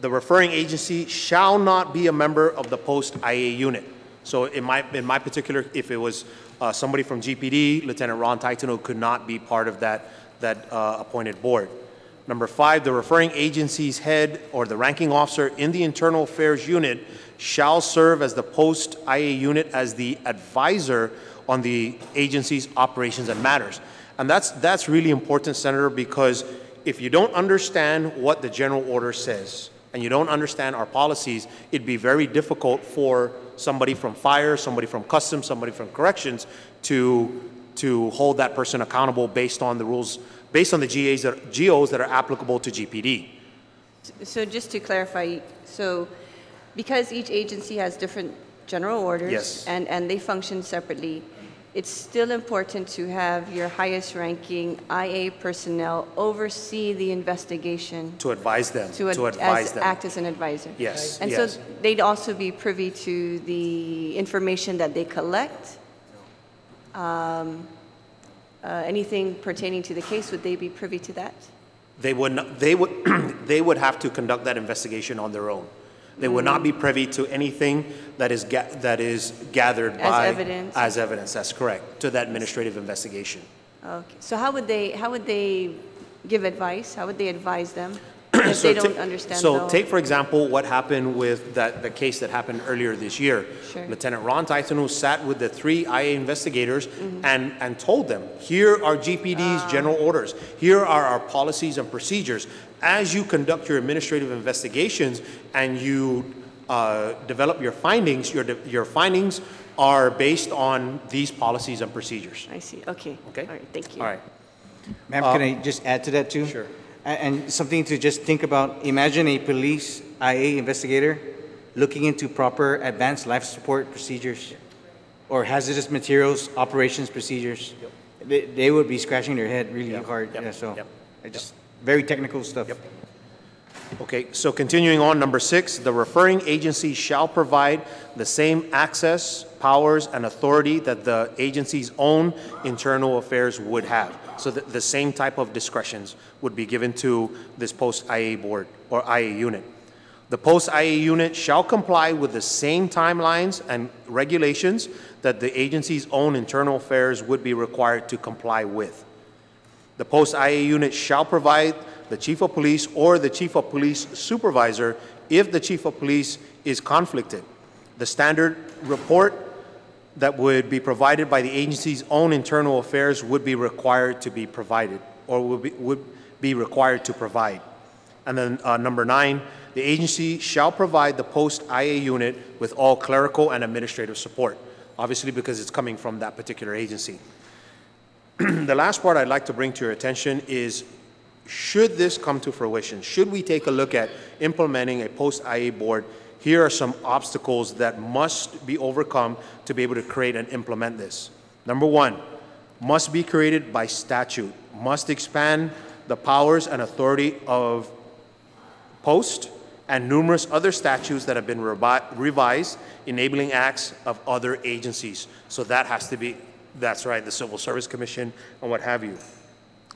the referring agency shall not be a member of the post-IA unit. So in my particular, if it was somebody from GPD, Lieutenant Ron Taitano could not be part of that appointed board. Number five, the referring agency's head or the ranking officer in the internal affairs unit shall serve as the post-IA unit as the advisor on the agency's operations and matters. And that's really important, Senator, because if you don't understand what the general order says, and you don't understand our policies, it'd be very difficult for somebody from fire, somebody from customs, somebody from corrections to hold that person accountable based on the rules, based on the GOs that are applicable to GPD. So just to clarify, so because each agency has different general orders, yes, and they function separately, it's still important to have your highest ranking IA personnel oversee the investigation. To advise them, act as an advisor. Yes. And yes. so they'd also be privy to the information that they collect. Anything pertaining to the case, would they be privy to that? They would not, they would have to conduct that investigation on their own. They would not be privy to anything that is gathered as evidence. That's correct, to that administrative investigation. Okay. So how would they give advice? How would they advise them if they don't understand? So take, for example, what happened with the case that happened earlier this year. Sure. Lieutenant Ron Taitanu sat with the 3 IA investigators and told them, here are GPD's general orders. Here are our policies and procedures. As you conduct your administrative investigations and you develop your findings, your findings are based on these policies and procedures. I see. Okay. Okay. All right. Thank you. All right. Ma'am, can I just add to that too? Sure. And something to just think about. Imagine a police IA investigator looking into proper advanced life support procedures or hazardous materials operations procedures. Yep. They would be scratching their head really hard. Yep. Yeah, so just very technical stuff. Yep. Okay, so continuing on, number 6, the referring agency shall provide the same access, powers, and authority that the agency's own internal affairs would have. So the same type of discretions would be given to this post-IA board or IA unit. The post-IA unit shall comply with the same timelines and regulations that the agency's own internal affairs would be required to comply with. The post-IA unit shall provide the chief of police or the chief of police supervisor if the chief of police is conflicted. The standard report that would be provided by the agency's own internal affairs would be required to be provided or would be required to provide. And then number 9, the agency shall provide the post-IA unit with all clerical and administrative support, obviously because it's coming from that particular agency. The last part I'd like to bring to your attention is, should this come to fruition, should we take a look at implementing a post-IA board, here are some obstacles that must be overcome to be able to create and implement this. Number 1, must be created by statute, must expand the powers and authority of post and numerous other statutes that have been revised, enabling acts of other agencies. So that has to be, that's right, the Civil Service Commission and what have you.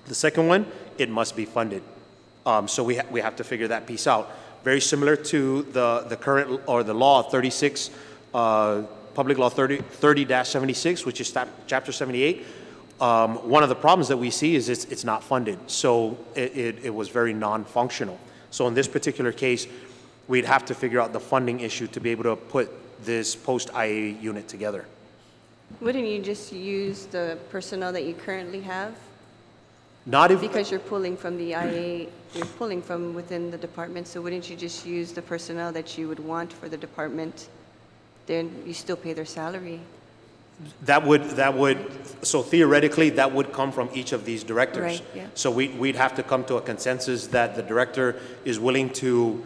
The second one, it must be funded. So we have to figure that piece out. Very similar to the current, or the law 36, Public Law 30-76, which is Chapter 78. One of the problems that we see is it's not funded. So it was very non-functional. So in this particular case, we'd have to figure out the funding issue to be able to put this post-IA unit together. Wouldn't you just use the personnel that you currently have? Not if, because you're pulling from the IA, you're pulling from within the department, so wouldn't you just use the personnel that you would want for the department? Then you still pay their salary. That would, so theoretically, that would come from each of these directors. Right, yeah. So we'd have to come to a consensus that the director is willing to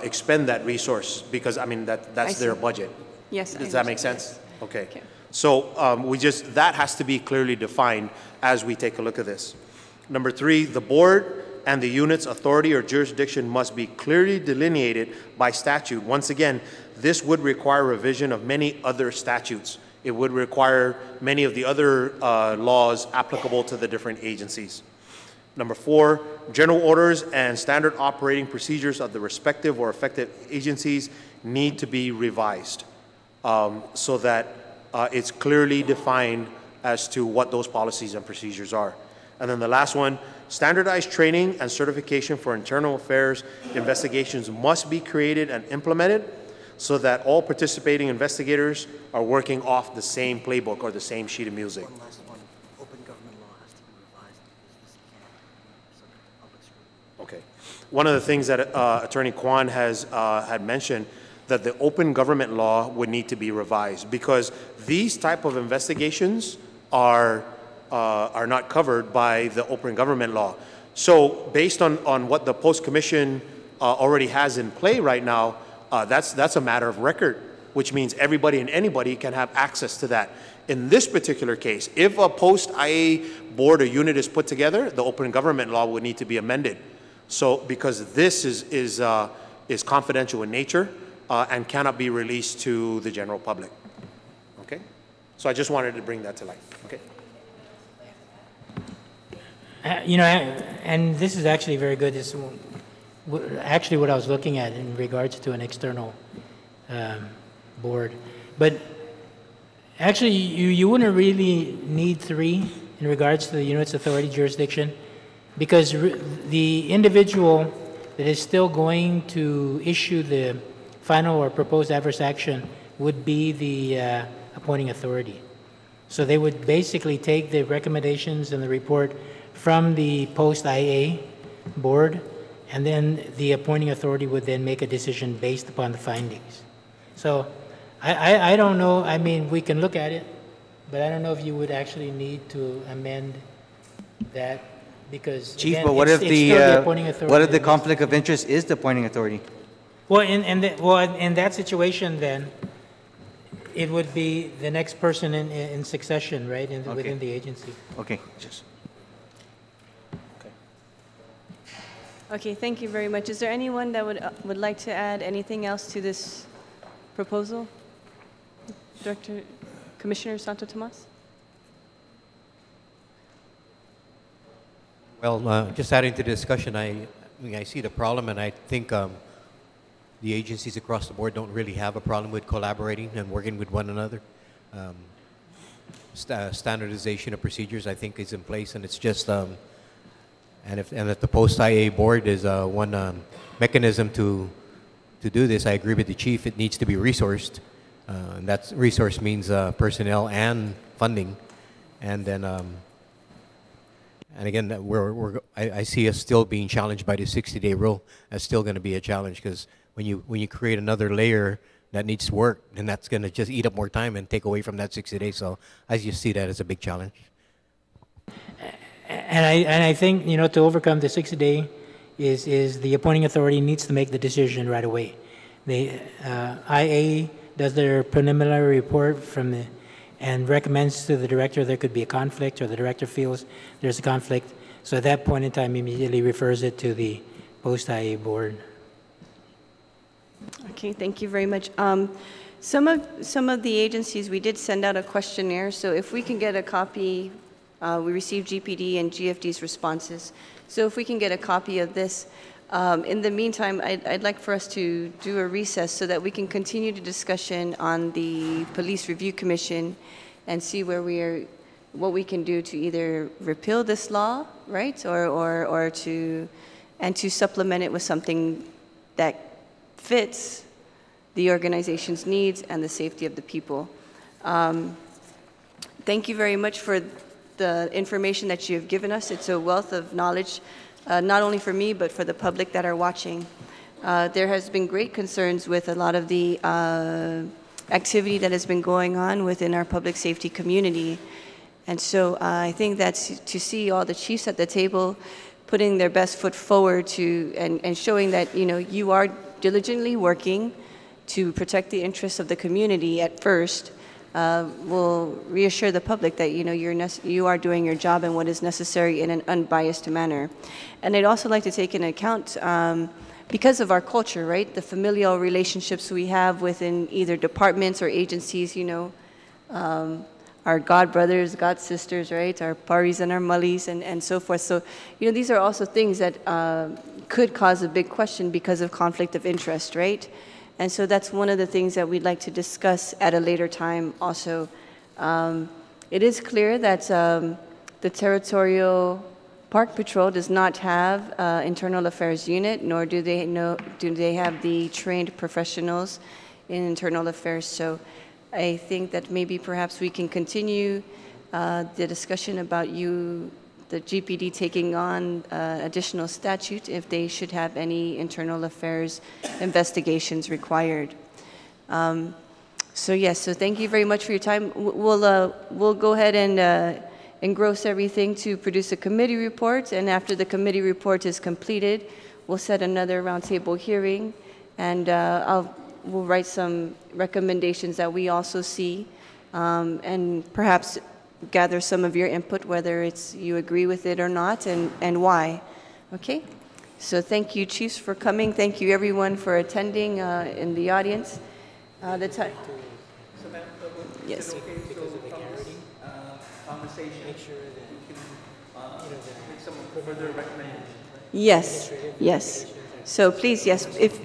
expend that resource, because, I mean, that's their budget. Yes. Does that make sense? Okay. So that has to be clearly defined as we take a look at this. Number 3, the board and the unit's authority or jurisdiction must be clearly delineated by statute. Once again, this would require revision of many other statutes. It would require many of the other laws applicable to the different agencies. Number 4, general orders and standard operating procedures of the respective or affected agencies need to be revised so that it's clearly defined as to what those policies and procedures are. And then the last one, standardized training and certification for internal affairs investigations must be created and implemented so that all participating investigators are working off the same playbook or the same sheet of music. One last one. Open government law has to be revised because this can't be subject to public scrutiny. Okay. one of the things that Attorney Kwan has had mentioned, that the open government law would need to be revised, because these type of investigations are not covered by the open government law. So based on what the Post Commission already has in play right now, that's a matter of record, which means everybody and anybody can have access to that. In this particular case, if a post-IA board or unit is put together, the open government law would need to be amended. So because this is confidential in nature and cannot be released to the general public. Okay? So I just wanted to bring that to light. Okay? You know, and this is actually very good. This is actually what I was looking at in regards to an external board. But actually, you wouldn't really need 3 in regards to the unit's authority jurisdiction, because the individual that is still going to issue the final or proposed adverse action would be the appointing authority. So they would basically take the recommendations and the report from the post-IA board, and then the appointing authority would then make a decision based upon the findings. So I don't know, I mean, we can look at it, but I don't know if you would actually need to amend that, because Chief, again, but what it's if still the appointing authority. what if the conflict of interest is the appointing authority? Well, in that situation, then it would be the next person in succession, right, within the agency. Okay. Just. Okay, thank you very much. Is there anyone that would like to add anything else to this proposal? Commissioner Santo Tomas? Well, just adding to the discussion, I mean, I see the problem, and I think the agencies across the board don't really have a problem with collaborating and working with one another. Standardization of procedures, I think, is in place, and it's just, and if the post-IA board is one mechanism to do this, I agree with the chief. It needs to be resourced, and that resource means personnel and funding, and then. And again, I see us still being challenged by the 60-day rule. That's still going to be a challenge, because when you create another layer that needs to work, then that's going to just eat up more time and take away from that 60 days. So I just see that as a big challenge. And I think, you know, to overcome the 60-day is the appointing authority needs to make the decision right away. The IA does their preliminary report and recommends to the director there could be a conflict, or the director feels there's a conflict. So at that point in time, immediately refers it to the post-IA board. Okay, thank you very much. Some of the agencies, we did send out a questionnaire, so if we can get a copy, we received GPD and GFD's responses. So if we can get a copy of this, in the meantime, I'd like for us to do a recess so that we can continue the discussion on the Police Review Commission and see where what we can do to either repeal this law, right, or to supplement it with something that fits the organization's needs and the safety of the people. Thank you very much for the information that you have given us. It's a wealth of knowledge, not only for me, but for the public that are watching. There has been great concerns with a lot of the activity that has been going on within our public safety community. And so I think that to see all the chiefs at the table putting their best foot forward and showing that, you know, you are diligently working to protect the interests of the community at first, will reassure the public that, you know, you are doing your job and what is necessary in an unbiased manner. And I'd also like to take into account, because of our culture, right, the familial relationships we have within either departments or agencies, you know, our god brothers, god sisters, right, our paris and our mullies and so forth. So, you know, these are also things that could cause a big question because of conflict of interest, right? And so that's one of the things that we'd like to discuss at a later time also. It is clear that the Territorial Park Patrol does not have internal affairs unit, nor do they have the trained professionals in internal affairs. So I think that maybe perhaps we can continue the discussion about you the GPD taking on additional statute if they should have any internal affairs investigations required. So yes, so thank you very much for your time. We'll go ahead and engross everything to produce a committee report, and after the committee report is completed, we'll set another roundtable hearing, and we'll write some recommendations that we also see, and perhaps gather some of your input, whether it's you agree with it or not, and why. Okay? So thank you, Chiefs, for coming. Thank you, everyone, for attending in the audience. The time. Yes. Because of the clarity, conversation, make sure that you can, make some further recommendations. Yes, yes. So please, yes, if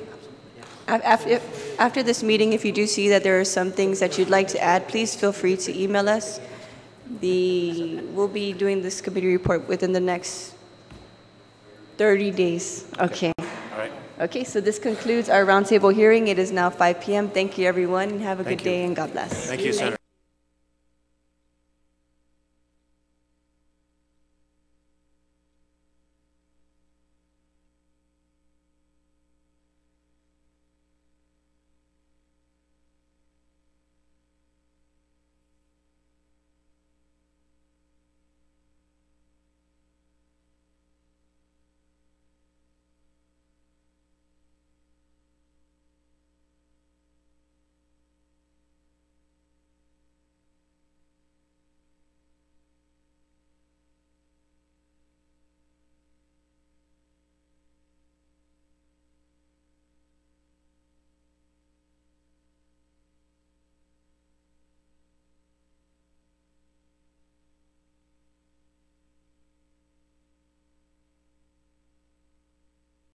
after this meeting, if you do see that there are some things that you'd like to add, please feel free to email us. We'll be doing this committee report within the next 30 days. Okay. All right. Okay, so this concludes our roundtable hearing. It is now 5 p.m. Thank you, everyone, and have a good day, and God bless. Thank you, Senator.